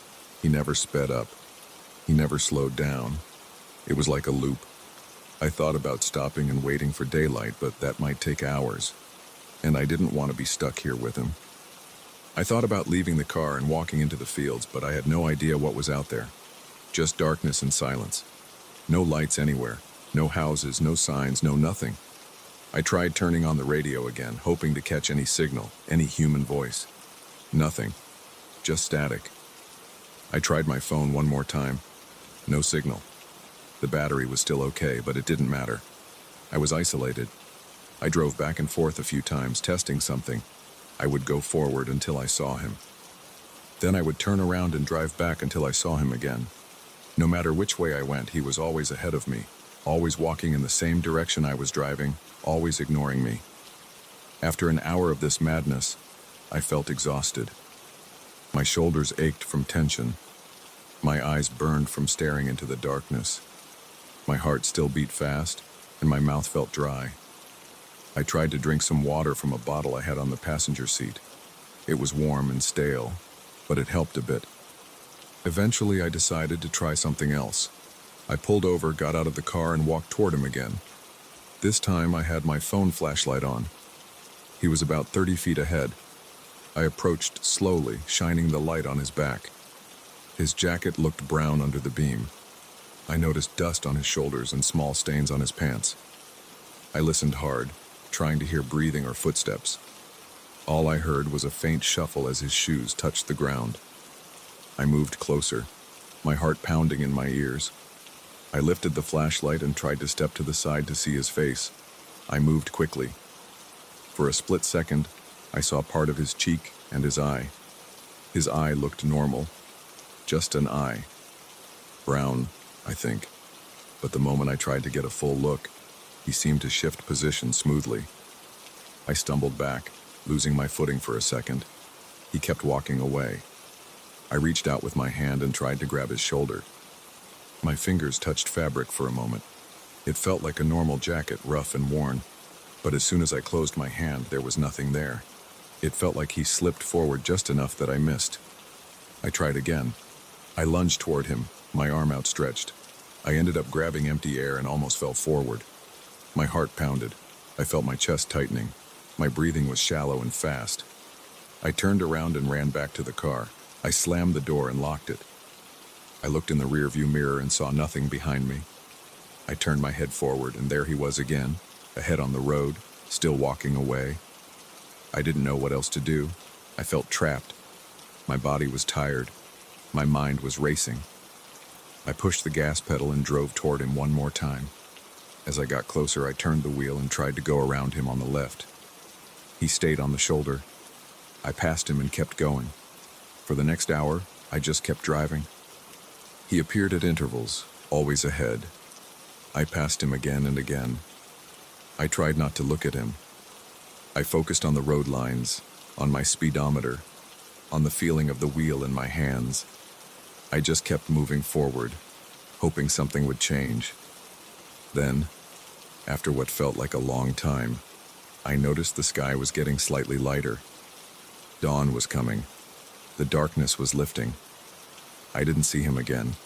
He never sped up. He never slowed down. It was like a loop. I thought about stopping and waiting for daylight, but that might take hours. And I didn't want to be stuck here with him. I thought about leaving the car and walking into the fields, but I had no idea what was out there. Just darkness and silence. No lights anywhere. No houses, no signs, no nothing. I tried turning on the radio again, hoping to catch any signal, any human voice. Nothing. Just static. I tried my phone one more time. No signal. The battery was still okay, but it didn't matter. I was isolated. I drove back and forth a few times, testing something. I would go forward until I saw him. Then I would turn around and drive back until I saw him again. No matter which way I went, he was always ahead of me, always walking in the same direction I was driving, always ignoring me. After an hour of this madness, I felt exhausted. My shoulders ached from tension. My eyes burned from staring into the darkness. My heart still beat fast, and my mouth felt dry. I tried to drink some water from a bottle I had on the passenger seat. It was warm and stale, but it helped a bit. Eventually, I decided to try something else. I pulled over, got out of the car, and walked toward him again. This time, I had my phone flashlight on. He was about 30 feet ahead. I approached slowly, shining the light on his back. His jacket looked brown under the beam. I noticed dust on his shoulders and small stains on his pants. I listened hard, trying to hear breathing or footsteps. All I heard was a faint shuffle as his shoes touched the ground. I moved closer, my heart pounding in my ears. I lifted the flashlight and tried to step to the side to see his face. I moved quickly. For a split second, I saw part of his cheek and his eye. His eye looked normal. Just an eye. Brown, I think. But the moment I tried to get a full look, he seemed to shift position smoothly. I stumbled back, losing my footing for a second. He kept walking away. I reached out with my hand and tried to grab his shoulder. My fingers touched fabric for a moment. It felt like a normal jacket, rough and worn, but as soon as I closed my hand, there was nothing there. It felt like he slipped forward just enough that I missed. I tried again. I lunged toward him, my arm outstretched. I ended up grabbing empty air and almost fell forward. My heart pounded. I felt my chest tightening. My breathing was shallow and fast. I turned around and ran back to the car. I slammed the door and locked it. I looked in the rearview mirror and saw nothing behind me. I turned my head forward, and there he was again, ahead on the road, still walking away. I didn't know what else to do. I felt trapped. My body was tired. My mind was racing. I pushed the gas pedal and drove toward him one more time. As I got closer, I turned the wheel and tried to go around him on the left. He stayed on the shoulder. I passed him and kept going. For the next hour, I just kept driving. He appeared at intervals, always ahead. I passed him again and again. I tried not to look at him. I focused on the road lines, on my speedometer, on the feeling of the wheel in my hands. I just kept moving forward, hoping something would change. Then, after what felt like a long time, I noticed the sky was getting slightly lighter. Dawn was coming. The darkness was lifting. I didn't see him again.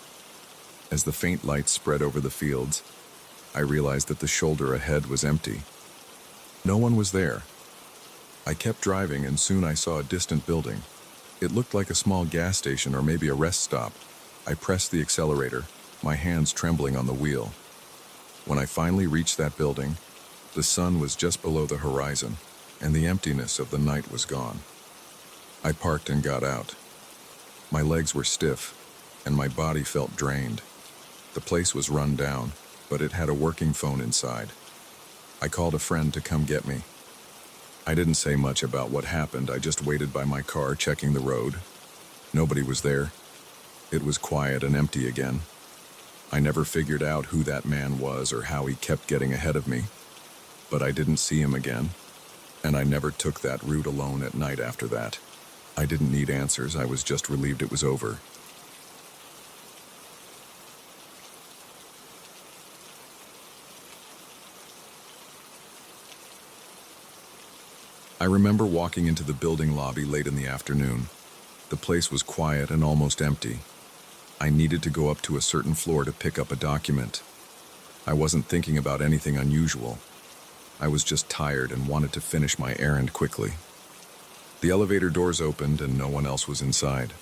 As the faint light spread over the fields, I realized that the shoulder ahead was empty. No one was there. I kept driving and soon I saw a distant building. It looked like a small gas station or maybe a rest stop. I pressed the accelerator, my hands trembling on the wheel. When I finally reached that building, the sun was just below the horizon, and the emptiness of the night was gone. I parked and got out. My legs were stiff, and my body felt drained. The place was run down, but it had a working phone inside. I called a friend to come get me. I didn't say much about what happened. I just waited by my car, checking the road. Nobody was there. It was quiet and empty again. I never figured out who that man was or how he kept getting ahead of me. But I didn't see him again, and I never took that route alone at night after that. I didn't need answers. I was just relieved it was over. I remember walking into the building lobby late in the afternoon. The place was quiet and almost empty. I needed to go up to a certain floor to pick up a document. I wasn't thinking about anything unusual. I was just tired and wanted to finish my errand quickly. The elevator doors opened and no one else was inside.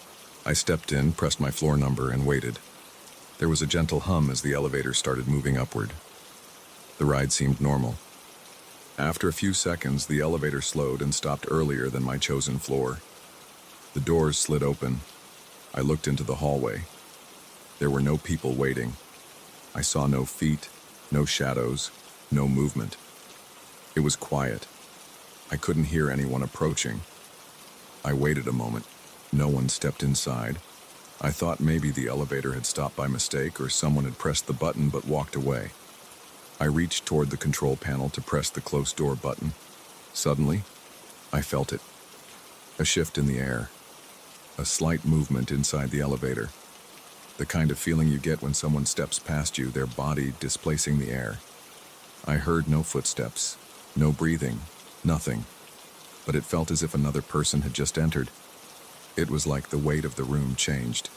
I stepped in, pressed my floor number, and waited. There was a gentle hum as the elevator started moving upward. The ride seemed normal. After a few seconds, the elevator slowed and stopped earlier than my chosen floor. The doors slid open. I looked into the hallway. There were no people waiting. I saw no feet, no shadows, no movement. It was quiet. I couldn't hear anyone approaching. I waited a moment. No one stepped inside. I thought maybe the elevator had stopped by mistake or someone had pressed the button but walked away. I reached toward the control panel to press the close door button. Suddenly, I felt it. A shift in the air. A slight movement inside the elevator. The kind of feeling you get when someone steps past you, their body displacing the air. I heard no footsteps, no breathing, nothing. But it felt as if another person had just entered. It was like the weight of the room changed.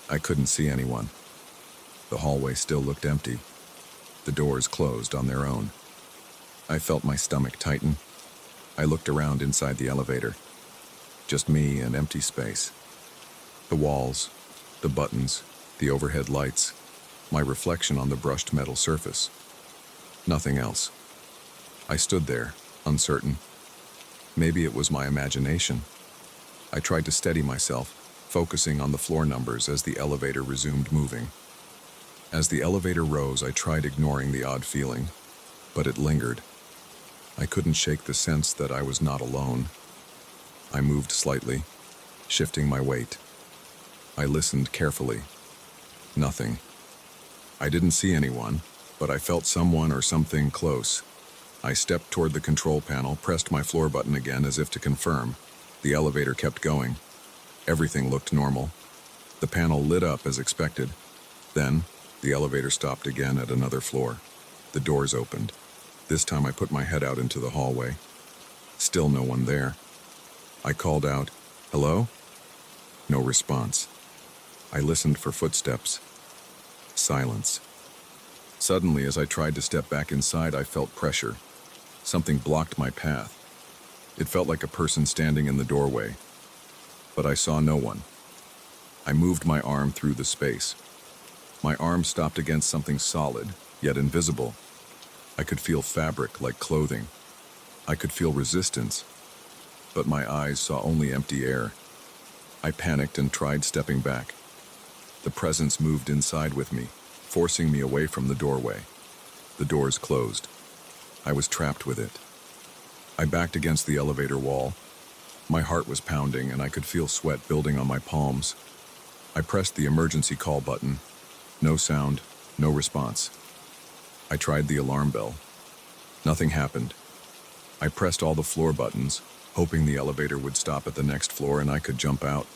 I couldn't see anyone. The hallway still looked empty. The doors closed on their own. I felt my stomach tighten. I looked around inside the elevator. Just me and empty space. The walls, the buttons, the overhead lights, my reflection on the brushed metal surface. Nothing else. I stood there, uncertain. Maybe it was my imagination. I tried to steady myself, focusing on the floor numbers as the elevator resumed moving. As the elevator rose, I tried ignoring the odd feeling, but it lingered. I couldn't shake the sense that I was not alone. I moved slightly, shifting my weight. I listened carefully. Nothing. I didn't see anyone, but I felt someone or something close. I stepped toward the control panel, pressed my floor button again as if to confirm. The elevator kept going. Everything looked normal. The panel lit up as expected. Then, the elevator stopped again at another floor. The doors opened. This time I put my head out into the hallway. Still no one there. I called out, "Hello?" No response. I listened for footsteps. Silence. Suddenly, as I tried to step back inside, I felt pressure. Something blocked my path. It felt like a person standing in the doorway. But I saw no one. I moved my arm through the space. My arm stopped against something solid, yet invisible. I could feel fabric like clothing. I could feel resistance. But my eyes saw only empty air. I panicked and tried stepping back. The presence moved inside with me, forcing me away from the doorway. The doors closed. I was trapped with it. I backed against the elevator wall. My heart was pounding and I could feel sweat building on my palms. I pressed the emergency call button. No sound, no response. I tried the alarm bell. Nothing happened. I pressed all the floor buttons, hoping the elevator would stop at the next floor and I could jump out.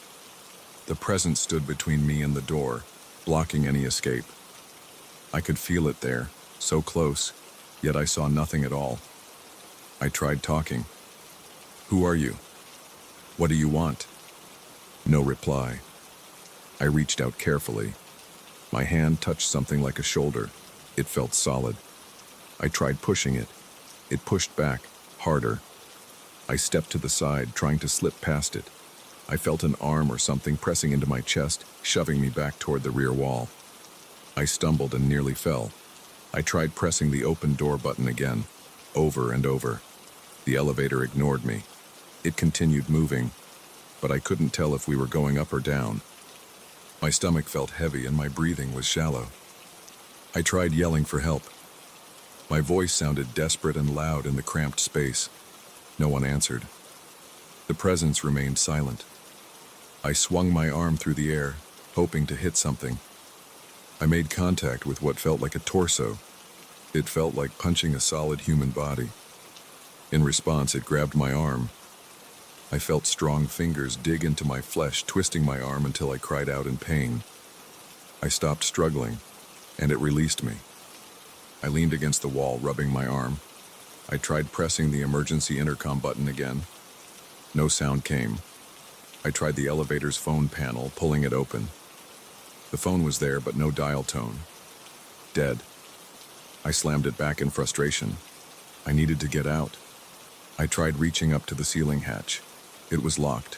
The presence stood between me and the door, blocking any escape. I could feel it there, so close, yet I saw nothing at all. I tried talking. "Who are you? What do you want?" No reply. I reached out carefully. My hand touched something like a shoulder. It felt solid. I tried pushing it. It pushed back, harder. I stepped to the side, trying to slip past it. I felt an arm or something pressing into my chest, shoving me back toward the rear wall. I stumbled and nearly fell. I tried pressing the open door button again, over and over. The elevator ignored me. It continued moving, but I couldn't tell if we were going up or down. My stomach felt heavy and my breathing was shallow. I tried yelling for help. My voice sounded desperate and loud in the cramped space. No one answered. The presence remained silent. I swung my arm through the air, hoping to hit something. I made contact with what felt like a torso. It felt like punching a solid human body. In response, it grabbed my arm. I felt strong fingers dig into my flesh, twisting my arm until I cried out in pain. I stopped struggling, and it released me. I leaned against the wall, rubbing my arm. I tried pressing the emergency intercom button again. No sound came. I tried the elevator's phone panel, pulling it open. The phone was there, but no dial tone. Dead. I slammed it back in frustration. I needed to get out. I tried reaching up to the ceiling hatch. It was locked.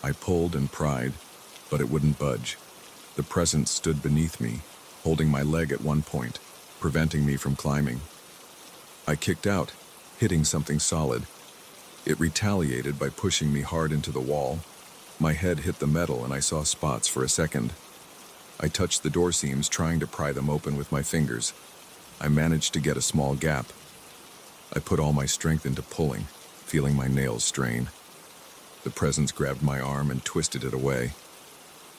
I pulled and pried, but it wouldn't budge. The presence stood beneath me, holding my leg at one point, preventing me from climbing. I kicked out, hitting something solid. It retaliated by pushing me hard into the wall. My head hit the metal and I saw spots for a second. I touched the door seams, trying to pry them open with my fingers. I managed to get a small gap. I put all my strength into pulling, feeling my nails strain. The presence grabbed my arm and twisted it away.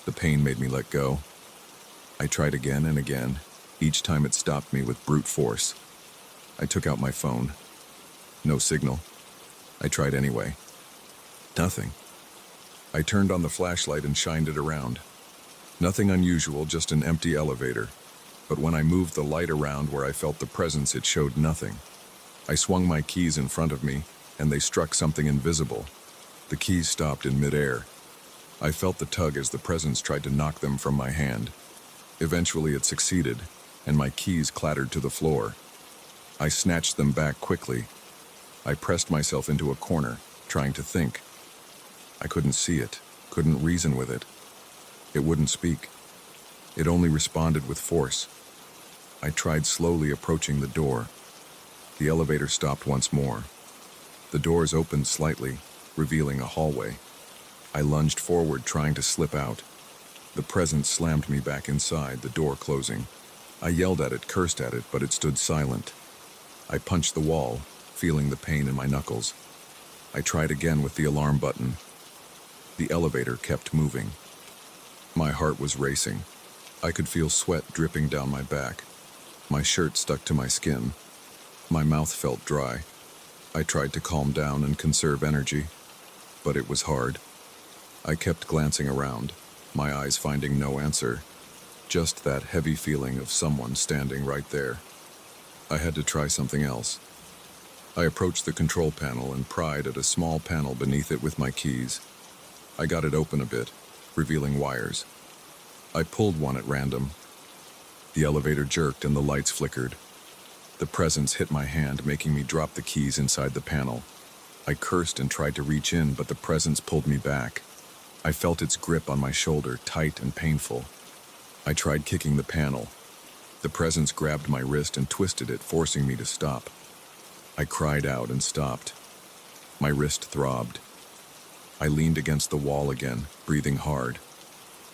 The pain made me let go. I tried again and again. Each time it stopped me with brute force. I took out my phone. No signal. I tried anyway. Nothing. I turned on the flashlight and shined it around. Nothing unusual, just an empty elevator. But when I moved the light around where I felt the presence, it showed nothing. I swung my keys in front of me, and they struck something invisible. The keys stopped in midair. I felt the tug as the presence tried to knock them from my hand. Eventually it succeeded, and my keys clattered to the floor. I snatched them back quickly. I pressed myself into a corner, trying to think. I couldn't see it, couldn't reason with it. It wouldn't speak. It only responded with force. I tried slowly approaching the door. The elevator stopped once more. The doors opened slightly, revealing a hallway. I lunged forward, trying to slip out. The presence slammed me back inside, the door closing. I yelled at it, cursed at it, but it stood silent. I punched the wall, feeling the pain in my knuckles. I tried again with the alarm button. The elevator kept moving. My heart was racing. I could feel sweat dripping down my back. My shirt stuck to my skin. My mouth felt dry. I tried to calm down and conserve energy, but it was hard. I kept glancing around, my eyes finding no answer, just that heavy feeling of someone standing right there. I had to try something else. I approached the control panel and pried at a small panel beneath it with my keys. I got it open a bit, revealing wires. I pulled one at random. The elevator jerked and the lights flickered. The presence hit my hand, making me drop the keys inside the panel. I cursed and tried to reach in, but the presence pulled me back. I felt its grip on my shoulder, tight and painful. I tried kicking the panel. The presence grabbed my wrist and twisted it, forcing me to stop. I cried out and stopped. My wrist throbbed. I leaned against the wall again, breathing hard.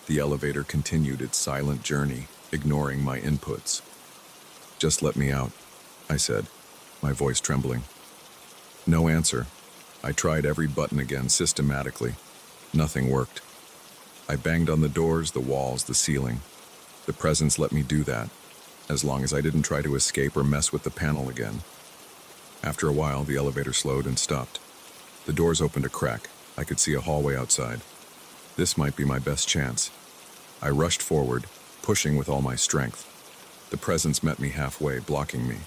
The elevator continued its silent journey, ignoring my inputs. "Just let me out," I said, my voice trembling. No answer. I tried every button again systematically. Nothing worked. I banged on the doors, the walls, the ceiling. The presence let me do that, as long as I didn't try to escape or mess with the panel again. After a while, the elevator slowed and stopped. The doors opened a crack. I could see a hallway outside. This might be my best chance. I rushed forward, pushing with all my strength. The presence met me halfway, blocking me.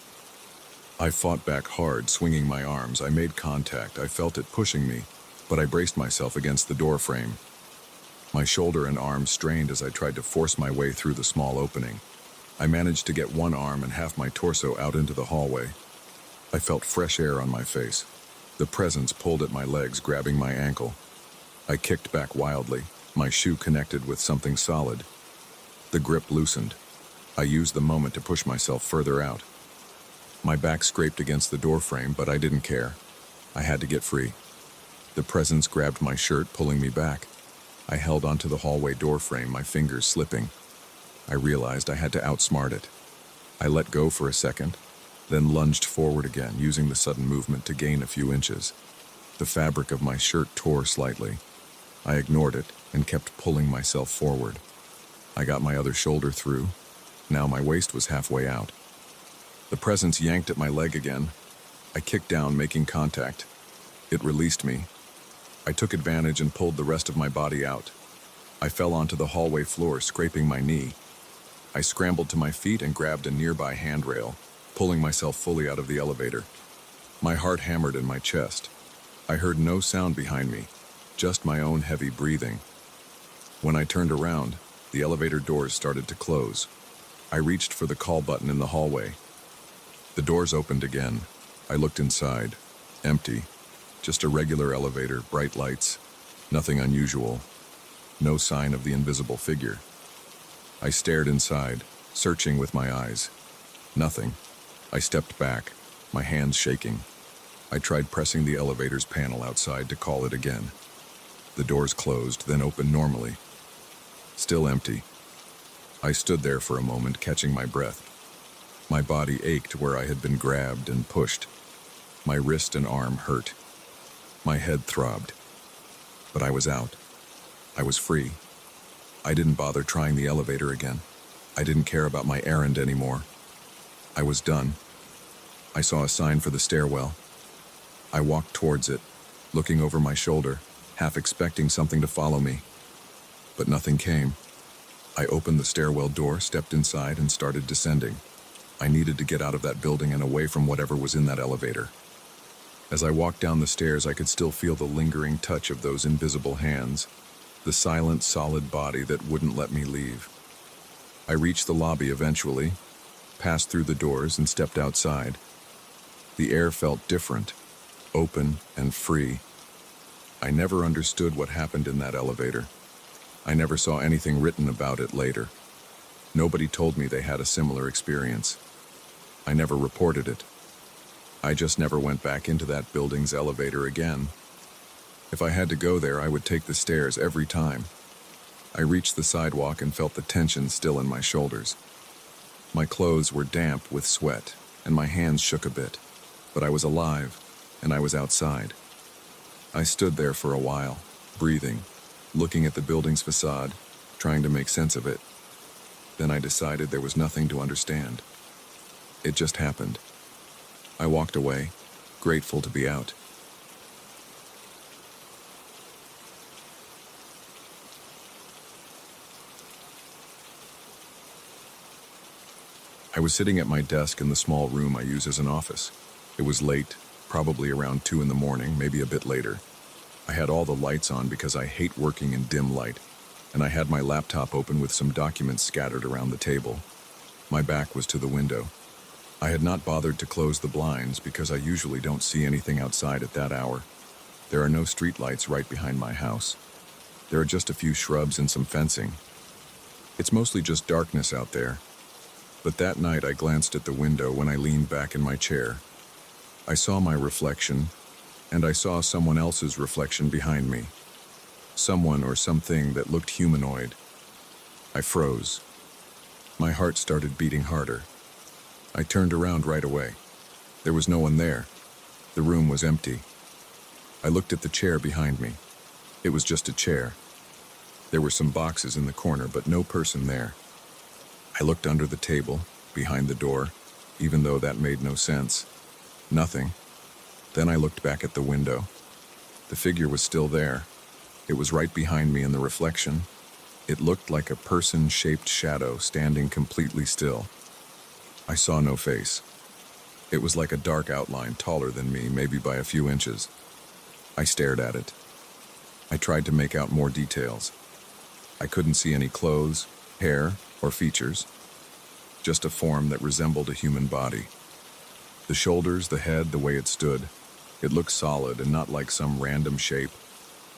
I fought back hard, swinging my arms. I made contact. I felt it pushing me, but I braced myself against the door frame. My shoulder and arm strained as I tried to force my way through the small opening. I managed to get one arm and half my torso out into the hallway. I felt fresh air on my face. The presence pulled at my legs, grabbing my ankle. I kicked back wildly. My shoe connected with something solid. The grip loosened. I used the moment to push myself further out. My back scraped against the door frame, but I didn't care. I had to get free. The presence grabbed my shirt, pulling me back. I held onto the hallway door frame, my fingers slipping. I realized I had to outsmart it. I let go for a second, then lunged forward again, using the sudden movement to gain a few inches. The fabric of my shirt tore slightly. I ignored it and kept pulling myself forward. I got my other shoulder through. Now my waist was halfway out. The presence yanked at my leg again. I kicked down, making contact. It released me. I took advantage and pulled the rest of my body out. I fell onto the hallway floor, scraping my knee. I scrambled to my feet and grabbed a nearby handrail, pulling myself fully out of the elevator. My heart hammered in my chest. I heard no sound behind me, just my own heavy breathing. When I turned around, the elevator doors started to close. I reached for the call button in the hallway. The doors opened again. I looked inside. Empty. Just a regular elevator, bright lights. Nothing unusual. No sign of the invisible figure. I stared inside, searching with my eyes. Nothing. I stepped back, my hands shaking. I tried pressing the elevator's panel outside to call it again. The doors closed, then opened normally. Still empty. I stood there for a moment, catching my breath. My body ached where I had been grabbed and pushed. My wrist and arm hurt. My head throbbed. But I was out. I was free. I didn't bother trying the elevator again. I didn't care about my errand anymore. I was done. I saw a sign for the stairwell. I walked towards it, looking over my shoulder, half expecting something to follow me. But nothing came. I opened the stairwell door, stepped inside, and started descending. I needed to get out of that building and away from whatever was in that elevator. As I walked down the stairs, I could still feel the lingering touch of those invisible hands, the silent, solid body that wouldn't let me leave. I reached the lobby eventually, passed through the doors, and stepped outside. The air felt different, open and free. I never understood what happened in that elevator. I never saw anything written about it later. Nobody told me they had a similar experience. I never reported it. I just never went back into that building's elevator again. If I had to go there, I would take the stairs every time. I reached the sidewalk and felt the tension still in my shoulders. My clothes were damp with sweat, and my hands shook a bit. But I was alive, and I was outside. I stood there for a while, breathing, looking at the building's facade, trying to make sense of it. Then I decided there was nothing to understand. It just happened. I walked away, grateful to be out. I was sitting at my desk in the small room I use as an office. It was late, probably around 2 in the morning, maybe a bit later. I had all the lights on because I hate working in dim light, and I had my laptop open with some documents scattered around the table. My back was to the window. I had not bothered to close the blinds because I usually don't see anything outside at that hour. There are no streetlights right behind my house. There are just a few shrubs and some fencing. It's mostly just darkness out there. But that night I glanced at the window when I leaned back in my chair. I saw my reflection, and I saw someone else's reflection behind me. Someone or something that looked humanoid. I froze. My heart started beating harder. I turned around right away. There was no one there. The room was empty. I looked at the chair behind me. It was just a chair. There were some boxes in the corner, but no person there. I looked under the table, behind the door, even though that made no sense. Nothing. Then I looked back at the window. The figure was still there. It was right behind me in the reflection. It looked like a person-shaped shadow standing completely still. I saw no face. It was like a dark outline, taller than me, maybe by a few inches. I stared at it. I tried to make out more details. I couldn't see any clothes, hair, or features. just a form that resembled a human body. The shoulders, the head, the way it stood, it looked solid and not like some random shape.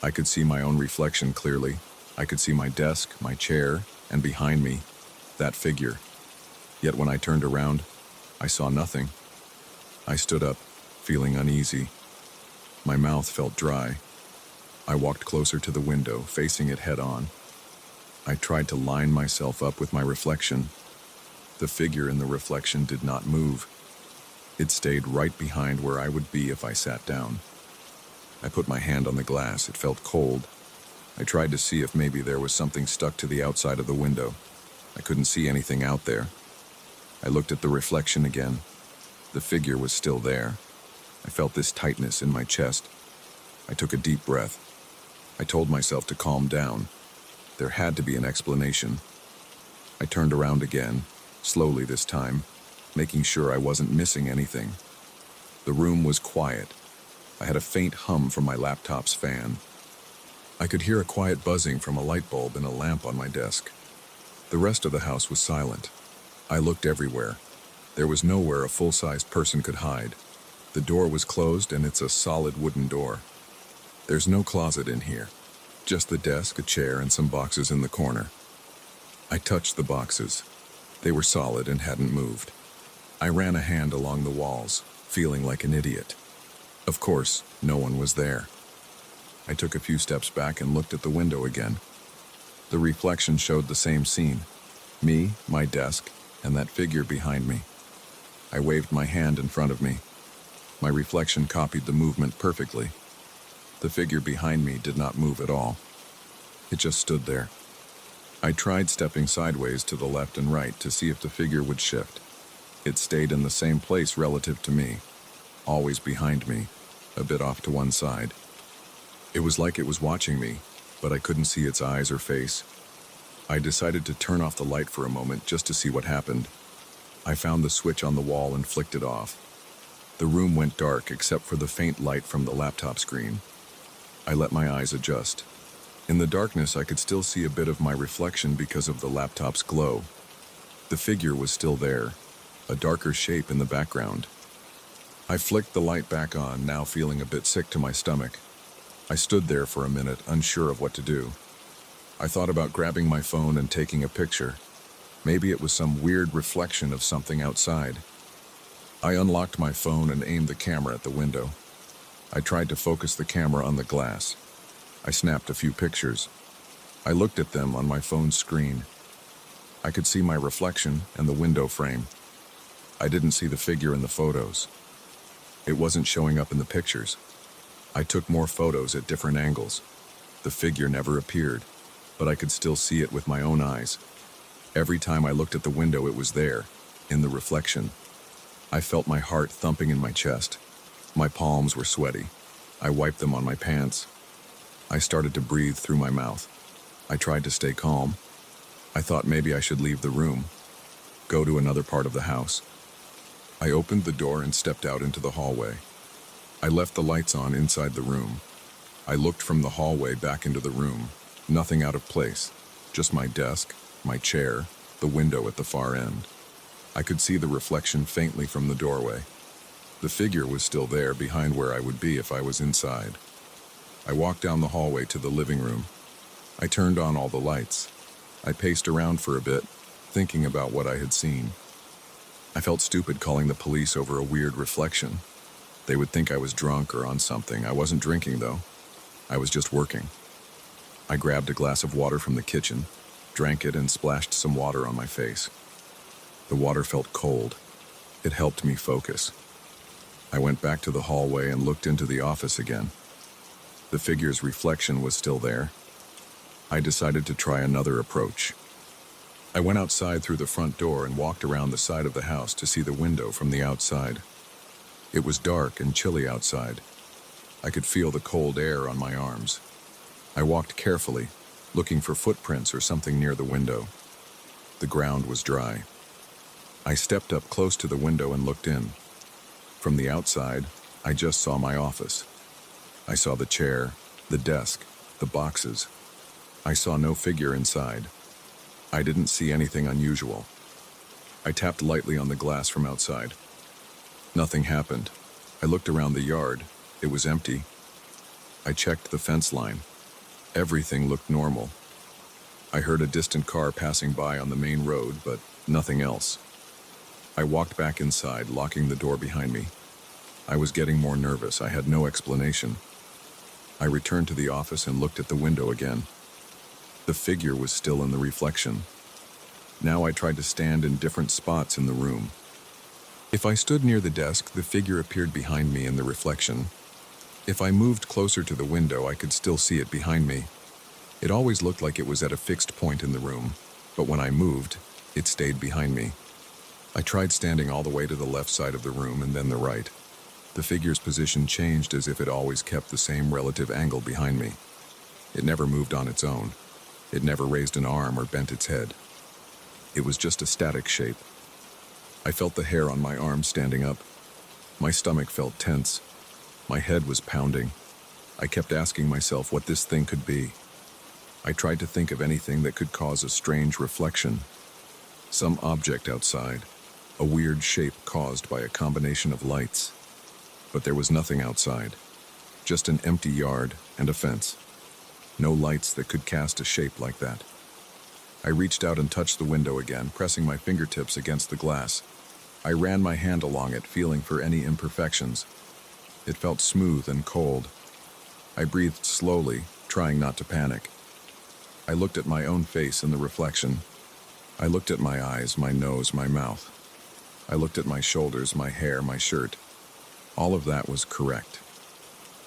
I could see my own reflection clearly. I could see my desk, my chair, and behind me, that figure. Yet when I turned around, I saw nothing. I stood up, feeling uneasy. My mouth felt dry. I walked closer to the window, facing it head-on. I tried to line myself up with my reflection. The figure in the reflection did not move. It stayed right behind where I would be if I sat down. I put my hand on the glass. It felt cold. I tried to see if maybe there was something stuck to the outside of the window. I couldn't see anything out there. I looked at the reflection again. The figure was still there. I felt this tightness in my chest. I took a deep breath. I told myself to calm down. There had to be an explanation. I turned around again, slowly this time, making sure I wasn't missing anything. The room was quiet. I had a faint hum from my laptop's fan. I could hear a quiet buzzing from a light bulb in a lamp on my desk. The rest of the house was silent. I looked everywhere. There was nowhere a full-sized person could hide. The door was closed, and it's a solid wooden door. There's no closet in here. Just the desk, a chair, and some boxes in the corner. I touched the boxes. They were solid and hadn't moved. I ran a hand along the walls, feeling like an idiot. Of course, no one was there. I took a few steps back and looked at the window again. The reflection showed the same scene. Me, my desk, and that figure behind me. I waved my hand in front of me. My reflection copied the movement perfectly. The figure behind me did not move at all. It just stood there. I tried stepping sideways to the left and right to see if the figure would shift. It stayed in the same place relative to me, always behind me, a bit off to one side. It was like it was watching me, but I couldn't see its eyes or face. I decided to turn off the light for a moment just to see what happened. I found the switch on the wall and flicked it off. The room went dark except for the faint light from the laptop screen. I let my eyes adjust. In the darkness, I could still see a bit of my reflection because of the laptop's glow. The figure was still there, a darker shape in the background. I flicked the light back on, now feeling a bit sick to my stomach. I stood there for a minute, unsure of what to do. I thought about grabbing my phone and taking a picture. Maybe it was some weird reflection of something outside. I unlocked my phone and aimed the camera at the window. I tried to focus the camera on the glass. I snapped a few pictures. I looked at them on my phone's screen. I could see my reflection and the window frame. I didn't see the figure in the photos. It wasn't showing up in the pictures. I took more photos at different angles. The figure never appeared, but I could still see it with my own eyes. Every time I looked at the window, it was there, in the reflection. I felt my heart thumping in my chest. My palms were sweaty. I wiped them on my pants. I started to breathe through my mouth. I tried to stay calm. I thought maybe I should leave the room, go to another part of the house. I opened the door and stepped out into the hallway. I left the lights on inside the room. I looked from the hallway back into the room. Nothing out of place, just my desk, my chair, the window at the far end. I could see the reflection faintly from the doorway. The figure was still there behind where I would be if I was inside. I walked down the hallway to the living room. I turned on all the lights. I paced around for a bit, thinking about what I had seen. I felt stupid calling the police over a weird reflection. They would think I was drunk or on something. I wasn't drinking, though. I was just working. I grabbed a glass of water from the kitchen, drank it, and splashed some water on my face. The water felt cold. It helped me focus. I went back to the hallway and looked into the office again. The figure's reflection was still there. I decided to try another approach. I went outside through the front door and walked around the side of the house to see the window from the outside. It was dark and chilly outside. I could feel the cold air on my arms. I walked carefully, looking for footprints or something near the window. The ground was dry. I stepped up close to the window and looked in. From the outside, I just saw my office. I saw the chair, the desk, the boxes. I saw no figure inside. I didn't see anything unusual. I tapped lightly on the glass from outside. Nothing happened. I looked around the yard. It was empty. I checked the fence line. Everything looked normal. I heard a distant car passing by on the main road, but nothing else. I walked back inside, locking the door behind me. I was getting more nervous. I had no explanation. I returned to the office and looked at the window again. The figure was still in the reflection. Now I tried to stand in different spots in the room. If I stood near the desk, the figure appeared behind me in the reflection. If I moved closer to the window, I could still see it behind me. It always looked like it was at a fixed point in the room, but when I moved, it stayed behind me. I tried standing all the way to the left side of the room and then the right. The figure's position changed as if it always kept the same relative angle behind me. It never moved on its own. It never raised an arm or bent its head. It was just a static shape. I felt the hair on my arm standing up. My stomach felt tense. My head was pounding. I kept asking myself what this thing could be. I tried to think of anything that could cause a strange reflection. Some object outside, a weird shape caused by a combination of lights. But there was nothing outside, just an empty yard and a fence. No lights that could cast a shape like that. I reached out and touched the window again, pressing my fingertips against the glass. I ran my hand along it, feeling for any imperfections. It felt smooth and cold. I breathed slowly, trying not to panic. I looked at my own face in the reflection. I looked at my eyes, my nose, my mouth. I looked at my shoulders, my hair, my shirt. All of that was correct.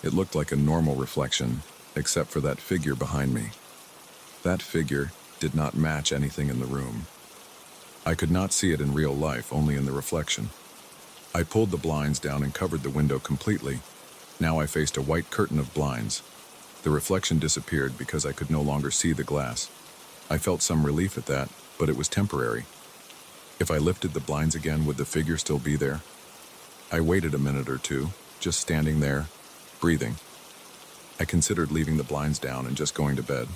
It looked like a normal reflection, except for that figure behind me. That figure did not match anything in the room. I could not see it in real life, only in the reflection. I pulled the blinds down and covered the window completely. Now I faced a white curtain of blinds. The reflection disappeared because I could no longer see the glass. I felt some relief at that, but it was temporary. If I lifted the blinds again, would the figure still be there? I waited a minute or two, just standing there, breathing. I considered leaving the blinds down and just going to bed.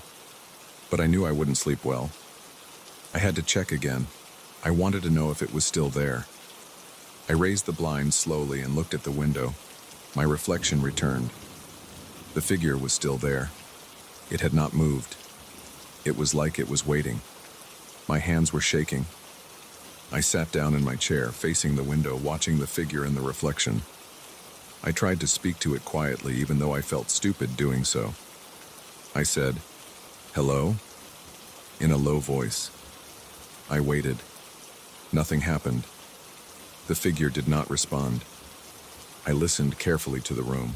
But I knew I wouldn't sleep well. I had to check again. I wanted to know if it was still there. I raised the blinds slowly and looked at the window. My reflection returned. The figure was still there. It had not moved. It was like it was waiting. My hands were shaking. I sat down in my chair, facing the window, watching the figure in the reflection. I tried to speak to it quietly, even though I felt stupid doing so. I said, "Hello?" in a low voice. I waited. Nothing happened. The figure did not respond. I listened carefully to the room.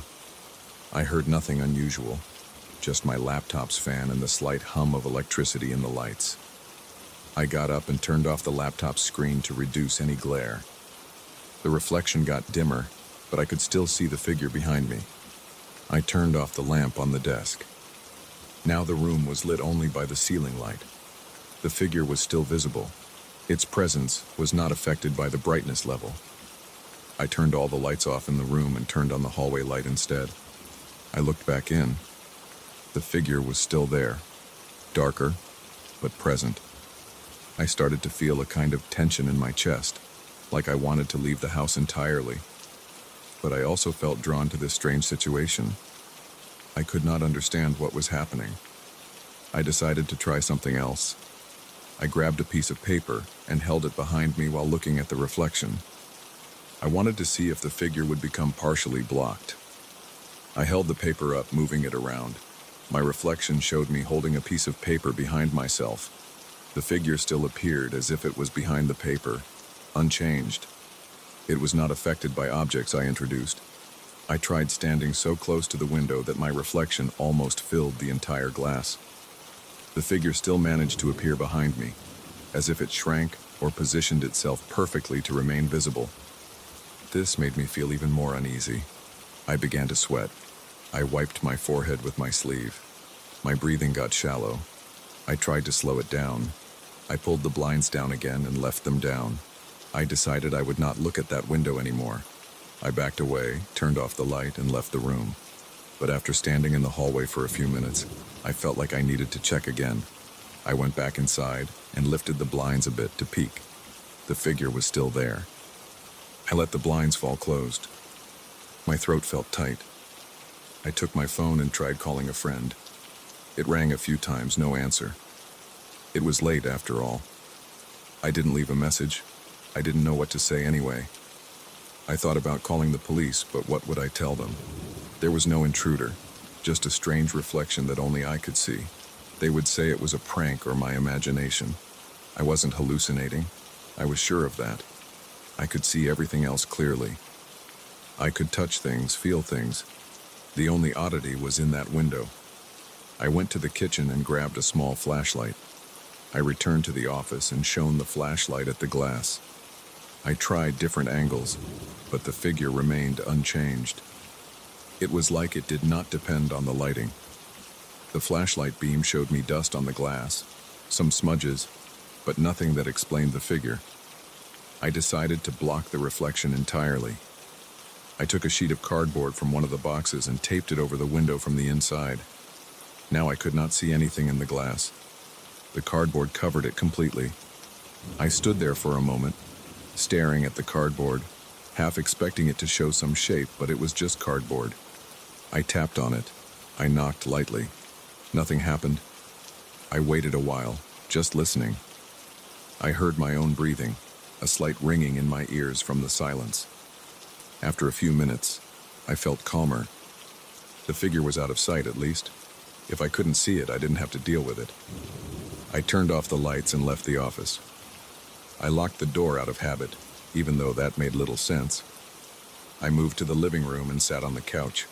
I heard nothing unusual, just my laptop's fan and the slight hum of electricity in the lights. I got up and turned off the laptop's screen to reduce any glare. The reflection got dimmer, but I could still see the figure behind me. I turned off the lamp on the desk. Now the room was lit only by the ceiling light. The figure was still visible. Its presence was not affected by the brightness level. I turned all the lights off in the room and turned on the hallway light instead. I looked back in. The figure was still there, darker, but present. I started to feel a kind of tension in my chest, like I wanted to leave the house entirely. But I also felt drawn to this strange situation. I could not understand what was happening. I decided to try something else. I grabbed a piece of paper and held it behind me while looking at the reflection. I wanted to see if the figure would become partially blocked. I held the paper up, moving it around. My reflection showed me holding a piece of paper behind myself. The figure still appeared as if it was behind the paper, unchanged. It was not affected by objects I introduced. I tried standing so close to the window that my reflection almost filled the entire glass. The figure still managed to appear behind me, as if it shrank or positioned itself perfectly to remain visible. This made me feel even more uneasy. I began to sweat. I wiped my forehead with my sleeve. My breathing got shallow. I tried to slow it down. I pulled the blinds down again and left them down. I decided I would not look at that window anymore. I backed away, turned off the light, and left the room. But after standing in the hallway for a few minutes, I felt like I needed to check again. I went back inside and lifted the blinds a bit to peek. The figure was still there. I let the blinds fall closed. My throat felt tight. I took my phone and tried calling a friend. It rang a few times, no answer. It was late after all. I didn't leave a message. I didn't know what to say anyway. I thought about calling the police, but what would I tell them? There was no intruder, just a strange reflection that only I could see. They would say it was a prank or my imagination. I wasn't hallucinating. I was sure of that. I could see everything else clearly. I could touch things, feel things. The only oddity was in that window. I went to the kitchen and grabbed a small flashlight. I returned to the office and shone the flashlight at the glass. I tried different angles, but the figure remained unchanged. It was like it did not depend on the lighting. The flashlight beam showed me dust on the glass, some smudges, but nothing that explained the figure. I decided to block the reflection entirely. I took a sheet of cardboard from one of the boxes and taped it over the window from the inside. Now I could not see anything in the glass. The cardboard covered it completely. I stood there for a moment, staring at the cardboard, half expecting it to show some shape, but it was just cardboard. I tapped on it. I knocked lightly. Nothing happened. I waited a while, just listening. I heard my own breathing, a slight ringing in my ears from the silence. After a few minutes, I felt calmer. The figure was out of sight, at least. If I couldn't see it, I didn't have to deal with it. I turned off the lights and left the office. I locked the door out of habit, even though that made little sense. I moved to the living room and sat on the couch.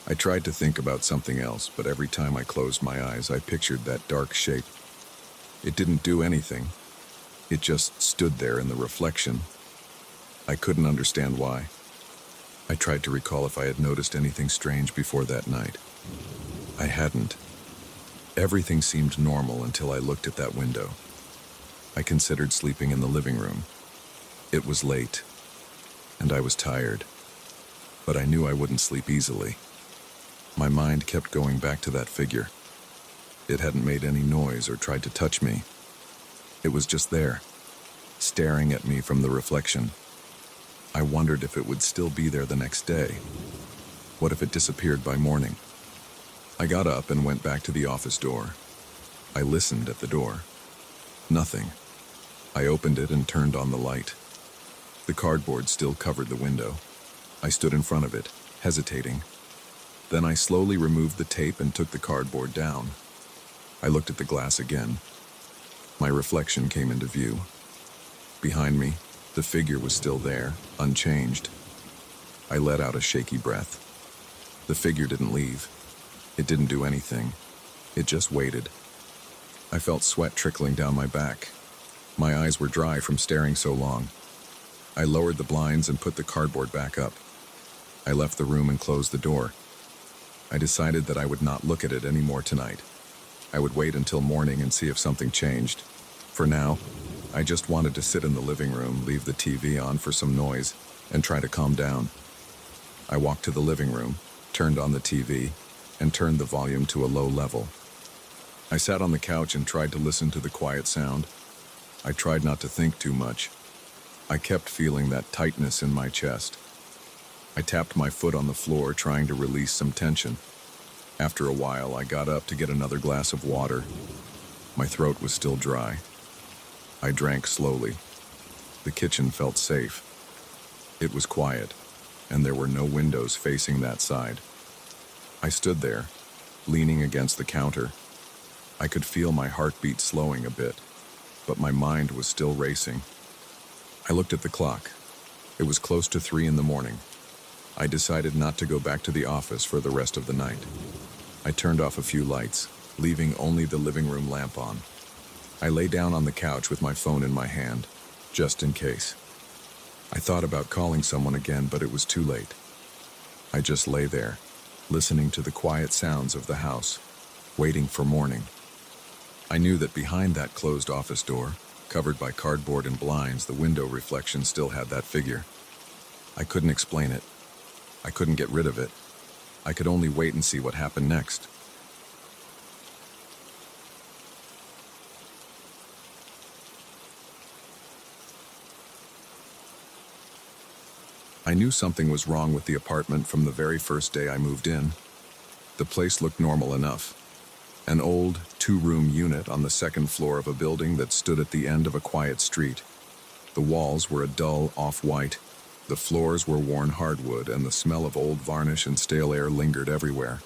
I tried to think about something else, but every time I closed my eyes, I pictured that dark shape. It didn't do anything. It just stood there in the reflection. I couldn't understand why. I tried to recall if I had noticed anything strange before that night. I hadn't. Everything seemed normal until I looked at that window. I considered sleeping in the living room. It was late, and I was tired, but I knew I wouldn't sleep easily. My mind kept going back to that figure. It hadn't made any noise or tried to touch me. It was just there, staring at me from the reflection. I wondered if it would still be there the next day. What if it disappeared by morning? I got up and went back to the office door. I listened at the door. Nothing. I opened it and turned on the light. The cardboard still covered the window. I stood in front of it, hesitating. Then I slowly removed the tape and took the cardboard down. I looked at the glass again. My reflection came into view. Behind me, the figure was still there, unchanged. I let out a shaky breath. The figure didn't leave. It didn't do anything. It just waited. I felt sweat trickling down my back. My eyes were dry from staring so long. I lowered the blinds and put the cardboard back up. I left the room and closed the door. I decided that I would not look at it anymore tonight. I would wait until morning and see if something changed. For now, I just wanted to sit in the living room, leave the TV on for some noise, and try to calm down. I walked to the living room, turned on the TV, and turned the volume to a low level. I sat on the couch and tried to listen to the quiet sound. I tried not to think too much. I kept feeling that tightness in my chest. I tapped my foot on the floor, trying to release some tension. After a while, I got up to get another glass of water. My throat was still dry. I drank slowly. The kitchen felt safe. It was quiet, and there were no windows facing that side. I stood there, leaning against the counter. I could feel my heartbeat slowing a bit, but my mind was still racing. I looked at the clock. It was close to 3 in the morning. I decided not to go back to the office for the rest of the night. I turned off a few lights, leaving only the living room lamp on. I lay down on the couch with my phone in my hand, just in case. I thought about calling someone again, but it was too late. I just lay there, listening to the quiet sounds of the house, waiting for morning. I knew that behind that closed office door, covered by cardboard and blinds, the window reflection still had that figure. I couldn't explain it. I couldn't get rid of it. I could only wait and see what happened next. I knew something was wrong with the apartment from the very first day I moved in. The place looked normal enough. An old, two-room unit on the second floor of a building that stood at the end of a quiet street. The walls were a dull off-white. The floors were worn hardwood, and the smell of old varnish and stale air lingered everywhere.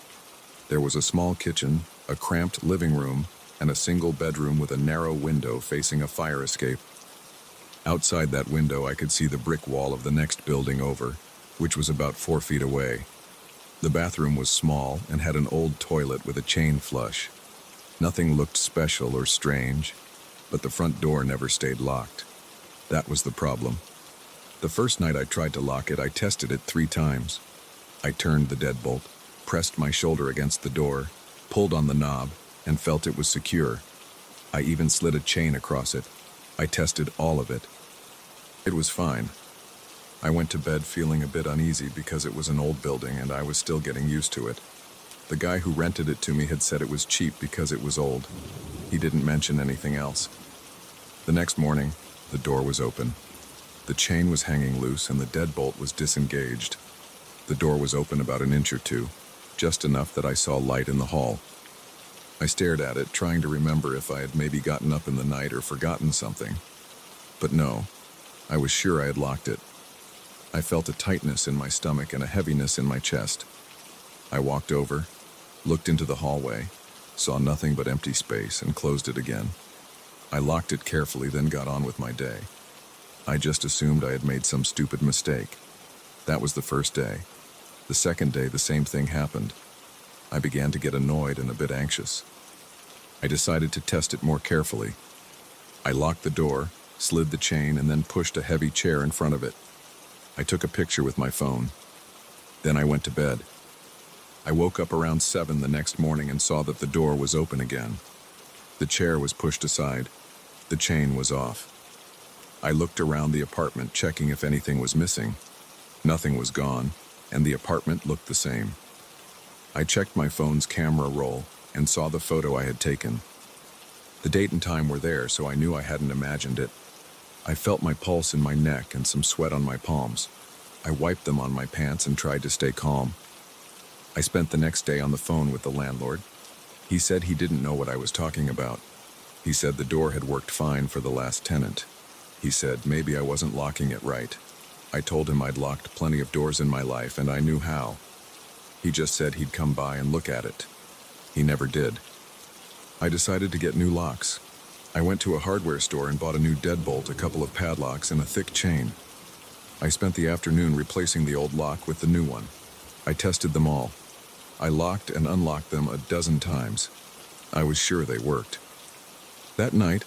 There was a small kitchen, a cramped living room, and a single bedroom with a narrow window facing a fire escape. Outside that window, I could see the brick wall of the next building over, which was about 4 feet away. The bathroom was small and had an old toilet with a chain flush. Nothing looked special or strange, but the front door never stayed locked. That was the problem. The first night I tried to lock it, I tested it 3 times. I turned the deadbolt, pressed my shoulder against the door, pulled on the knob, and felt it was secure. I even slid a chain across it. I tested all of it. It was fine. I went to bed feeling a bit uneasy because it was an old building and I was still getting used to it. The guy who rented it to me had said it was cheap because it was old. He didn't mention anything else. The next morning, the door was open. The chain was hanging loose and the deadbolt was disengaged. The door was open about an inch or two, just enough that I saw light in the hall. I stared at it, trying to remember if I had maybe gotten up in the night or forgotten something. But no, I was sure I had locked it. I felt a tightness in my stomach and a heaviness in my chest. I walked over, looked into the hallway, saw nothing but empty space, and closed it again. I locked it carefully, then got on with my day. I just assumed I had made some stupid mistake. That was the first day. The second day, the same thing happened. I began to get annoyed and a bit anxious. I decided to test it more carefully. I locked the door, slid the chain, and then pushed a heavy chair in front of it. I took a picture with my phone. Then I went to bed. I woke up around 7 the next morning and saw that the door was open again. The chair was pushed aside. The chain was off. I looked around the apartment, checking if anything was missing. Nothing was gone, and the apartment looked the same. I checked my phone's camera roll and saw the photo I had taken. The date and time were there, so I knew I hadn't imagined it. I felt my pulse in my neck and some sweat on my palms. I wiped them on my pants and tried to stay calm. I spent the next day on the phone with the landlord. He said he didn't know what I was talking about. He said the door had worked fine for the last tenant. He said maybe I wasn't locking it right. I told him I'd locked plenty of doors in my life and I knew how. He just said he'd come by and look at it. He never did. I decided to get new locks. I went to a hardware store and bought a new deadbolt, a couple of padlocks, and a thick chain. I spent the afternoon replacing the old lock with the new one. I tested them all. I locked and unlocked them a dozen times. I was sure they worked. That night,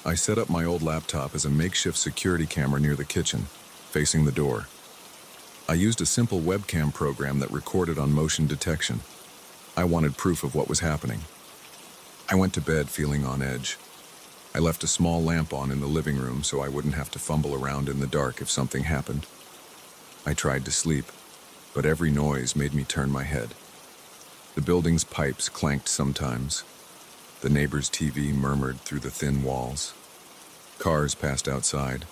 I set up my old laptop as a makeshift security camera near the kitchen, facing the door. I used a simple webcam program that recorded on motion detection. I wanted proof of what was happening. I went to bed feeling on edge. I left a small lamp on in the living room so I wouldn't have to fumble around in the dark if something happened. I tried to sleep, but every noise made me turn my head. The building's pipes clanked sometimes. The neighbor's TV murmured through the thin walls. Cars passed outside.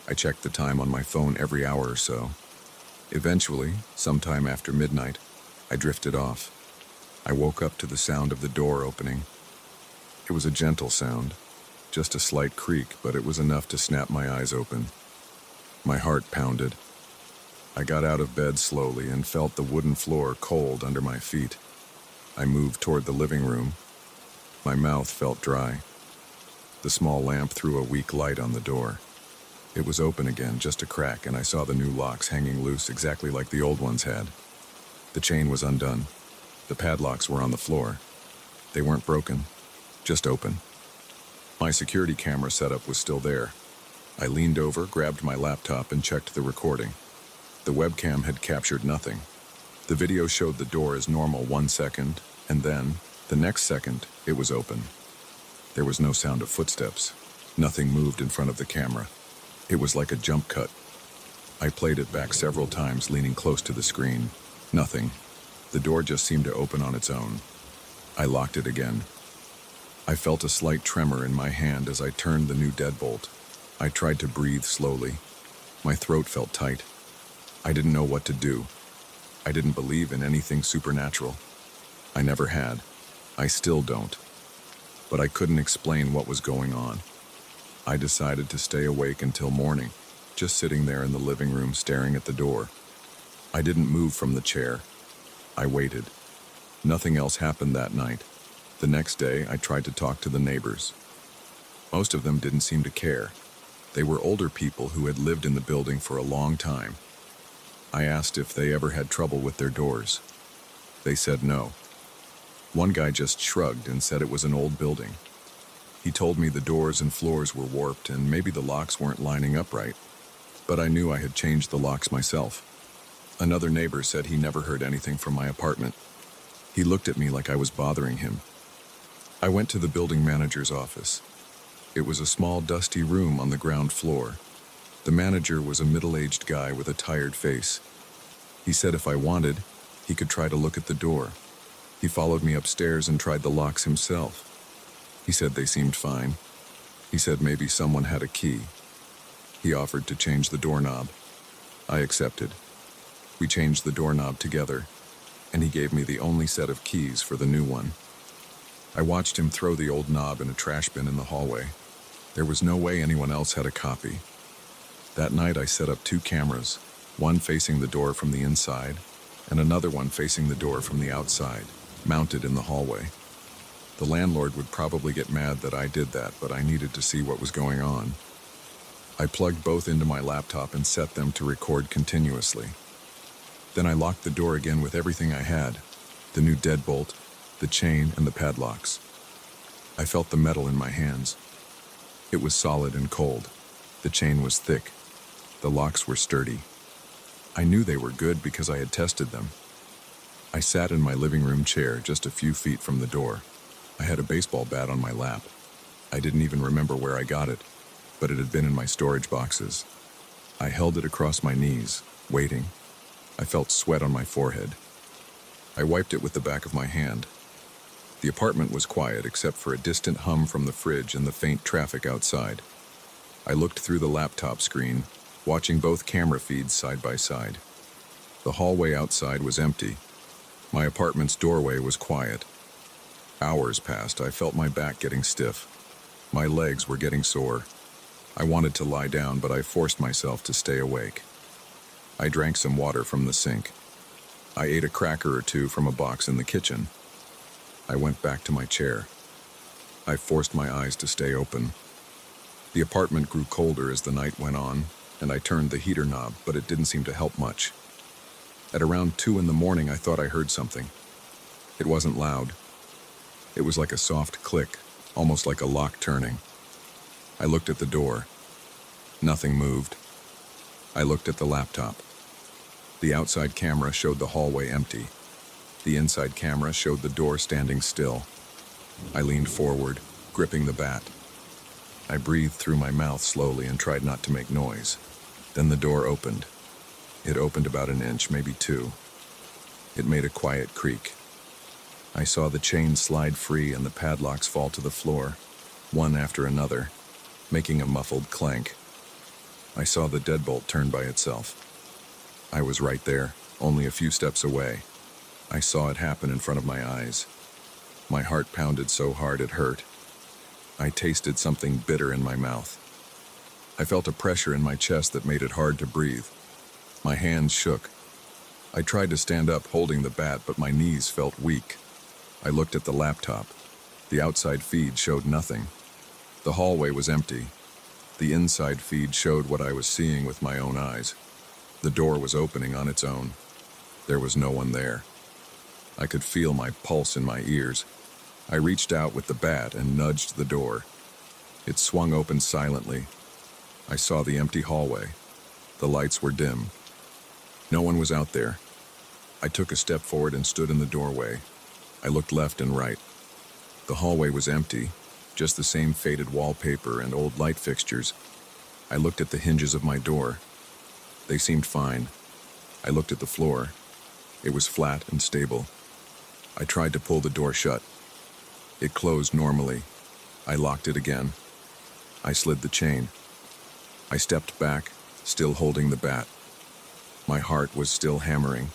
I checked the time on my phone every hour or so. Eventually, sometime after midnight, I drifted off. I woke up to the sound of the door opening. It was a gentle sound, just a slight creak, but it was enough to snap my eyes open. My heart pounded. I got out of bed slowly and felt the wooden floor cold under my feet. I moved toward the living room. My mouth felt dry. The small lamp threw a weak light on the door. It was open again, just a crack, and I saw the new locks hanging loose exactly like the old ones had. The chain was undone. The padlocks were on the floor. They weren't broken, just open. My security camera setup was still there. I leaned over, grabbed my laptop, and checked the recording. The webcam had captured nothing. The video showed the door as normal 1 second, and then, the next second, it was open. There was no sound of footsteps. Nothing moved in front of the camera. It was like a jump cut. I played it back several times, leaning close to the screen. Nothing. The door just seemed to open on its own. I locked it again. I felt a slight tremor in my hand as I turned the new deadbolt. I tried to breathe slowly. My throat felt tight. I didn't know what to do. I didn't believe in anything supernatural. I never had. I still don't. But I couldn't explain what was going on. I decided to stay awake until morning, just sitting there in the living room staring at the door. I didn't move from the chair. I waited. Nothing else happened that night. The next day, I tried to talk to the neighbors. Most of them didn't seem to care. They were older people who had lived in the building for a long time. I asked if they ever had trouble with their doors. They said no. One guy just shrugged and said it was an old building. He told me the doors and floors were warped and maybe the locks weren't lining up right, but I knew I had changed the locks myself. Another neighbor said he never heard anything from my apartment. He looked at me like I was bothering him. I went to the building manager's office. It was a small, dusty room on the ground floor. The manager was a middle-aged guy with a tired face. He said if I wanted, he could try to look at the door. He followed me upstairs and tried the locks himself. He said they seemed fine. He said maybe someone had a key. He offered to change the doorknob. I accepted. We changed the doorknob together, and he gave me the only set of keys for the new one. I watched him throw the old knob in a trash bin in the hallway. There was no way anyone else had a copy. That night I set up 2 cameras, one facing the door from the inside, and another one facing the door from the outside, mounted in the hallway. The landlord would probably get mad that I did that, but I needed to see what was going on. I plugged both into my laptop and set them to record continuously. Then I locked the door again with everything I had, the new deadbolt, the chain, and the padlocks. I felt the metal in my hands. It was solid and cold. The chain was thick. The locks were sturdy. I knew they were good because I had tested them. I sat in my living room chair just a few feet from the door. I had a baseball bat on my lap. I didn't even remember where I got it, but it had been in my storage boxes. I held it across my knees, waiting. I felt sweat on my forehead. I wiped it with the back of my hand. The apartment was quiet except for a distant hum from the fridge and the faint traffic outside. I looked through the laptop screen, watching both camera feeds side by side. The hallway outside was empty. My apartment's doorway was quiet. Hours passed. I felt my back getting stiff. My legs were getting sore. I wanted to lie down, but I forced myself to stay awake. I drank some water from the sink. I ate a cracker or 2 from a box in the kitchen. I went back to my chair. I forced my eyes to stay open. The apartment grew colder as the night went on, and I turned the heater knob, but it didn't seem to help much. At around 2 in the morning, I thought I heard something. It wasn't loud. It was like a soft click, almost like a lock turning. I looked at the door. Nothing moved. I looked at the laptop. The outside camera showed the hallway empty. The inside camera showed the door standing still. I leaned forward, gripping the bat. I breathed through my mouth slowly and tried not to make noise. Then the door opened. It opened about an inch, maybe 2. It made a quiet creak. I saw the chain slide free and the padlocks fall to the floor, one after another, making a muffled clank. I saw the deadbolt turn by itself. I was right there, only a few steps away. I saw it happen in front of my eyes. My heart pounded so hard it hurt. I tasted something bitter in my mouth. I felt a pressure in my chest that made it hard to breathe. My hands shook. I tried to stand up holding the bat, but my knees felt weak. I looked at the laptop. The outside feed showed nothing. The hallway was empty. The inside feed showed what I was seeing with my own eyes. The door was opening on its own. There was no one there. I could feel my pulse in my ears. I reached out with the bat and nudged the door. It swung open silently. I saw the empty hallway. The lights were dim. No one was out there. I took a step forward and stood in the doorway. I looked left and right. The hallway was empty, just the same faded wallpaper and old light fixtures. I looked at the hinges of my door. They seemed fine. I looked at the floor. It was flat and stable. I tried to pull the door shut. It closed normally. I locked it again. I slid the chain. I stepped back, still holding the bat. My heart was still hammering.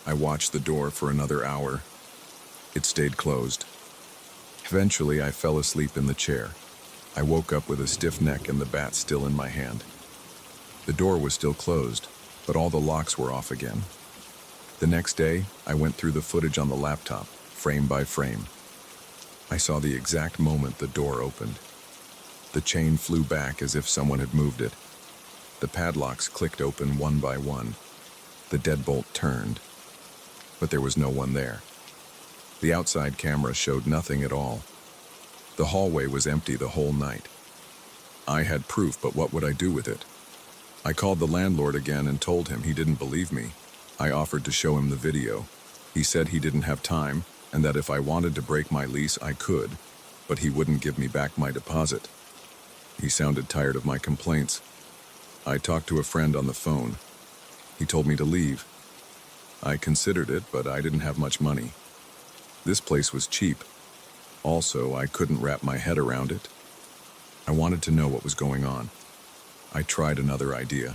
I watched the door for another hour. It stayed closed. Eventually, I fell asleep in the chair. I woke up with a stiff neck and the bat still in my hand. The door was still closed, but all the locks were off again. The next day, I went through the footage on the laptop, frame by frame. I saw the exact moment the door opened. The chain flew back as if someone had moved it. The padlocks clicked open one by one. The deadbolt turned, but there was no one there. The outside camera showed nothing at all. The hallway was empty the whole night. I had proof, but what would I do with it? I called the landlord again and told him he didn't believe me. I offered to show him the video. He said he didn't have time and that if I wanted to break my lease, I could, but he wouldn't give me back my deposit. He sounded tired of my complaints. I talked to a friend on the phone. He told me to leave. I considered it, but I didn't have much money. This place was cheap. Also, I couldn't wrap my head around it. I wanted to know what was going on. I tried another idea.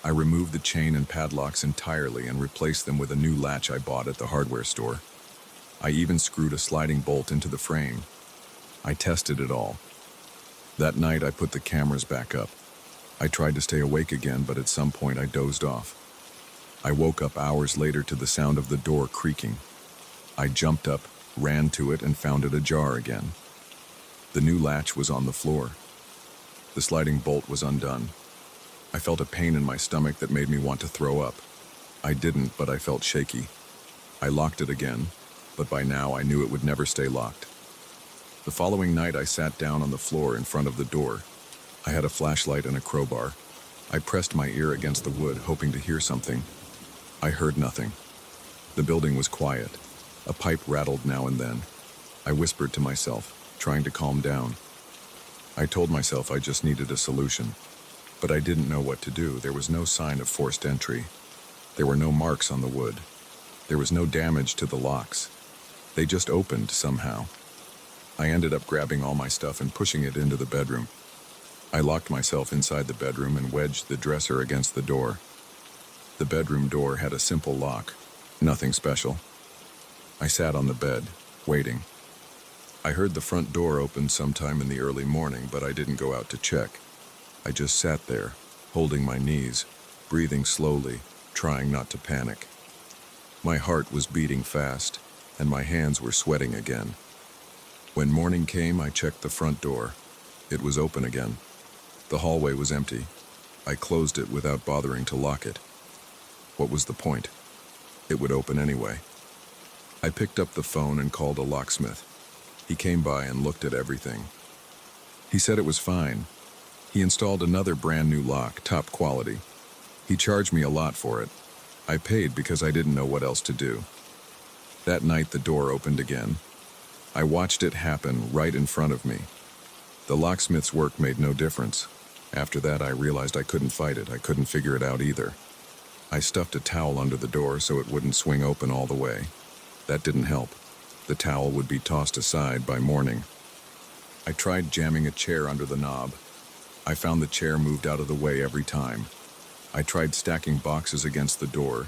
I removed the chain and padlocks entirely and replaced them with a new latch I bought at the hardware store. I even screwed a sliding bolt into the frame. I tested it all. That night, I put the cameras back up. I tried to stay awake again, but at some point I dozed off. I woke up hours later to the sound of the door creaking. I jumped up, ran to it, and found it ajar again. The new latch was on the floor. The sliding bolt was undone. I felt a pain in my stomach that made me want to throw up. I didn't, but I felt shaky. I locked it again, but by now I knew it would never stay locked. The following night, I sat down on the floor in front of the door. I had a flashlight and a crowbar. I pressed my ear against the wood, hoping to hear something. I heard nothing. The building was quiet. A pipe rattled now and then. I whispered to myself, trying to calm down. I told myself I just needed a solution. But I didn't know what to do. There was no sign of forced entry. There were no marks on the wood. There was no damage to the locks. They just opened somehow. I ended up grabbing all my stuff and pushing it into the bedroom. I locked myself inside the bedroom and wedged the dresser against the door. The bedroom door had a simple lock, nothing special. I sat on the bed, waiting. I heard the front door open sometime in the early morning, but I didn't go out to check. I just sat there, holding my knees, breathing slowly, trying not to panic. My heart was beating fast, and my hands were sweating again. When morning came, I checked the front door. It was open again. The hallway was empty. I closed it without bothering to lock it. What was the point? It would open anyway. I picked up the phone and called a locksmith. He came by and looked at everything. He said it was fine. He installed another brand new lock, top quality. He charged me a lot for it. I paid because I didn't know what else to do. That night, the door opened again. I watched it happen right in front of me. The locksmith's work made no difference. After that, I realized I couldn't fight it. I couldn't figure it out either. I stuffed a towel under the door so it wouldn't swing open all the way. That didn't help. The towel would be tossed aside by morning. I tried jamming a chair under the knob. I found the chair moved out of the way every time. I tried stacking boxes against the door.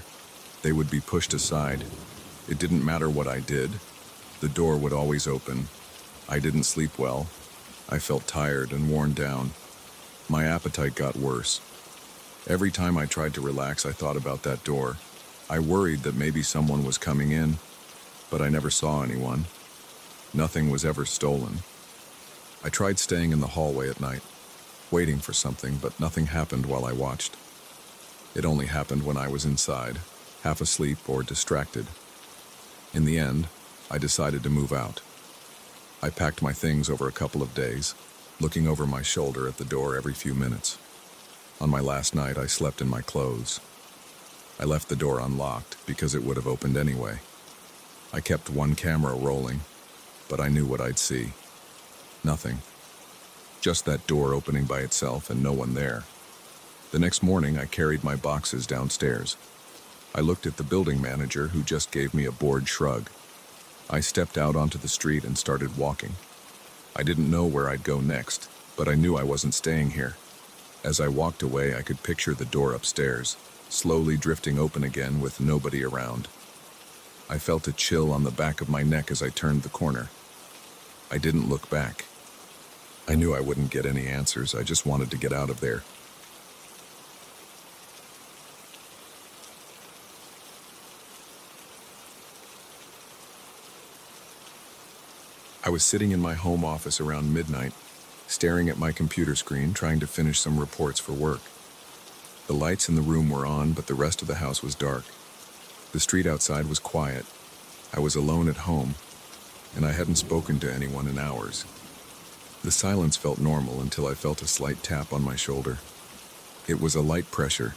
They would be pushed aside. It didn't matter what I did. The door would always open. I didn't sleep well. I felt tired and worn down. My appetite got worse. Every time I tried to relax, I thought about that door. I worried that maybe someone was coming in, but I never saw anyone. Nothing was ever stolen. I tried staying in the hallway at night, waiting for something, but nothing happened while I watched. It only happened when I was inside, half asleep or distracted. In the end, I decided to move out. I packed my things over a couple of days, looking over my shoulder at the door every few minutes. On my last night, I slept in my clothes. I left the door unlocked because it would have opened anyway. I kept one camera rolling, but I knew what I'd see. Nothing. Just that door opening by itself and no one there. The next morning, I carried my boxes downstairs. I looked at the building manager, who just gave me a bored shrug. I stepped out onto the street and started walking. I didn't know where I'd go next, but I knew I wasn't staying here. As I walked away, I could picture the door upstairs. slowly drifting open again with nobody around. I felt a chill on the back of my neck as I turned the corner. I didn't look back. I knew I wouldn't get any answers. I just wanted to get out of there. I was sitting in my home office around midnight, staring at my computer screen, trying to finish some reports for work. The lights in the room were on, but the rest of the house was dark. The street outside was quiet. I was alone at home, and I hadn't spoken to anyone in hours. The silence felt normal until I felt a slight tap on my shoulder. It was a light pressure,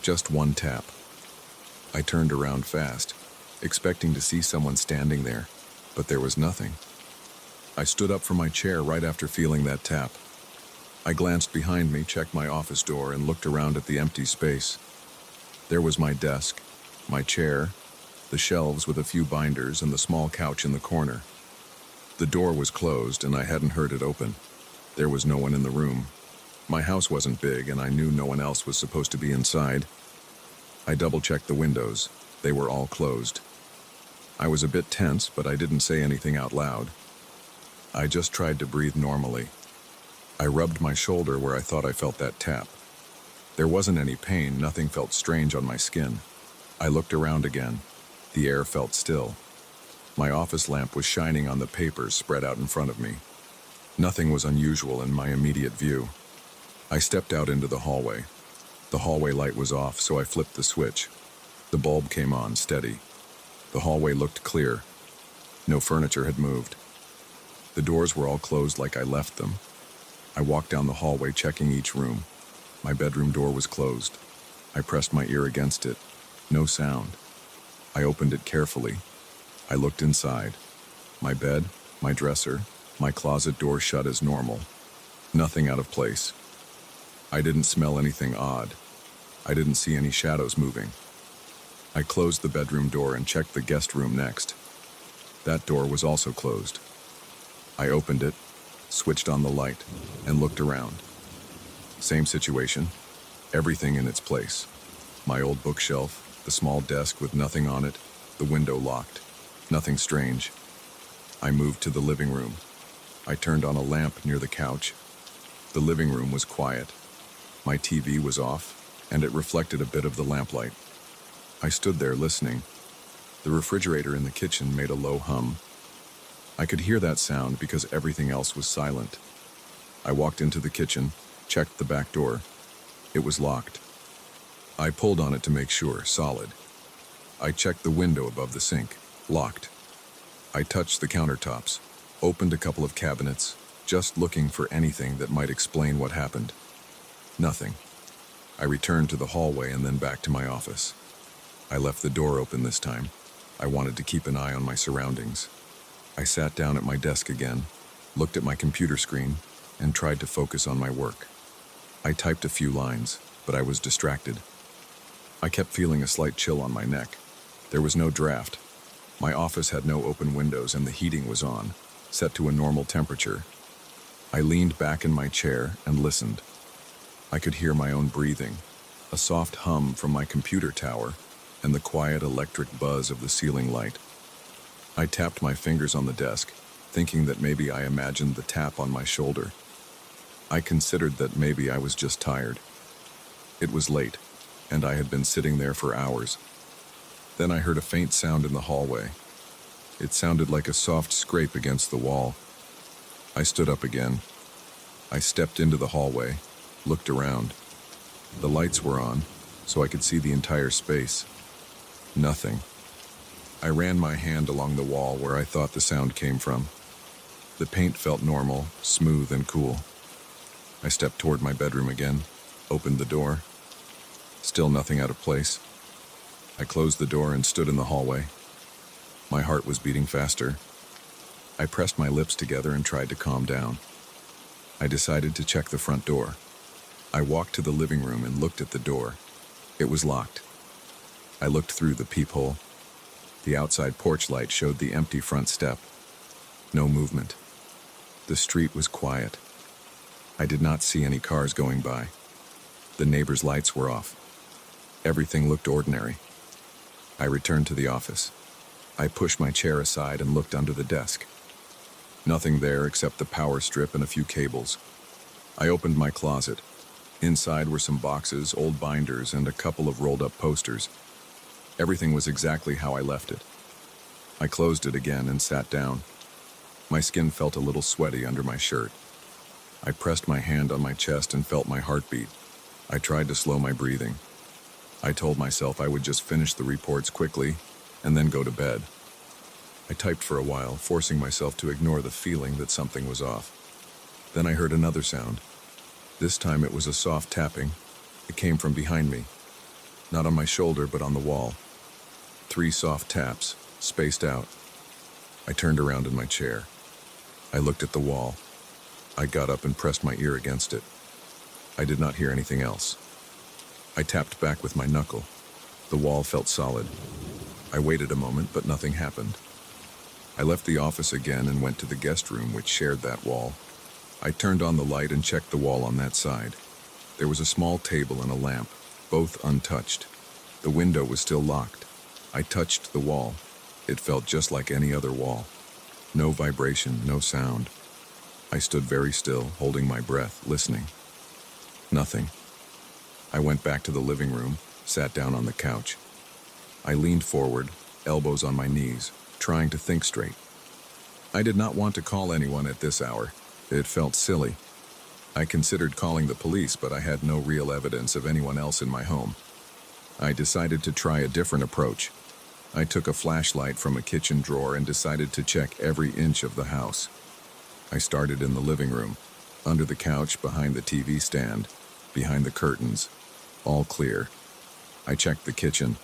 just one tap. I turned around fast, expecting to see someone standing there, but there was nothing. I stood up from my chair right after feeling that tap. I glanced behind me, checked my office door, and looked around at the empty space. There was my desk, my chair, the shelves with a few binders, and the small couch in the corner. The door was closed, and I hadn't heard it open. There was no one in the room. My house wasn't big, and I knew no one else was supposed to be inside. I double-checked the windows. They were all closed. I was a bit tense, but I didn't say anything out loud. I just tried to breathe normally. I rubbed my shoulder where I thought I felt that tap. There wasn't any pain, nothing felt strange on my skin. I looked around again. The air felt still. My office lamp was shining on the papers spread out in front of me. Nothing was unusual in my immediate view. I stepped out into the hallway. The hallway light was off, so I flipped the switch. The bulb came on, steady. The hallway looked clear. No furniture had moved. The doors were all closed like I left them. I walked down the hallway, checking each room. My bedroom door was closed. I pressed my ear against it. No sound. I opened it carefully. I looked inside. My bed, my dresser, my closet door shut as normal. Nothing out of place. I didn't smell anything odd. I didn't see any shadows moving. I closed the bedroom door and checked the guest room next. That door was also closed. I opened it, switched on the light, and looked around. Same situation, everything in its place. My old bookshelf, the small desk with nothing on it, the window locked. Nothing strange. I moved to the living room. I turned on a lamp near the couch. The living room was quiet. My TV was off, and it reflected a bit of the lamplight. I stood there listening. The refrigerator in the kitchen made a low hum. I could hear that sound because everything else was silent. I walked into the kitchen, checked the back door. It was locked. I pulled on it to make sure, solid. I checked the window above the sink, locked. I touched the countertops, opened a couple of cabinets, just looking for anything that might explain what happened. Nothing. I returned to the hallway and then back to my office. I left the door open this time. I wanted to keep an eye on my surroundings. I sat down at my desk again, looked at my computer screen, and tried to focus on my work. I typed a few lines, but I was distracted. I kept feeling a slight chill on my neck. There was no draft. My office had no open windows and the heating was on, set to a normal temperature. I leaned back in my chair and listened. I could hear my own breathing, a soft hum from my computer tower, and the quiet electric buzz of the ceiling light. I tapped my fingers on the desk, thinking that maybe I imagined the tap on my shoulder. I considered that maybe I was just tired. It was late, and I had been sitting there for hours. Then I heard a faint sound in the hallway. It sounded like a soft scrape against the wall. I stood up again. I stepped into the hallway, looked around. The lights were on, so I could see the entire space. Nothing. I ran my hand along the wall where I thought the sound came from. The paint felt normal, smooth and cool. I stepped toward my bedroom again, opened the door. Still nothing out of place. I closed the door and stood in the hallway. My heart was beating faster. I pressed my lips together and tried to calm down. I decided to check the front door. I walked to the living room and looked at the door. It was locked. I looked through the peephole. The outside porch light showed the empty front step. No movement. The street was quiet. I did not see any cars going by. The neighbors' lights were off. Everything looked ordinary. I returned to the office. I pushed my chair aside and looked under the desk. Nothing there except the power strip and a few cables. I opened my closet. Inside were some boxes, old binders, and a couple of rolled-up posters. Everything was exactly how I left it. I closed it again and sat down. My skin felt a little sweaty under my shirt. I pressed my hand on my chest and felt my heartbeat. I tried to slow my breathing. I told myself I would just finish the reports quickly and then go to bed. I typed for a while, forcing myself to ignore the feeling that something was off. Then I heard another sound. This time it was a soft tapping. It came from behind me. Not on my shoulder, but on the wall. 3 soft taps, spaced out. I turned around in my chair. I looked at the wall. I got up and pressed my ear against it. I did not hear anything else. I tapped back with my knuckle. The wall felt solid. I waited a moment, but nothing happened. I left the office again and went to the guest room, which shared that wall. I turned on the light and checked the wall on that side. There was a small table and a lamp, both untouched. The window was still locked. I touched the wall. It felt just like any other wall. No vibration, no sound. I stood very still, holding my breath, listening. Nothing. I went back to the living room, sat down on the couch. I leaned forward, elbows on my knees, trying to think straight. I did not want to call anyone at this hour. It felt silly. I considered calling the police, but I had no real evidence of anyone else in my home. I decided to try a different approach. I took a flashlight from a kitchen drawer and decided to check every inch of the house. I started in the living room, under the couch, behind the TV stand, behind the curtains. All clear. I checked the kitchen,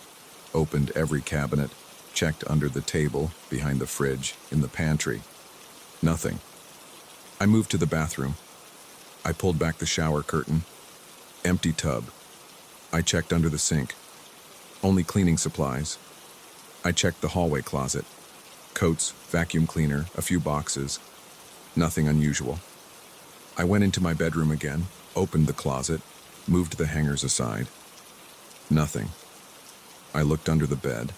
opened every cabinet, checked under the table, behind the fridge, in the pantry. Nothing. I moved to the bathroom. I pulled back the shower curtain. Empty tub. I checked under the sink. Only cleaning supplies. I checked the hallway closet. Coats, vacuum cleaner, a few boxes. Nothing unusual. I went into my bedroom again, opened the closet, moved the hangers aside. Nothing. I looked under the bed.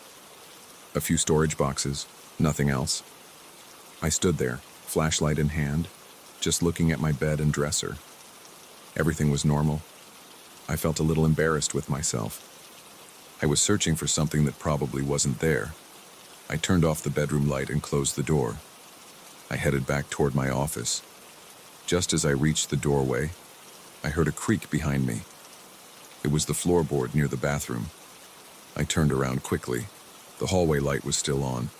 A few storage boxes, nothing else. I stood there, flashlight in hand, just looking at my bed and dresser. Everything was normal. I felt a little embarrassed with myself. I was searching for something that probably wasn't there. I turned off the bedroom light and closed the door. I headed back toward my office. Just as I reached the doorway, I heard a creak behind me. It was the floorboard near the bathroom. I turned around quickly. The hallway light was still on.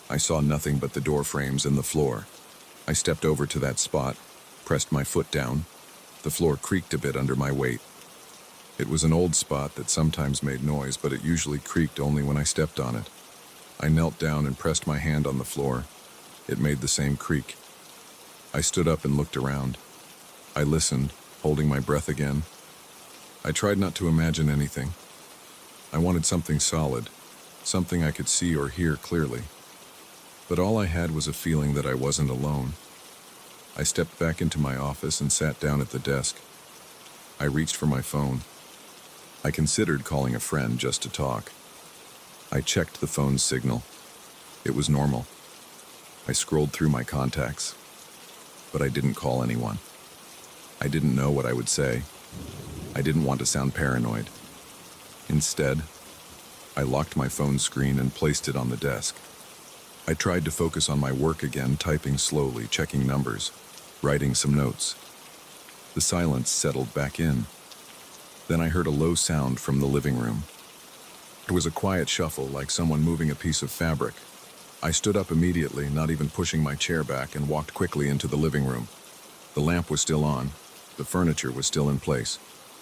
I saw nothing but the door frames and the floor. I stepped over to that spot, pressed my foot down. The floor creaked a bit under my weight. It was an old spot that sometimes made noise, but it usually creaked only when I stepped on it. I knelt down and pressed my hand on the floor. It made the same creak. I stood up and looked around. I listened, holding my breath again. I tried not to imagine anything. I wanted something solid, something I could see or hear clearly. But all I had was a feeling that I wasn't alone. I stepped back into my office and sat down at the desk. I reached for my phone. I considered calling a friend just to talk. I checked the phone's signal. It was normal. I scrolled through my contacts, but I didn't call anyone. I didn't know what I would say. I didn't want to sound paranoid. Instead, I locked my phone screen and placed it on the desk. I tried to focus on my work again, typing slowly, checking numbers, writing some notes. The silence settled back in. Then I heard a low sound from the living room. It was a quiet shuffle, like someone moving a piece of fabric. I stood up immediately, not even pushing my chair back, and walked quickly into the living room. The lamp was still on. The furniture was still in place.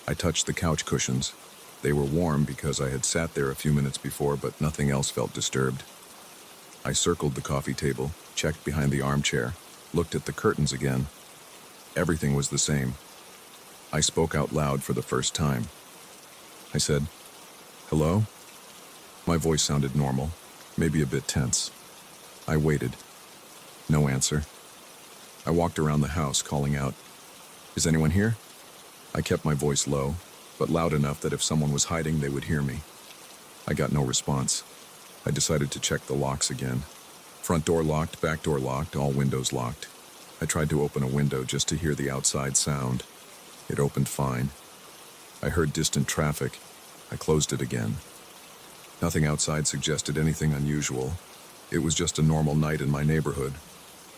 I touched the couch cushions. They were warm because I had sat there a few minutes before, but nothing else felt disturbed. I circled the coffee table, checked behind the armchair, looked at the curtains again. Everything was the same. I spoke out loud for the first time. I said, "Hello?" My voice sounded normal, maybe a bit tense. I waited. No answer. I walked around the house, calling out, "Is anyone here?" I kept my voice low. but loud enough that if someone was hiding, they would hear me. I got no response. I decided to check the locks again. Front door locked, back door locked, all windows locked. I tried to open a window just to hear the outside sound. It opened fine. I heard distant traffic. I closed it again. Nothing outside suggested anything unusual. It was just a normal night in my neighborhood.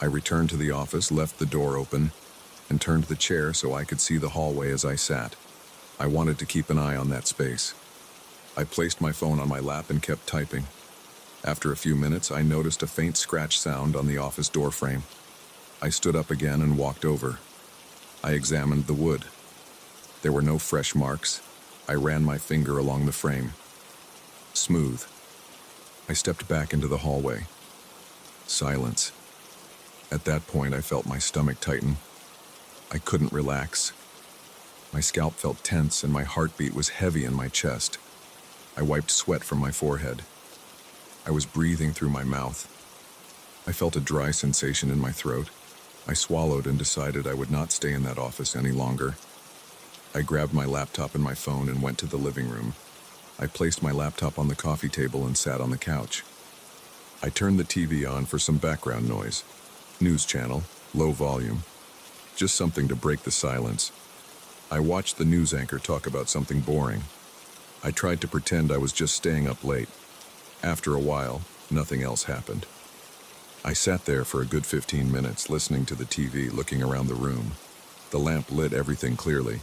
I returned to the office, left the door open, and turned the chair so I could see the hallway as I sat. I wanted to keep an eye on that space. I placed my phone on my lap and kept typing. After a few minutes, I noticed a faint scratch sound on the office door frame. I stood up again and walked over. I examined the wood. There were no fresh marks. I ran my finger along the frame. Smooth. I stepped back into the hallway. Silence. At that point, I felt my stomach tighten. I couldn't relax. My scalp felt tense and my heartbeat was heavy in my chest. I wiped sweat from my forehead. I was breathing through my mouth. I felt a dry sensation in my throat. I swallowed and decided I would not stay in that office any longer. I grabbed my laptop and my phone and went to the living room. I placed my laptop on the coffee table and sat on the couch. I turned the TV on for some background noise. News channel, low volume. Just something to break the silence. I watched the news anchor talk about something boring. I tried to pretend I was just staying up late. After a while, nothing else happened. I sat there for a good 15 minutes, listening to the TV, looking around the room. The lamp lit everything clearly.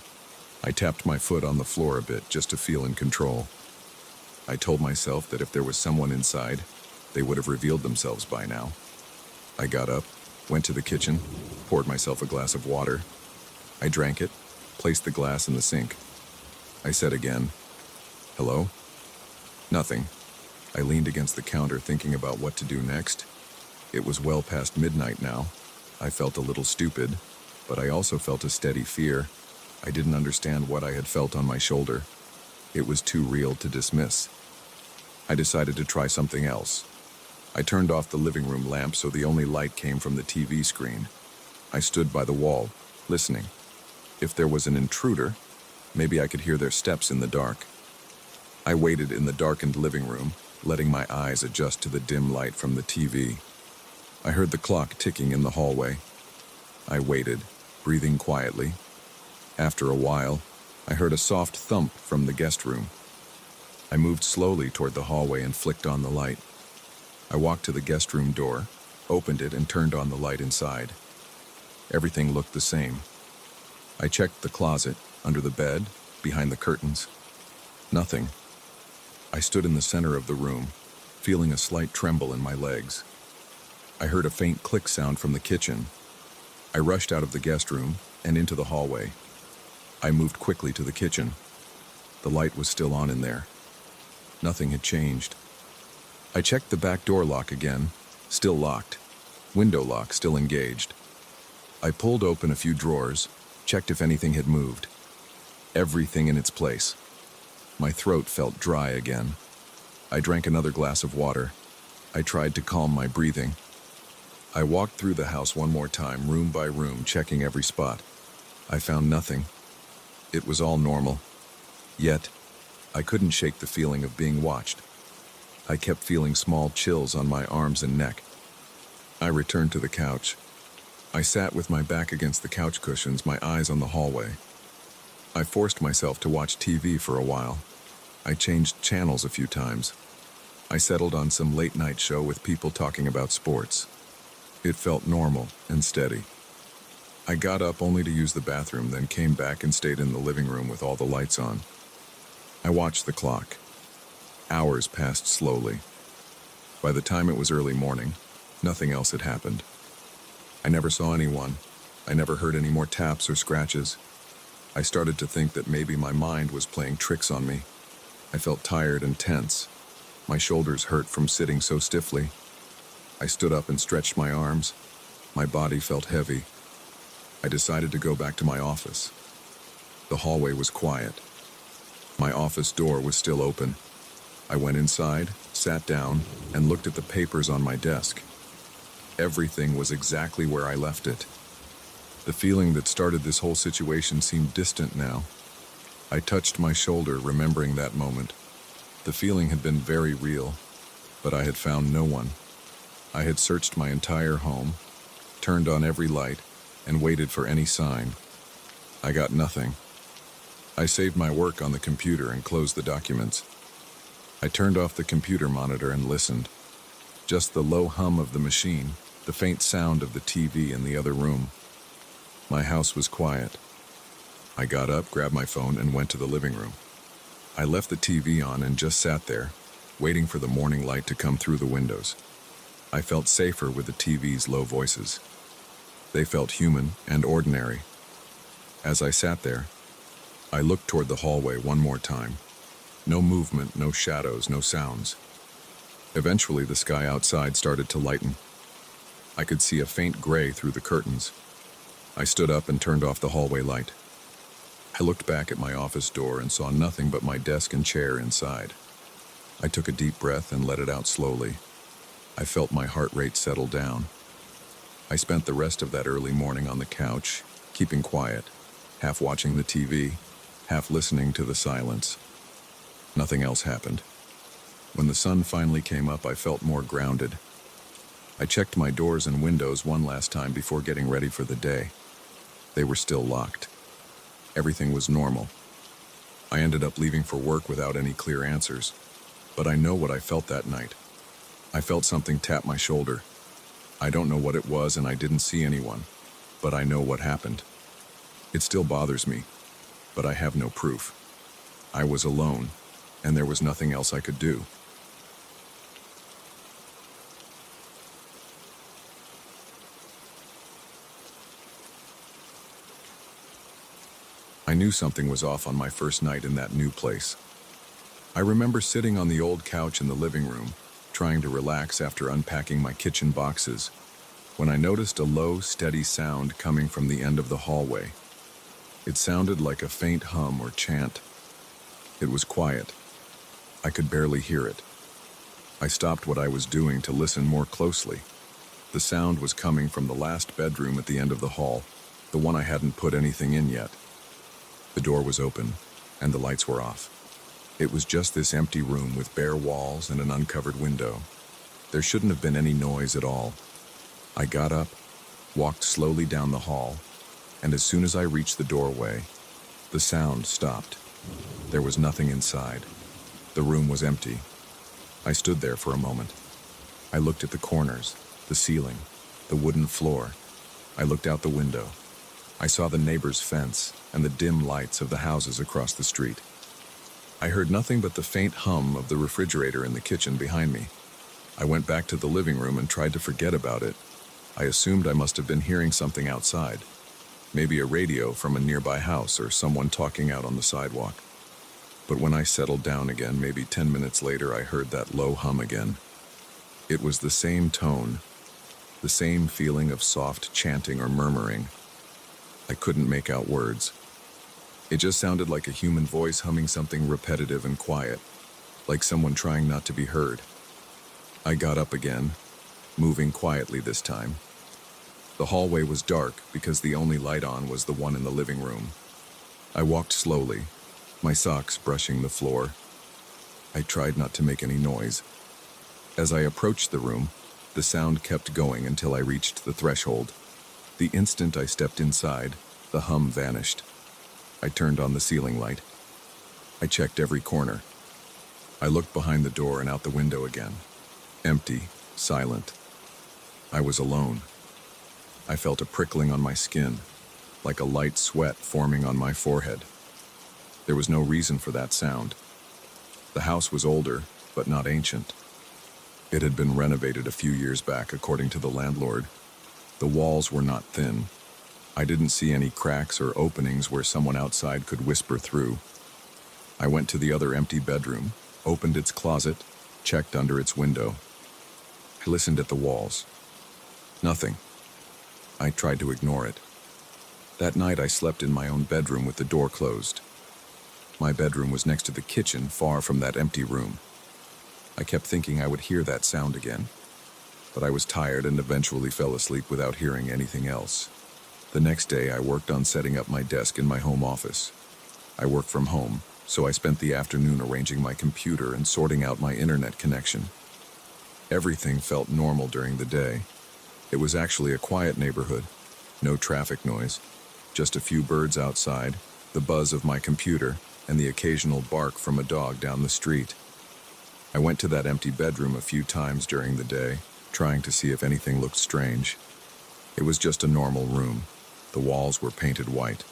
I tapped my foot on the floor a bit just to feel in control. I told myself that if there was someone inside, they would have revealed themselves by now. I got up, went to the kitchen, poured myself a glass of water. I drank it, placed the glass in the sink. I said again, "Hello?" Nothing. I leaned against the counter thinking about what to do next. It was well past midnight now. I felt a little stupid, but I also felt a steady fear. I didn't understand what I had felt on my shoulder. It was too real to dismiss. I decided to try something else. I turned off the living room lamp so the only light came from the TV screen. I stood by the wall, listening. If there was an intruder, maybe I could hear their steps in the dark. I waited in the darkened living room, letting my eyes adjust to the dim light from the TV. I heard the clock ticking in the hallway. I waited, breathing quietly. After a while, I heard a soft thump from the guest room. I moved slowly toward the hallway and flicked on the light. I walked to the guest room door, opened it, and turned on the light inside. Everything looked the same. I checked the closet, under the bed, behind the curtains. Nothing. I stood in the center of the room, feeling a slight tremble in my legs. I heard a faint click sound from the kitchen. I rushed out of the guest room and into the hallway. I moved quickly to the kitchen. The light was still on in there. Nothing had changed. I checked the back door lock again, still locked. Window lock still engaged. I pulled open a few drawers, checked if anything had moved. Everything in its place. My throat felt dry again. I drank another glass of water. I tried to calm my breathing. I walked through the house one more time, room by room, checking every spot. I found nothing. It was all normal. Yet, I couldn't shake the feeling of being watched. I kept feeling small chills on my arms and neck. I returned to the couch. I sat with my back against the couch cushions, my eyes on the hallway. I forced myself to watch TV for a while. I changed channels a few times. I settled on some late-night show with people talking about sports. It felt normal and steady. I got up only to use the bathroom, then came back and stayed in the living room with all the lights on. I watched the clock. Hours passed slowly. By the time it was early morning, nothing else had happened. I never saw anyone. I never heard any more taps or scratches. I started to think that maybe my mind was playing tricks on me. I felt tired and tense. My shoulders hurt from sitting so stiffly. I stood up and stretched my arms. My body felt heavy. I decided to go back to my office. The hallway was quiet. My office door was still open. I went inside, sat down, and looked at the papers on my desk. Everything was exactly where I left it. The feeling that started this whole situation seemed distant now. I touched my shoulder, remembering that moment. The feeling had been very real, but I had found no one. I had searched my entire home, turned on every light, and waited for any sign. I got nothing. I saved my work on the computer and closed the documents. I turned off the computer monitor and listened. Just the low hum of the machine, the faint sound of the TV in the other room. My house was quiet. I got up, grabbed my phone, and went to the living room. I left the TV on and just sat there, waiting for the morning light to come through the windows. I felt safer with the TV's low voices. They felt human and ordinary. As I sat there, I looked toward the hallway one more time. No movement, no shadows, no sounds. Eventually, the sky outside started to lighten. I could see a faint gray through the curtains. I stood up and turned off the hallway light. I looked back at my office door and saw nothing but my desk and chair inside. I took a deep breath and let it out slowly. I felt my heart rate settle down. I spent the rest of that early morning on the couch, keeping quiet, half watching the TV, half listening to the silence. Nothing else happened. When the sun finally came up, I felt more grounded. I checked my doors and windows one last time before getting ready for the day. They were still locked. Everything was normal. I ended up leaving for work without any clear answers, but I know what I felt that night. I felt something tap my shoulder. I don't know what it was and I didn't see anyone, but I know what happened. It still bothers me, but I have no proof. I was alone, and there was nothing else I could do. I knew something was off on my first night in that new place. I remember sitting on the old couch in the living room, trying to relax after unpacking my kitchen boxes, when I noticed a low, steady sound coming from the end of the hallway. It sounded like a faint hum or chant. It was quiet. I could barely hear it. I stopped what I was doing to listen more closely. The sound was coming from the last bedroom at the end of the hall, the one I hadn't put anything in yet. The door was open, and the lights were off. It was just this empty room with bare walls and an uncovered window. There shouldn't have been any noise at all. I got up, walked slowly down the hall, and as soon as I reached the doorway, the sound stopped. There was nothing inside. The room was empty. I stood there for a moment. I looked at the corners, the ceiling, the wooden floor. I looked out the window. I saw the neighbor's fence and the dim lights of the houses across the street. I heard nothing but the faint hum of the refrigerator in the kitchen behind me. I went back to the living room and tried to forget about it. I assumed I must have been hearing something outside, maybe a radio from a nearby house or someone talking out on the sidewalk. But when I settled down again, maybe 10 minutes later, I heard that low hum again. It was the same tone, the same feeling of soft chanting or murmuring. I couldn't make out words. It just sounded like a human voice humming something repetitive and quiet, like someone trying not to be heard. I got up again, moving quietly this time. The hallway was dark because the only light on was the one in the living room. I walked slowly, my socks brushing the floor. I tried not to make any noise. As I approached the room, the sound kept going until I reached the threshold. The instant I stepped inside, the hum vanished. I turned on the ceiling light. I checked every corner. I looked behind the door and out the window again. Empty, silent. I was alone. I felt a prickling on my skin, like a light sweat forming on my forehead. There was no reason for that sound. The house was older, but not ancient. It had been renovated a few years back, according to the landlord. The walls were not thin. I didn't see any cracks or openings where someone outside could whisper through. I went to the other empty bedroom, opened its closet, checked under its window. I listened at the walls. Nothing. I tried to ignore it. That night I slept in my own bedroom with the door closed. My bedroom was next to the kitchen, far from that empty room. I kept thinking I would hear that sound again, but I was tired and eventually fell asleep without hearing anything else. The next day I worked on setting up my desk in my home office. I work from home, so I spent the afternoon arranging my computer and sorting out my internet connection. Everything felt normal during the day. It was actually a quiet neighborhood, no traffic noise, just a few birds outside, the buzz of my computer, and the occasional bark from a dog down the street. I went to that empty bedroom a few times during the day, trying to see if anything looked strange. It was just a normal room. The walls were painted white.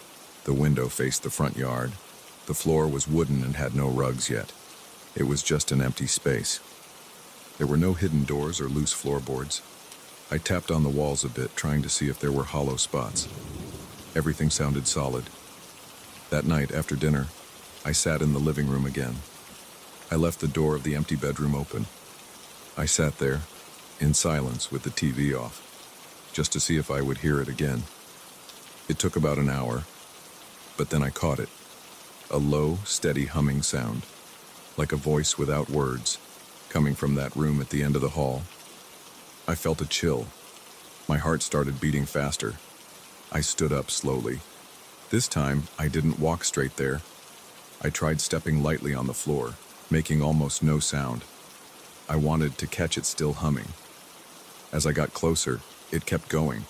The window faced the front yard. The floor was wooden and had no rugs yet. It was just an empty space. There were no hidden doors or loose floorboards. I tapped on the walls a bit, trying to see if there were hollow spots. Everything sounded solid. That night, after dinner, I sat in the living room again. I left the door of the empty bedroom open. I sat there, in silence with the TV off, just to see if I would hear it again. It took about an hour, but then I caught it. A low, steady humming sound, like a voice without words, coming from that room at the end of the hall. I felt a chill. My heart started beating faster. I stood up slowly. This time, I didn't walk straight there. I tried stepping lightly on the floor, making almost no sound. I wanted to catch it still humming. As I got closer, it kept going.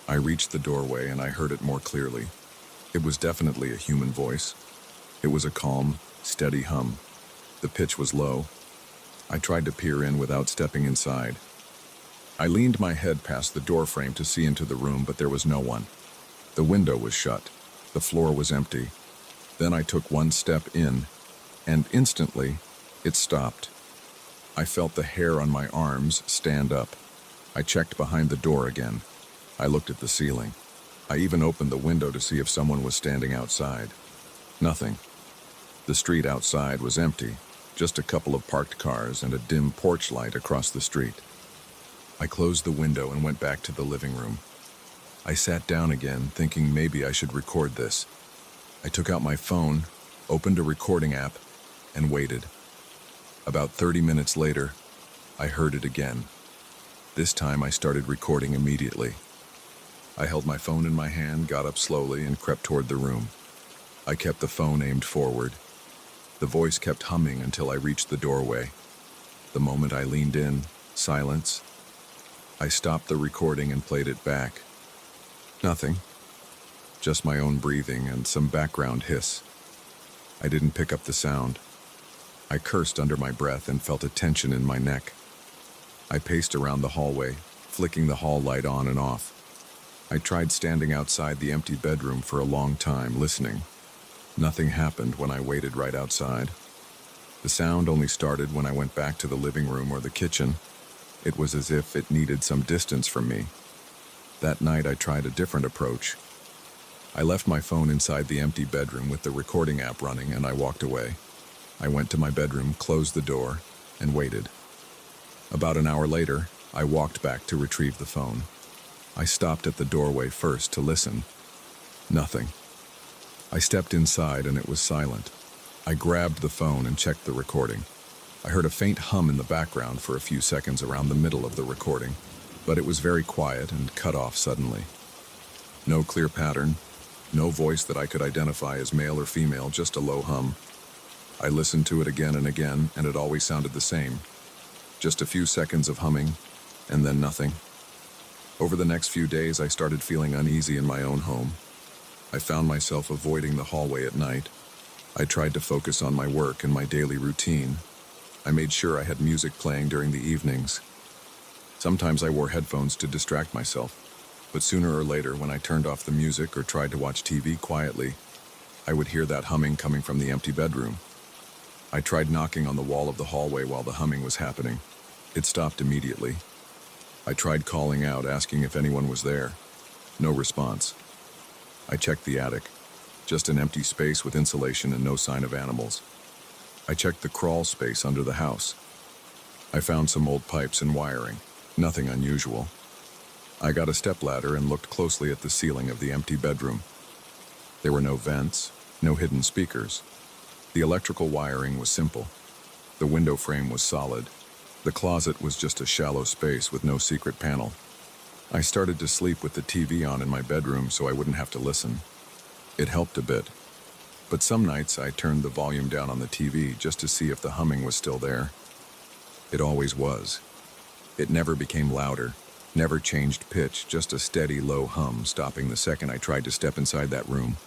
I reached the doorway and I heard it more clearly. It was definitely a human voice. It was a calm, steady hum. The pitch was low. I tried to peer in without stepping inside. I leaned my head past the doorframe to see into the room, but there was no one. The window was shut. The floor was empty. Then I took one step in, and instantly, it stopped. I felt the hair on my arms stand up. I checked behind the door again. I looked at the ceiling. I even opened the window to see if someone was standing outside. Nothing. The street outside was empty, just a couple of parked cars and a dim porch light across the street. I closed the window and went back to the living room. I sat down again, thinking maybe I should record this. I took out my phone, opened a recording app, and waited. About 30 minutes later, I heard it again. This time I started recording immediately. I held my phone in my hand, got up slowly, and crept toward the room. I kept the phone aimed forward. The voice kept humming until I reached the doorway. The moment I leaned in, silence. I stopped the recording and played it back. Nothing. Just my own breathing and some background hiss. I didn't pick up the sound. I cursed under my breath and felt a tension in my neck. I paced around the hallway, flicking the hall light on and off. I tried standing outside the empty bedroom for a long time, listening. Nothing happened when I waited right outside. The sound only started when I went back to the living room or the kitchen. It was as if it needed some distance from me. That night I tried a different approach. I left my phone inside the empty bedroom with the recording app running, and I walked away. I went to my bedroom, closed the door, and waited. About an hour later, I walked back to retrieve the phone. I stopped at the doorway first to listen. Nothing. I stepped inside and it was silent. I grabbed the phone and checked the recording. I heard a faint hum in the background for a few seconds around the middle of the recording, but it was very quiet and cut off suddenly. No clear pattern, no voice that I could identify as male or female, just a low hum. I listened to it again and again, and it always sounded the same. Just a few seconds of humming, and then nothing. Over the next few days, I started feeling uneasy in my own home. I found myself avoiding the hallway at night. I tried to focus on my work and my daily routine. I made sure I had music playing during the evenings. Sometimes I wore headphones to distract myself, but sooner or later, when I turned off the music or tried to watch TV quietly, I would hear that humming coming from the empty bedroom. I tried knocking on the wall of the hallway while the humming was happening. It stopped immediately. I tried calling out, asking if anyone was there. No response. I checked the attic. Just an empty space with insulation and no sign of animals. I checked the crawl space under the house. I found some old pipes and wiring. Nothing unusual. I got a stepladder and looked closely at the ceiling of the empty bedroom. There were no vents, no hidden speakers. The electrical wiring was simple. The window frame was solid. The closet was just a shallow space with no secret panel. I started to sleep with the TV on in my bedroom so I wouldn't have to listen. It helped a bit, But some nights I turned the volume down on the TV just to see if the humming was still there. It always was. It never became louder, never changed pitch, just a steady low hum stopping the second I tried to step inside that room.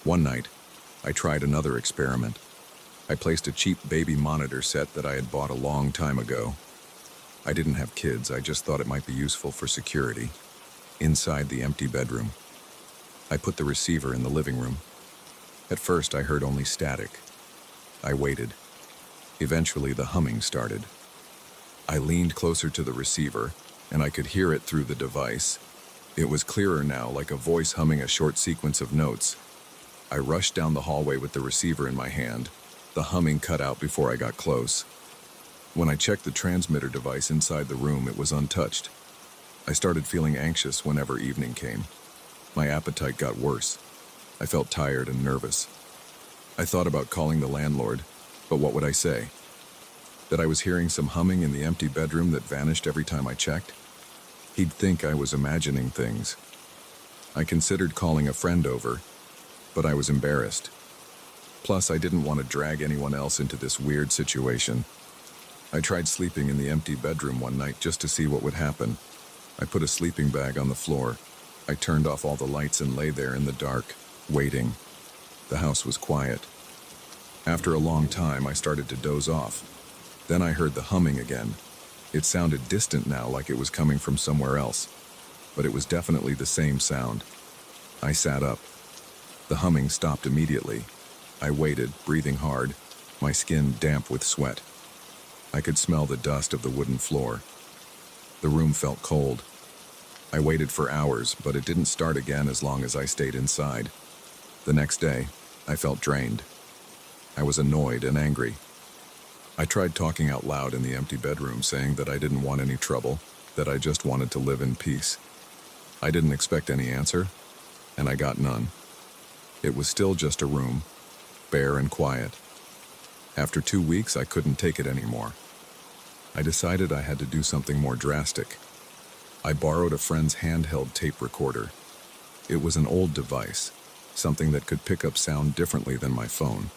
One night, I tried another experiment. I placed a cheap baby monitor set that I had bought a long time ago. I didn't have kids, I just thought it might be useful for security. Inside the empty bedroom. I put the receiver in the living room. At first, I heard only static. I waited. Eventually, the humming started. I leaned closer to the receiver, and I could hear it through the device. It was clearer now, like a voice humming a short sequence of notes. I rushed down the hallway with the receiver in my hand. The humming cut out before I got close. When I checked the transmitter device inside the room, it was untouched. I started feeling anxious whenever evening came. My appetite got worse. I felt tired and nervous. I thought about calling the landlord, but what would I say? That I was hearing some humming in the empty bedroom that vanished every time I checked? He'd think I was imagining things. I considered calling a friend over, but I was embarrassed. Plus, I didn't want to drag anyone else into this weird situation. I tried sleeping in the empty bedroom one night just to see what would happen. I put a sleeping bag on the floor. I turned off all the lights and lay there in the dark, waiting. The house was quiet. After a long time, I started to doze off. Then I heard the humming again. It sounded distant now, like it was coming from somewhere else. But it was definitely the same sound. I sat up. The humming stopped immediately. I waited, breathing hard, my skin damp with sweat. I could smell the dust of the wooden floor. The room felt cold. I waited for hours, but it didn't start again as long as I stayed inside. The next day, I felt drained. I was annoyed and angry. I tried talking out loud in the empty bedroom, saying that I didn't want any trouble, that I just wanted to live in peace. I didn't expect any answer, and I got none. It was still just a room, bare and quiet. After 2 weeks, I couldn't take it anymore. I decided I had to do something more drastic. I borrowed a friend's handheld tape recorder. It was an old device, something that could pick up sound differently than my phone.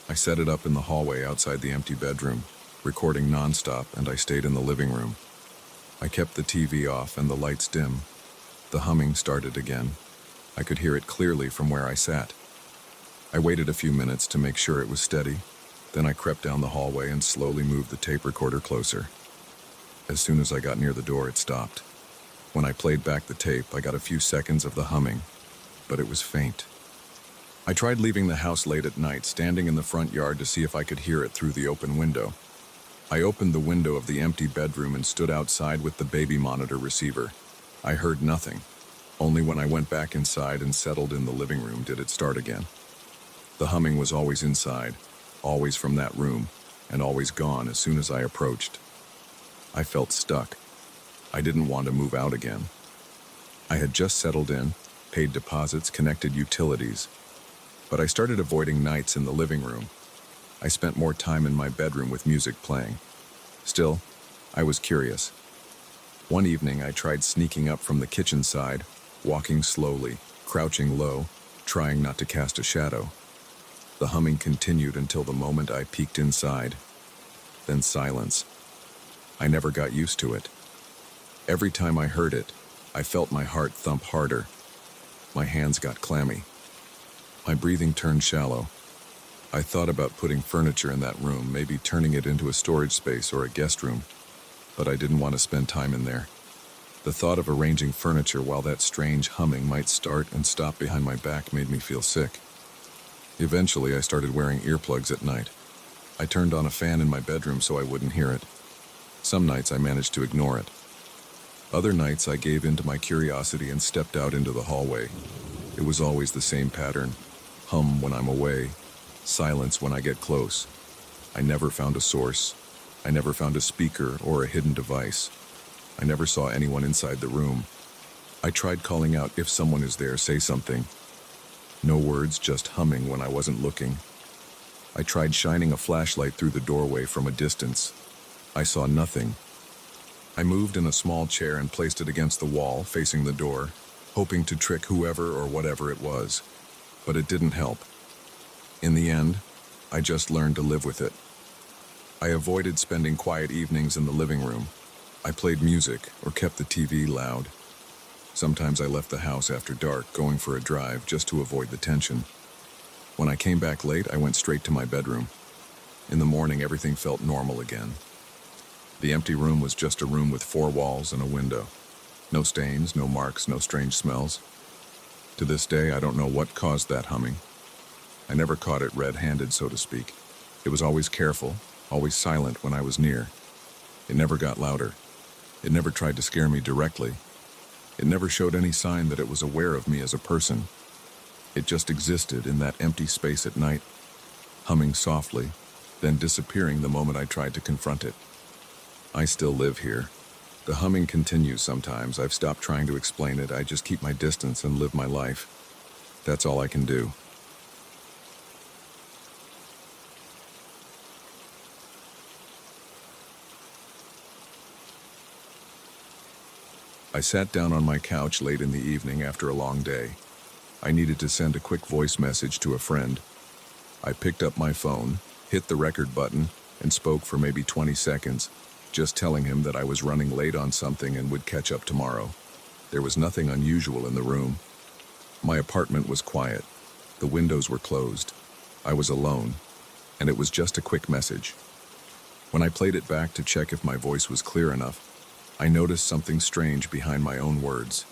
I set it up in the hallway outside the empty bedroom, recording nonstop, and I stayed in the living room. I kept the TV off and the lights dim. The humming started again. I could hear it clearly from where I sat. I waited a few minutes to make sure it was steady. Then I crept down the hallway and slowly moved the tape recorder closer. As soon as I got near the door, it stopped. When I played back the tape, I got a few seconds of the humming, but it was faint. I tried leaving the house late at night, standing in the front yard to see if I could hear it through the open window. I opened the window of the empty bedroom and stood outside with the baby monitor receiver. I heard nothing. Only when I went back inside and settled in the living room did it start again. The humming was always inside, always from that room, and always gone as soon as I approached. I felt stuck. I didn't want to move out again. I had just settled in, paid deposits, connected utilities, but I started avoiding nights in the living room. I spent more time in my bedroom with music playing. Still, I was curious. One evening, I tried sneaking up from the kitchen side, walking slowly, crouching low, trying not to cast a shadow. The humming continued until the moment I peeked inside. Then silence. I never got used to it. Every time I heard it, I felt my heart thump harder. My hands got clammy. My breathing turned shallow. I thought about putting furniture in that room, maybe turning it into a storage space or a guest room, but I didn't want to spend time in there. The thought of arranging furniture while that strange humming might start and stop behind my back made me feel sick. Eventually, I started wearing earplugs at night. I turned on a fan in my bedroom so I wouldn't hear it. Some nights I managed to ignore it. Other nights I gave in to my curiosity and stepped out into the hallway. It was always the same pattern. Hum when I'm away, silence when I get close. I never found a source. I never found a speaker or a hidden device. I never saw anyone inside the room. I tried calling out, "If someone is there, say something." No words, just humming when I wasn't looking. I tried shining a flashlight through the doorway from a distance. I saw nothing. I moved in a small chair and placed it against the wall, facing the door, hoping to trick whoever or whatever it was. But it didn't help. In the end, I just learned to live with it. I avoided spending quiet evenings in the living room. I played music or kept the TV loud. Sometimes I left the house after dark, going for a drive just to avoid the tension. When I came back late, I went straight to my bedroom. In the morning, everything felt normal again. The empty room was just a room with four walls and a window. No stains, no marks, no strange smells. To this day, I don't know what caused that humming. I never caught it red-handed, so to speak. It was always careful, always silent when I was near. It never got louder. It never tried to scare me directly. It never showed any sign that it was aware of me as a person. It just existed in that empty space at night, humming softly, then disappearing the moment I tried to confront it. I still live here. The humming continues sometimes. I've stopped trying to explain it. I just keep my distance and live my life. That's all I can do. I sat down on my couch late in the evening after a long day. I needed to send a quick voice message to a friend. I picked up my phone, hit the record button, and spoke for maybe 20 seconds, just telling him that I was running late on something and would catch up tomorrow. There was nothing unusual in the room. My apartment was quiet. The windows were closed. I was alone, and it was just a quick message. When I played it back to check if my voice was clear enough, I noticed something strange behind my own words.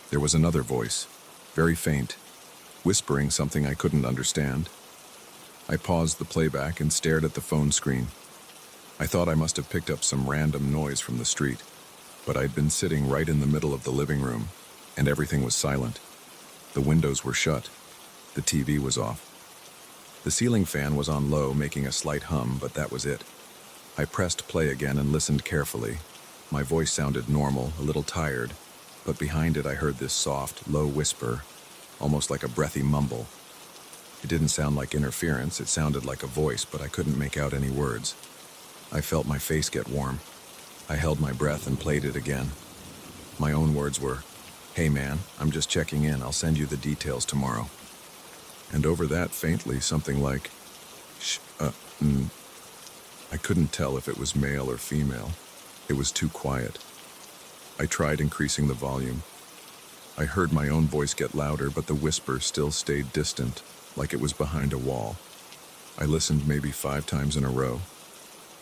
There was another voice, very faint, whispering something I couldn't understand. I paused the playback and stared at the phone screen. I thought I must have picked up some random noise from the street, but I'd been sitting right in the middle of the living room, and everything was silent. The windows were shut. The TV was off. The ceiling fan was on low, making a slight hum, but that was it. I pressed play again and listened carefully. My voice sounded normal, a little tired, but behind it I heard this soft, low whisper, almost like a breathy mumble. It didn't sound like interference, it sounded like a voice, but I couldn't make out any words. I felt my face get warm. I held my breath and played it again. My own words were, "Hey man, I'm just checking in, I'll send you the details tomorrow." And over that, faintly, something like, I couldn't tell if it was male or female. It was too quiet. I tried increasing the volume. I heard my own voice get louder, but the whisper still stayed distant, like it was behind a wall. I listened maybe 5 times in a row.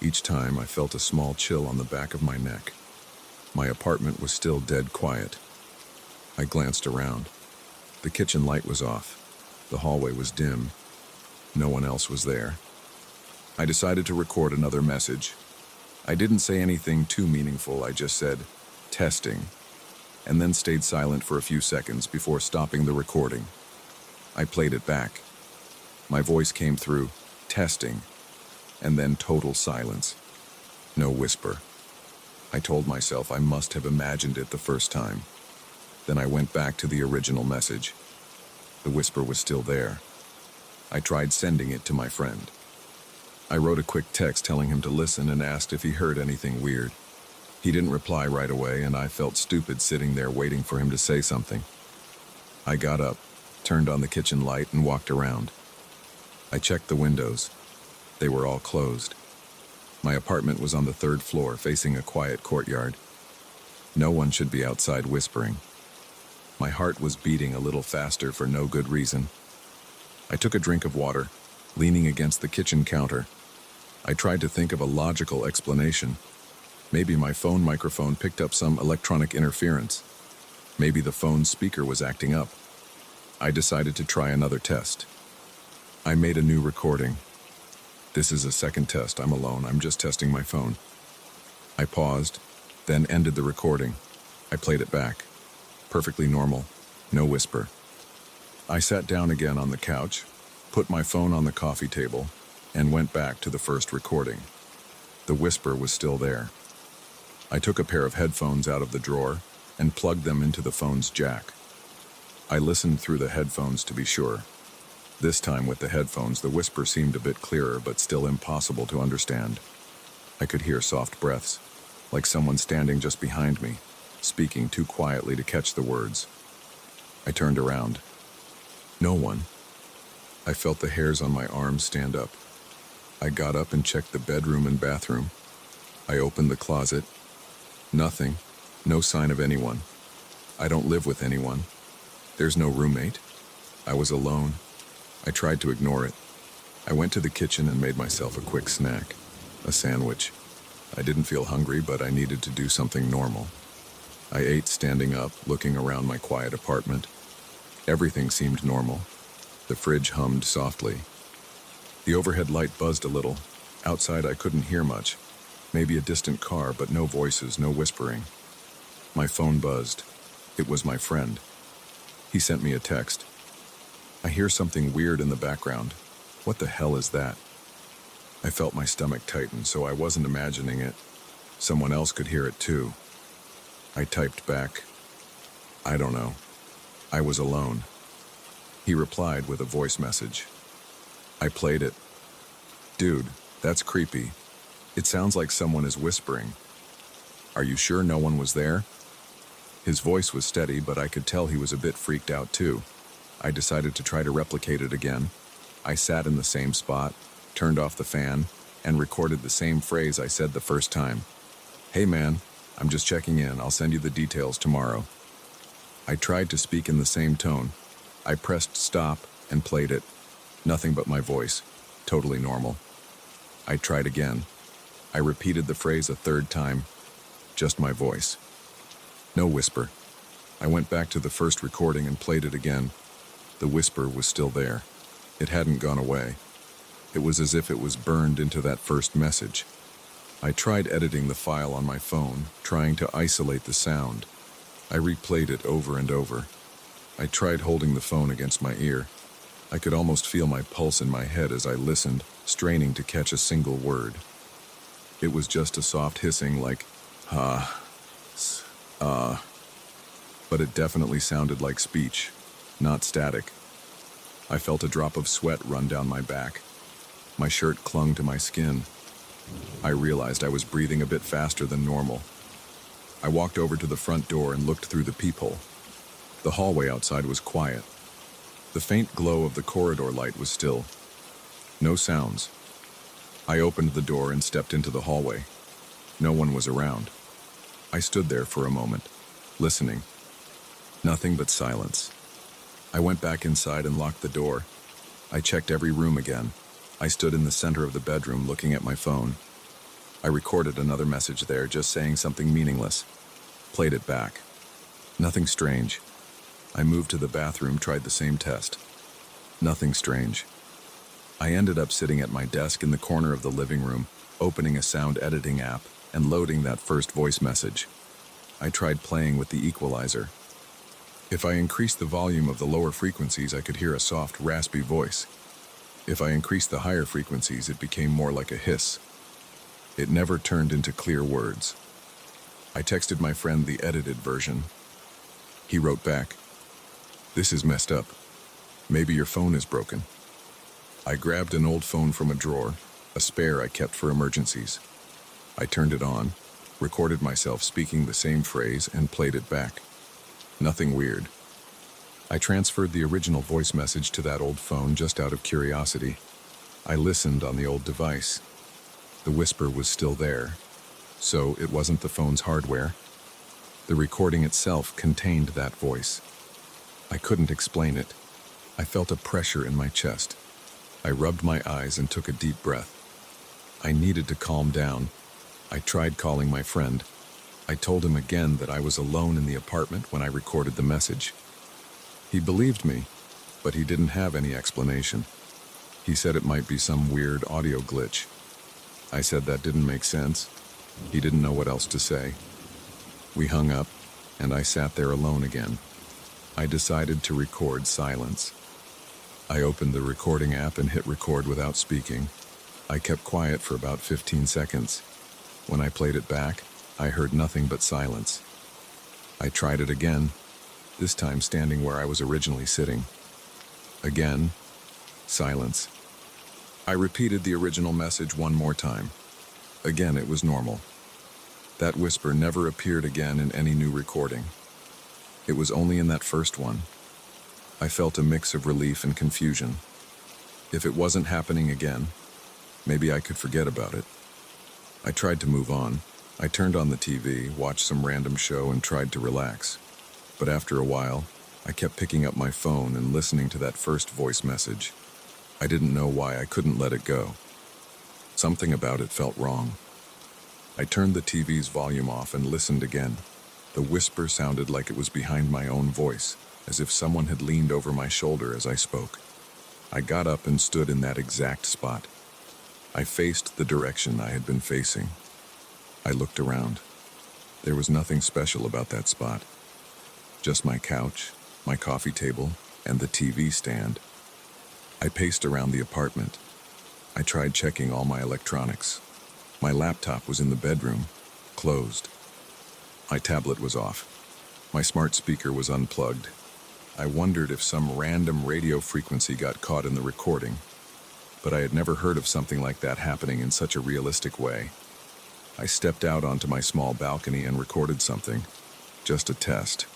Each time I felt a small chill on the back of my neck. My apartment was still dead quiet. I glanced around. The kitchen light was off. The hallway was dim. No one else was there. I decided to record another message. I didn't say anything too meaningful, I just said, "testing," and then stayed silent for a few seconds before stopping the recording. I played it back. My voice came through, "testing," and then total silence. No whisper. I told myself I must have imagined it the first time. Then I went back to the original message. The whisper was still there. I tried sending it to my friend. I wrote a quick text telling him to listen and asked if he heard anything weird. He didn't reply right away, and I felt stupid sitting there waiting for him to say something. I got up, turned on the kitchen light, and walked around. I checked the windows. They were all closed. My apartment was on the 3rd floor, facing a quiet courtyard. No one should be outside whispering. My heart was beating a little faster for no good reason. I took a drink of water, leaning against the kitchen counter. I tried to think of a logical explanation. Maybe my phone microphone picked up some electronic interference. Maybe the phone's speaker was acting up. I decided to try another test. I made a new recording. This is a second test. I'm alone. I'm just testing my phone. I paused, then ended the recording. I played it back. Perfectly normal. No whisper. I sat down again on the couch, put my phone on the coffee table, and went back to the first recording. The whisper was still there. I took a pair of headphones out of the drawer and plugged them into the phone's jack. I listened through the headphones to be sure. This time with the headphones, the whisper seemed a bit clearer, but still impossible to understand. I could hear soft breaths, like someone standing just behind me, speaking too quietly to catch the words. I turned around. No one. I felt the hairs on my arms stand up. I got up and checked the bedroom and bathroom. I opened the closet. Nothing. No sign of anyone. I don't live with anyone. There's no roommate. I was alone. I tried to ignore it. I went to the kitchen and made myself a quick snack. A sandwich. I didn't feel hungry, but I needed to do something normal. I ate standing up, looking around my quiet apartment. Everything seemed normal. The fridge hummed softly. The overhead light buzzed a little. Outside I couldn't hear much. Maybe a distant car, but no voices, no whispering. My phone buzzed. It was my friend. He sent me a text. I hear something weird in the background. What the hell is that? I felt my stomach tighten, so I wasn't imagining it. Someone else could hear it too. I typed back, I don't know. I was alone. He replied with a voice message. I played it. Dude, that's creepy. It sounds like someone is whispering. Are you sure no one was there? His voice was steady, but I could tell he was a bit freaked out too. I decided to try to replicate it again. I sat in the same spot, turned off the fan, and recorded the same phrase I said the first time. Hey man, I'm just checking in. I'll send you the details tomorrow. I tried to speak in the same tone. I pressed stop and played it. Nothing but my voice. Totally normal. I tried again. I repeated the phrase a third time. Just my voice. No whisper. I went back to the first recording and played it again. The whisper was still there. It hadn't gone away. It was as if it was burned into that first message. I tried editing the file on my phone, trying to isolate the sound. I replayed it over and over. I tried holding the phone against my ear. I could almost feel my pulse in my head as I listened, straining to catch a single word. It was just a soft hissing like, but it definitely sounded like speech, not static. I felt a drop of sweat run down my back. My shirt clung to my skin. I realized I was breathing a bit faster than normal. I walked over to the front door and looked through the peephole. The hallway outside was quiet. The faint glow of the corridor light was still. No sounds. I opened the door and stepped into the hallway. No one was around. I stood there for a moment, listening. Nothing but silence. I went back inside and locked the door. I checked every room again. I stood in the center of the bedroom looking at my phone. I recorded another message there, just saying something meaningless. Played it back. Nothing strange. I moved to the bathroom, tried the same test. Nothing strange. I ended up sitting at my desk in the corner of the living room, opening a sound editing app and loading that first voice message. I tried playing with the equalizer. If I increased the volume of the lower frequencies, I could hear a soft, raspy voice. If I increased the higher frequencies, it became more like a hiss. It never turned into clear words. I texted my friend the edited version. He wrote back, "This is messed up. Maybe your phone is broken." I grabbed an old phone from a drawer, a spare I kept for emergencies. I turned it on, recorded myself speaking the same phrase, and played it back. Nothing weird. I transferred the original voice message to that old phone just out of curiosity. I listened on the old device. The whisper was still there, so it wasn't the phone's hardware. The recording itself contained that voice. I couldn't explain it. I felt a pressure in my chest. I rubbed my eyes and took a deep breath. I needed to calm down. I tried calling my friend. I told him again that I was alone in the apartment when I recorded the message. He believed me, but he didn't have any explanation. He said it might be some weird audio glitch. I said that didn't make sense. He didn't know what else to say. We hung up, and I sat there alone again. I decided to record silence. I opened the recording app and hit record without speaking. I kept quiet for about 15 seconds. When I played it back, I heard nothing but silence. I tried it again, this time standing where I was originally sitting. Again, silence. I repeated the original message one more time. Again, it was normal. That whisper never appeared again in any new recording. It was only in that first one. I felt a mix of relief and confusion. If it wasn't happening again, maybe I could forget about it. I tried to move on. I turned on the TV, watched some random show, and tried to relax. But after a while, I kept picking up my phone and listening to that first voice message. I didn't know why I couldn't let it go. Something about it felt wrong. I turned the TV's volume off and listened again. The whisper sounded like it was behind my own voice, as if someone had leaned over my shoulder as I spoke. I got up and stood in that exact spot. I faced the direction I had been facing. I looked around. There was nothing special about that spot. Just my couch, my coffee table, and the TV stand. I paced around the apartment. I tried checking all my electronics. My laptop was in the bedroom, closed. My tablet was off. My smart speaker was unplugged. I wondered if some random radio frequency got caught in the recording, but I had never heard of something like that happening in such a realistic way. I stepped out onto my small balcony and recorded something, just a test.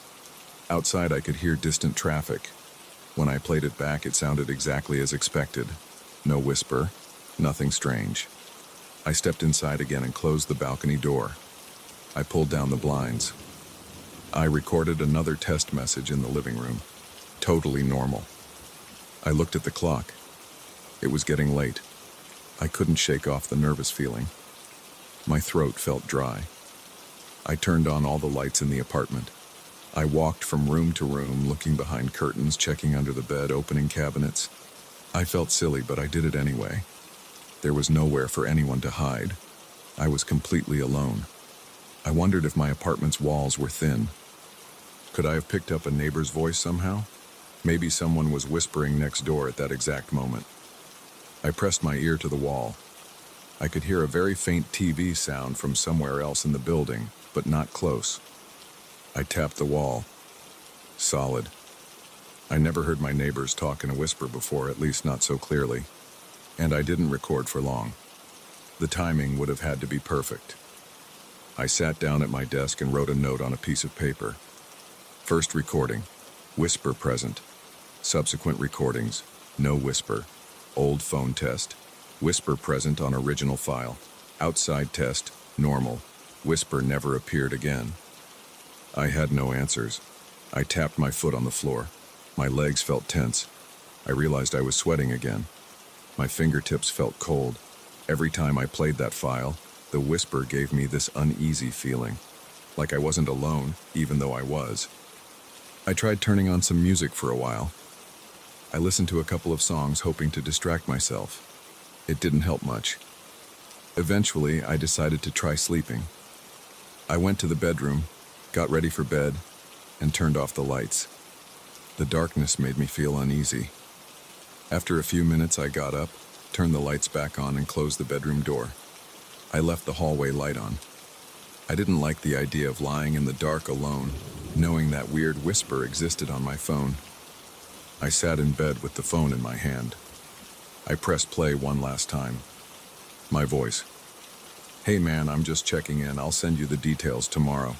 Outside I could hear distant traffic. When I played it back, it sounded exactly as expected. No whisper, nothing strange. I stepped inside again and closed the balcony door. I pulled down the blinds. I recorded another test message in the living room. Totally normal. I looked at the clock. It was getting late. I couldn't shake off the nervous feeling. My throat felt dry. I turned on all the lights in the apartment. I walked from room to room, looking behind curtains, checking under the bed, opening cabinets. I felt silly, but I did it anyway. There was nowhere for anyone to hide. I was completely alone. I wondered if my apartment's walls were thin. Could I have picked up a neighbor's voice somehow? Maybe someone was whispering next door at that exact moment. I pressed my ear to the wall. I could hear a very faint TV sound from somewhere else in the building, but not close. I tapped the wall. Solid. I never heard my neighbors talk in a whisper before, at least not so clearly. And I didn't record for long. The timing would have had to be perfect. I sat down at my desk and wrote a note on a piece of paper. First recording, whisper present. Subsequent recordings, no whisper. Old phone test, whisper present on original file. Outside test, normal. Whisper never appeared again. I had no answers. I tapped my foot on the floor. My legs felt tense. I realized I was sweating again. My fingertips felt cold. Every time I played that file, the whisper gave me this uneasy feeling, like I wasn't alone, even though I was. I tried turning on some music for a while. I listened to a couple of songs, hoping to distract myself. It didn't help much. Eventually, I decided to try sleeping. I went to the bedroom, got ready for bed, and turned off the lights. The darkness made me feel uneasy. After a few minutes, I got up, turned the lights back on, and closed the bedroom door. I left the hallway light on. I didn't like the idea of lying in the dark alone, knowing that weird whisper existed on my phone. I sat in bed with the phone in my hand. I pressed play one last time. My voice. "Hey man, I'm just checking in. I'll send you the details tomorrow."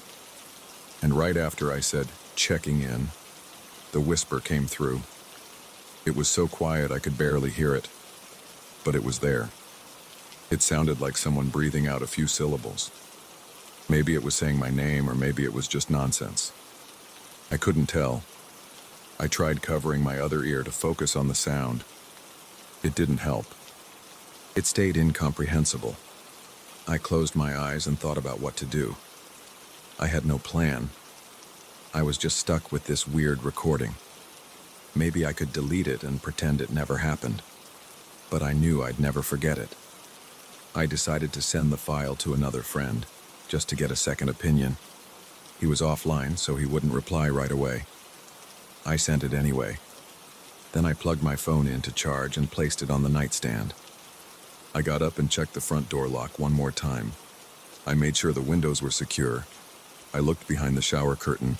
And right after I said, "checking in," the whisper came through. It was so quiet I could barely hear it, but it was there. It sounded like someone breathing out a few syllables. Maybe it was saying my name, or maybe it was just nonsense. I couldn't tell. I tried covering my other ear to focus on the sound. It didn't help. It stayed incomprehensible. I closed my eyes and thought about what to do. I had no plan. I was just stuck with this weird recording. Maybe I could delete it and pretend it never happened. But I knew I'd never forget it. I decided to send the file to another friend, just to get a second opinion. He was offline, so he wouldn't reply right away. I sent it anyway. Then I plugged my phone in to charge and placed it on the nightstand. I got up and checked the front door lock one more time. I made sure the windows were secure. I looked behind the shower curtain.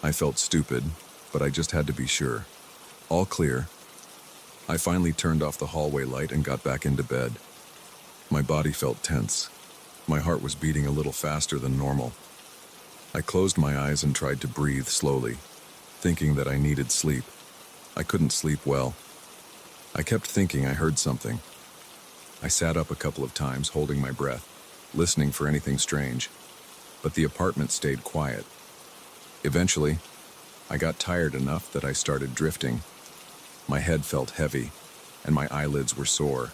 I felt stupid, but I just had to be sure. All clear. I finally turned off the hallway light and got back into bed. My body felt tense. My heart was beating a little faster than normal. I closed my eyes and tried to breathe slowly, thinking that I needed sleep. I couldn't sleep well. I kept thinking I heard something. I sat up a couple of times, holding my breath, listening for anything strange, but the apartment stayed quiet. Eventually, I got tired enough that I started drifting. My head felt heavy, and my eyelids were sore.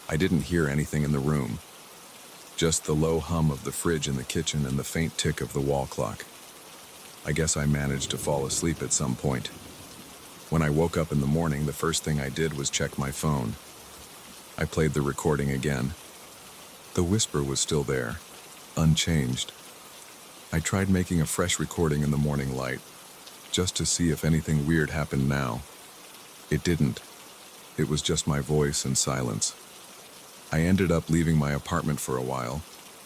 I didn't hear anything in the room, just the low hum of the fridge in the kitchen and the faint tick of the wall clock. I guess I managed to fall asleep at some point. When I woke up in the morning, the first thing I did was check my phone. I played the recording again. The whisper was still there, unchanged. I tried making a fresh recording in the morning light, just to see if anything weird happened now. It didn't. It was just my voice and silence. I ended up leaving my apartment for a while,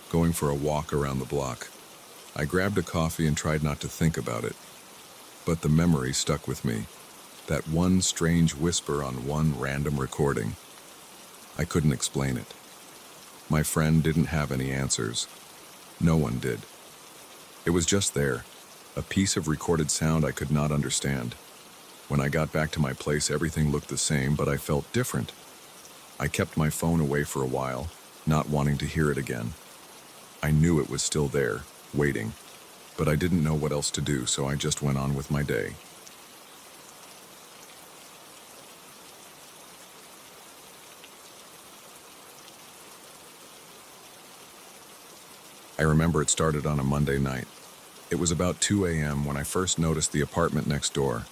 going for a walk around the block. I grabbed a coffee and tried not to think about it. But the memory stuck with me. That one strange whisper on one random recording. I couldn't explain it. My friend didn't have any answers. No one did. It was just there, a piece of recorded sound I could not understand. When I got back to my place, everything looked the same, but I felt different. I kept my phone away for a while, not wanting to hear it again. I knew it was still there, waiting, but I didn't know what else to do, so I just went on with my day. I remember it started on a Monday night. It was about 2 a.m. when I first noticed the apartment next door.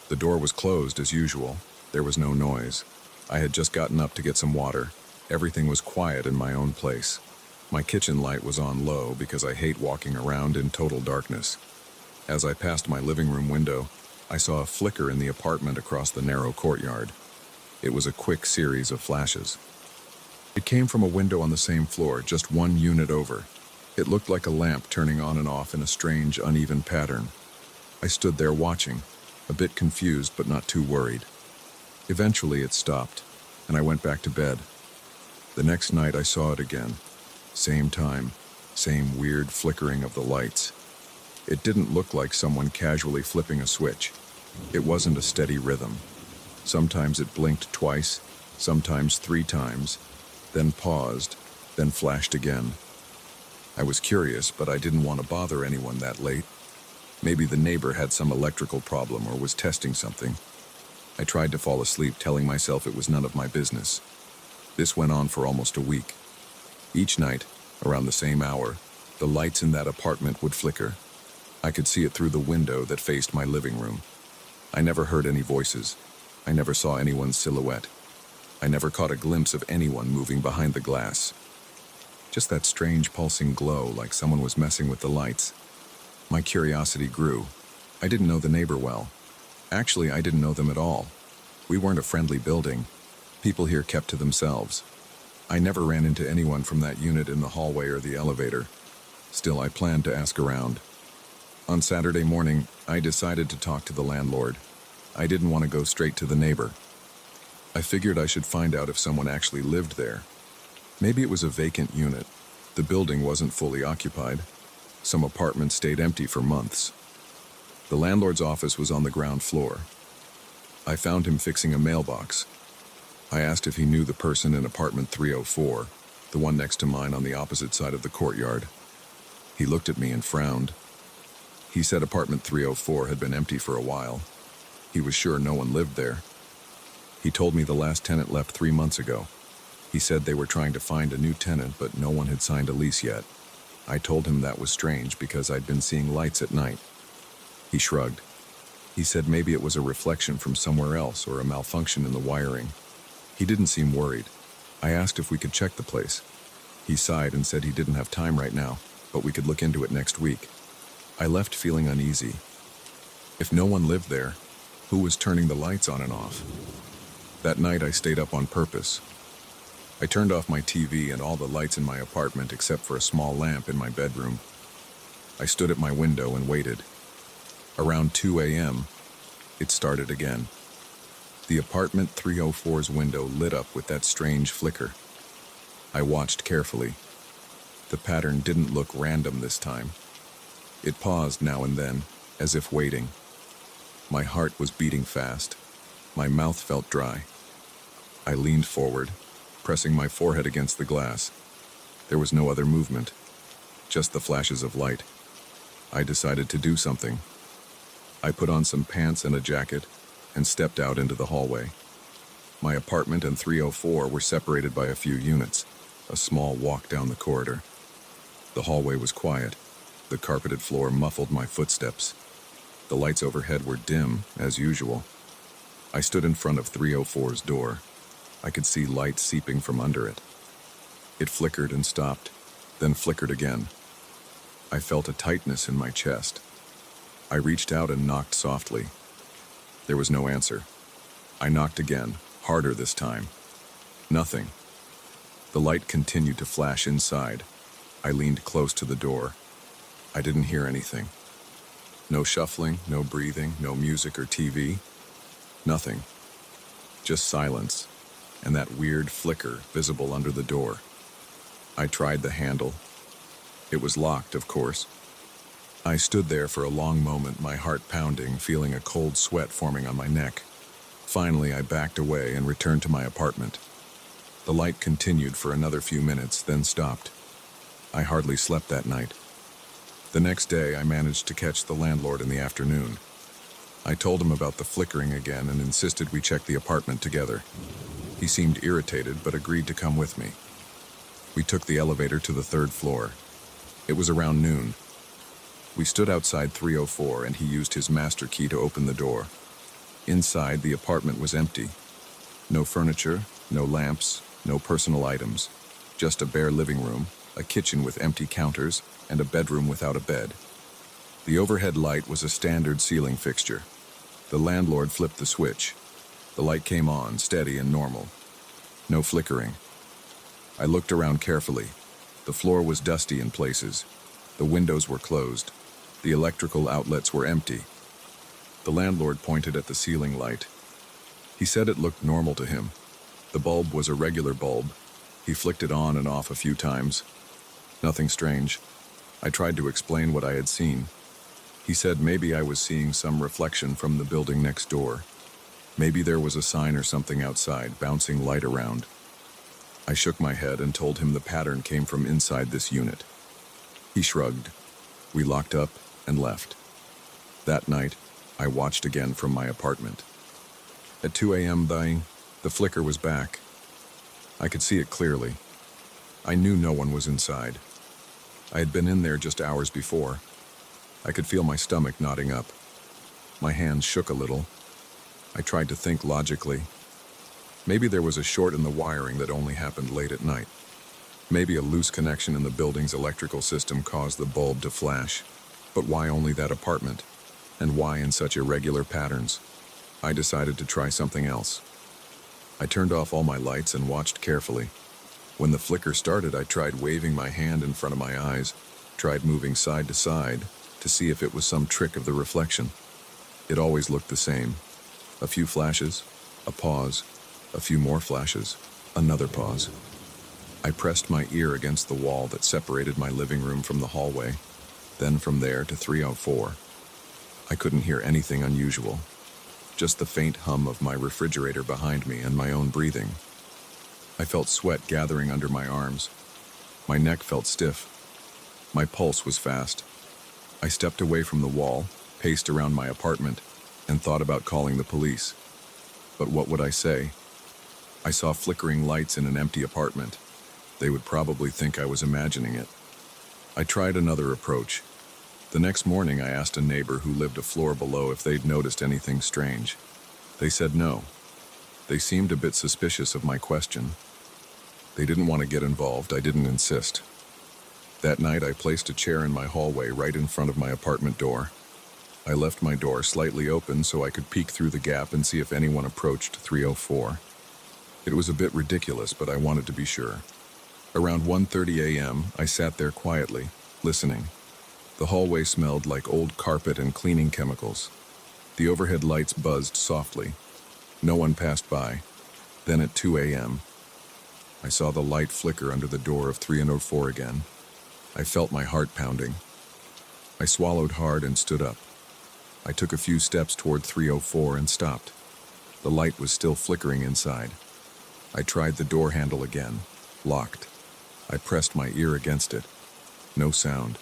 The door was closed as usual. There was no noise. I had just gotten up to get some water. Everything was quiet in my own place. My kitchen light was on low because I hate walking around in total darkness. As I passed my living room window, I saw a flicker in the apartment across the narrow courtyard. It was a quick series of flashes. It came from a window on the same floor, just one unit over. It looked like a lamp turning on and off in a strange, uneven pattern. I stood there watching, a bit confused but not too worried. Eventually it stopped, and I went back to bed. The next night I saw it again. Same time, same weird flickering of the lights. It didn't look like someone casually flipping a switch. It wasn't a steady rhythm. Sometimes it blinked twice, sometimes 3 times, then paused, then flashed again. I was curious, but I didn't want to bother anyone that late. Maybe the neighbor had some electrical problem or was testing something. I tried to fall asleep, telling myself it was none of my business. This went on for almost a week. Each night, around the same hour, the lights in that apartment would flicker. I could see it through the window that faced my living room. I never heard any voices. I never saw anyone's silhouette. I never caught a glimpse of anyone moving behind the glass. Just that strange pulsing glow, like someone was messing with the lights. My curiosity grew. I didn't know the neighbor well. Actually, I didn't know them at all. We weren't a friendly building. People here kept to themselves. I never ran into anyone from that unit in the hallway or the elevator. Still, I planned to ask around. On Saturday morning, I decided to talk to the landlord. I didn't want to go straight to the neighbor. I figured I should find out if someone actually lived there. Maybe it was a vacant unit. The building wasn't fully occupied. Some apartments stayed empty for months. The landlord's office was on the ground floor. I found him fixing a mailbox. I asked if he knew the person in apartment 304, the one next to mine on the opposite side of the courtyard. He looked at me and frowned. He said apartment 304 had been empty for a while. He was sure no one lived there. He told me the last tenant left 3 months ago. He said they were trying to find a new tenant, but no one had signed a lease yet. I told him that was strange because I'd been seeing lights at night. He shrugged. He said maybe it was a reflection from somewhere else or a malfunction in the wiring. He didn't seem worried. I asked if we could check the place. He sighed and said he didn't have time right now, but we could look into it next week. I left feeling uneasy. If no one lived there, who was turning the lights on and off? That night I stayed up on purpose. I turned off my TV and all the lights in my apartment except for a small lamp in my bedroom. I stood at my window and waited. Around 2 a.m., it started again. The apartment 304's window lit up with that strange flicker. I watched carefully. The pattern didn't look random this time. It paused now and then, as if waiting. My heart was beating fast. My mouth felt dry. I leaned forward, pressing my forehead against the glass. There was no other movement, just the flashes of light. I decided to do something. I put on some pants and a jacket and stepped out into the hallway. My apartment and 304 were separated by a few units, a small walk down the corridor. The hallway was quiet. The carpeted floor muffled my footsteps. The lights overhead were dim, as usual. I stood in front of 304's door. I could see light seeping from under it. It flickered and stopped, then flickered again. I felt a tightness in my chest. I reached out and knocked softly. There was no answer. I knocked again, harder this time. Nothing. The light continued to flash inside. I leaned close to the door. I didn't hear anything. No shuffling, no breathing, no music or TV. Nothing. Just silence, and that weird flicker visible under the door. I tried the handle. It was locked, of course. I stood there for a long moment, my heart pounding, feeling a cold sweat forming on my neck. Finally, I backed away and returned to my apartment. The light continued for another few minutes, then stopped. I hardly slept that night. The next day, I managed to catch the landlord in the afternoon. I told him about the flickering again and insisted we check the apartment together. He seemed irritated, but agreed to come with me. We took the elevator to the 3rd floor. It was around noon. We stood outside 304 and he used his master key to open the door. Inside, the apartment was empty. No furniture, no lamps, no personal items. Just a bare living room, a kitchen with empty counters, and a bedroom without a bed. The overhead light was a standard ceiling fixture. The landlord flipped the switch. The light came on, steady and normal. No flickering. I looked around carefully. The floor was dusty in places. The windows were closed. The electrical outlets were empty. The landlord pointed at the ceiling light. He said it looked normal to him. The bulb was a regular bulb. He flicked it on and off a few times. Nothing strange. I tried to explain what I had seen. He said maybe I was seeing some reflection from the building next door. Maybe there was a sign or something outside, bouncing light around. I shook my head and told him the pattern came from inside this unit. He shrugged. We locked up and left. That night, I watched again from my apartment. At 2 a.m., the flicker was back. I could see it clearly. I knew no one was inside. I had been in there just hours before. I could feel my stomach knotting up. My hands shook a little. I tried to think logically. Maybe there was a short in the wiring that only happened late at night. Maybe a loose connection in the building's electrical system caused the bulb to flash. But why only that apartment? And why in such irregular patterns? I decided to try something else. I turned off all my lights and watched carefully. When the flicker started, I tried waving my hand in front of my eyes, tried moving side to side to see if it was some trick of the reflection. It always looked the same. A few flashes, a pause, a few more flashes, another pause. I pressed my ear against the wall that separated my living room from the hallway, then from there to 304. I couldn't hear anything unusual, just the faint hum of my refrigerator behind me and my own breathing. I felt sweat gathering under my arms. My neck felt stiff. My pulse was fast. I stepped away from the wall, paced around my apartment, and thought about calling the police. But what would I say? I saw flickering lights in an empty apartment. They would probably think I was imagining it. I tried another approach. The next morning, I asked a neighbor who lived a floor below if they'd noticed anything strange. They said no. They seemed a bit suspicious of my question. They didn't want to get involved. I didn't insist. That night, I placed a chair in my hallway right in front of my apartment door. I left my door slightly open so I could peek through the gap and see if anyone approached 304. It was a bit ridiculous, but I wanted to be sure. Around 1:30 a.m., I sat there quietly, listening. The hallway smelled like old carpet and cleaning chemicals. The overhead lights buzzed softly. No one passed by. Then at 2 a.m., I saw the light flicker under the door of 304 again. I felt my heart pounding. I swallowed hard and stood up. I took a few steps toward 304 and stopped. The light was still flickering inside. I tried the door handle again. Locked. I pressed my ear against it. No sound.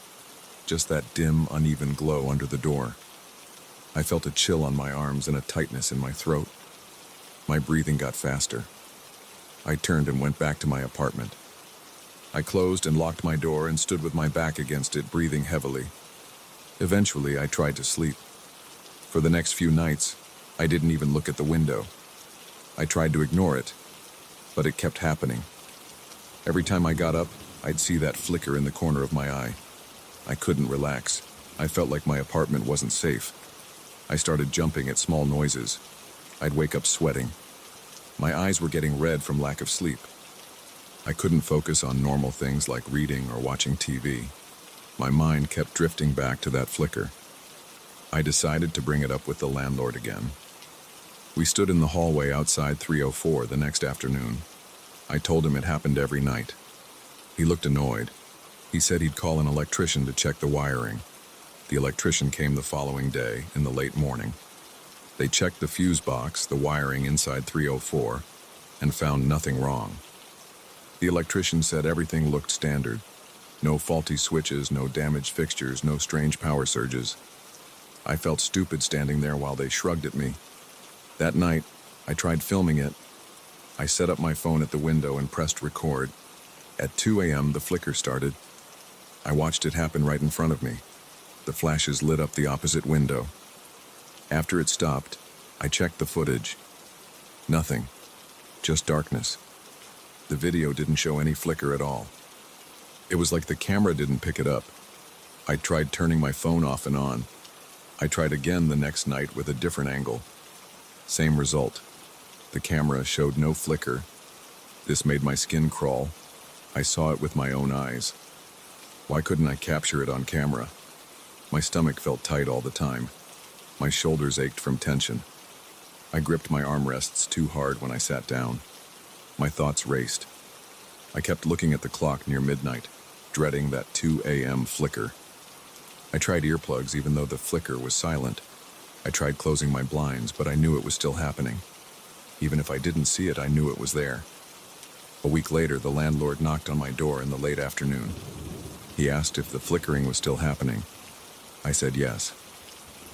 Just that dim, uneven glow under the door. I felt a chill on my arms and a tightness in my throat. My breathing got faster. I turned and went back to my apartment. I closed and locked my door and stood with my back against it, breathing heavily. Eventually, I tried to sleep. For the next few nights, I didn't even look at the window. I tried to ignore it, but it kept happening. Every time I got up, I'd see that flicker in the corner of my eye. I couldn't relax. I felt like my apartment wasn't safe. I started jumping at small noises. I'd wake up sweating. My eyes were getting red from lack of sleep. I couldn't focus on normal things like reading or watching TV. My mind kept drifting back to that flicker. I decided to bring it up with the landlord again. We stood in the hallway outside 304 the next afternoon. I told him it happened every night. He looked annoyed. He said he'd call an electrician to check the wiring. The electrician came the following day in the late morning. They checked the fuse box, the wiring inside 304, and found nothing wrong. The electrician said everything looked standard. No faulty switches, no damaged fixtures, no strange power surges. I felt stupid standing there while they shrugged at me. That night, I tried filming it. I set up my phone at the window and pressed record. At 2 a.m., the flicker started. I watched it happen right in front of me. The flashes lit up the opposite window. After it stopped, I checked the footage. Nothing. Just darkness. The video didn't show any flicker at all. It was like the camera didn't pick it up. I tried turning my phone off and on. I tried again the next night with a different angle. Same result. The camera showed no flicker. This made my skin crawl. I saw it with my own eyes. Why couldn't I capture it on camera? My stomach felt tight all the time. My shoulders ached from tension. I gripped my armrests too hard when I sat down. My thoughts raced. I kept looking at the clock near midnight, dreading that 2 a.m. flicker. I tried earplugs even though the flicker was silent. I tried closing my blinds, but I knew it was still happening. Even if I didn't see it, I knew it was there. A week later, the landlord knocked on my door in the late afternoon. He asked if the flickering was still happening. I said yes.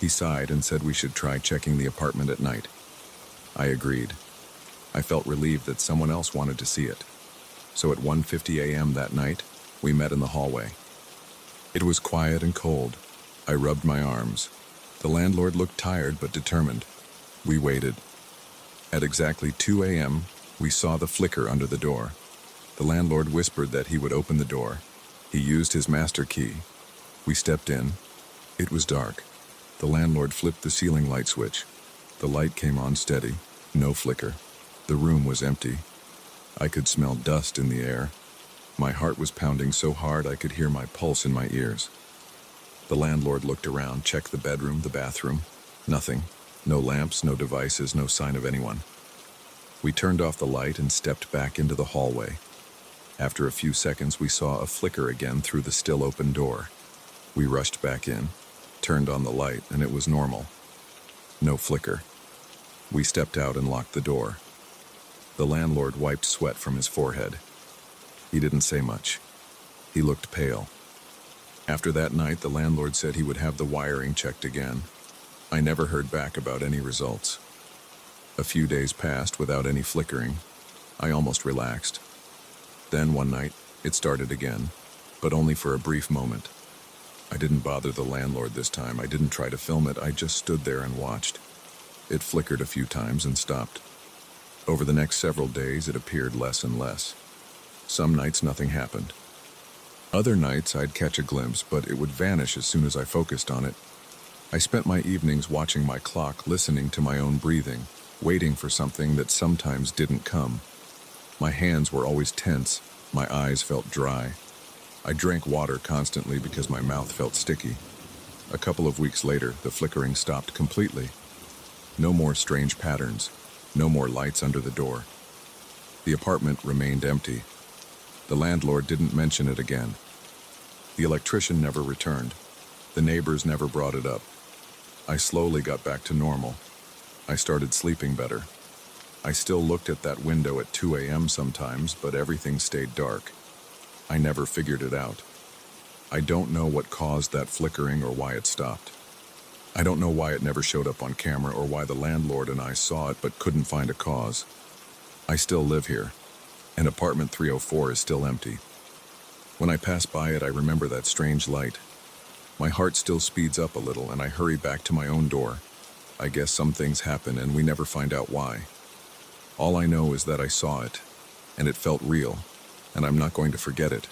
He sighed and said we should try checking the apartment at night. I agreed. I felt relieved that someone else wanted to see it. So at 1:50 a.m. that night, we met in the hallway. It was quiet and cold. I rubbed my arms. The landlord looked tired but determined. We waited. At exactly 2 a.m., we saw the flicker under the door. The landlord whispered that he would open the door. He used his master key. We stepped in. It was dark. The landlord flipped the ceiling light switch. The light came on steady. No flicker. The room was empty. I could smell dust in the air. My heart was pounding so hard I could hear my pulse in my ears. The landlord looked around, checked the bedroom, the bathroom. Nothing. No lamps, no devices, no sign of anyone. We turned off the light and stepped back into the hallway. After a few seconds, we saw a flicker again through the still open door. We rushed back in, turned on the light, and it was normal. No flicker. We stepped out and locked the door. The landlord wiped sweat from his forehead. He didn't say much. He looked pale. After that night, the landlord said he would have the wiring checked again. I never heard back about any results. A few days passed without any flickering. I almost relaxed. Then one night, it started again, but only for a brief moment. I didn't bother the landlord this time. I didn't try to film it. I just stood there and watched. It flickered a few times and stopped. Over the next several days, it appeared less and less. Some nights, nothing happened. Other nights, I'd catch a glimpse, but it would vanish as soon as I focused on it. I spent my evenings watching my clock, listening to my own breathing, waiting for something that sometimes didn't come. My hands were always tense. My eyes felt dry. I drank water constantly because my mouth felt sticky. A couple of weeks later, the flickering stopped completely. No more strange patterns. No more lights under the door. The apartment remained empty. The landlord didn't mention it again. The electrician never returned. The neighbors never brought it up. I slowly got back to normal. I started sleeping better. I still looked at that window at 2 a.m. sometimes, but everything stayed dark. I never figured it out. I don't know what caused that flickering or why it stopped. I don't know why it never showed up on camera or why the landlord and I saw it but couldn't find a cause. I still live here, and apartment 304 is still empty. When I pass by it, I remember that strange light. My heart still speeds up a little, and I hurry back to my own door. I guess some things happen and we never find out why. All I know is that I saw it, and it felt real, and I'm not going to forget it.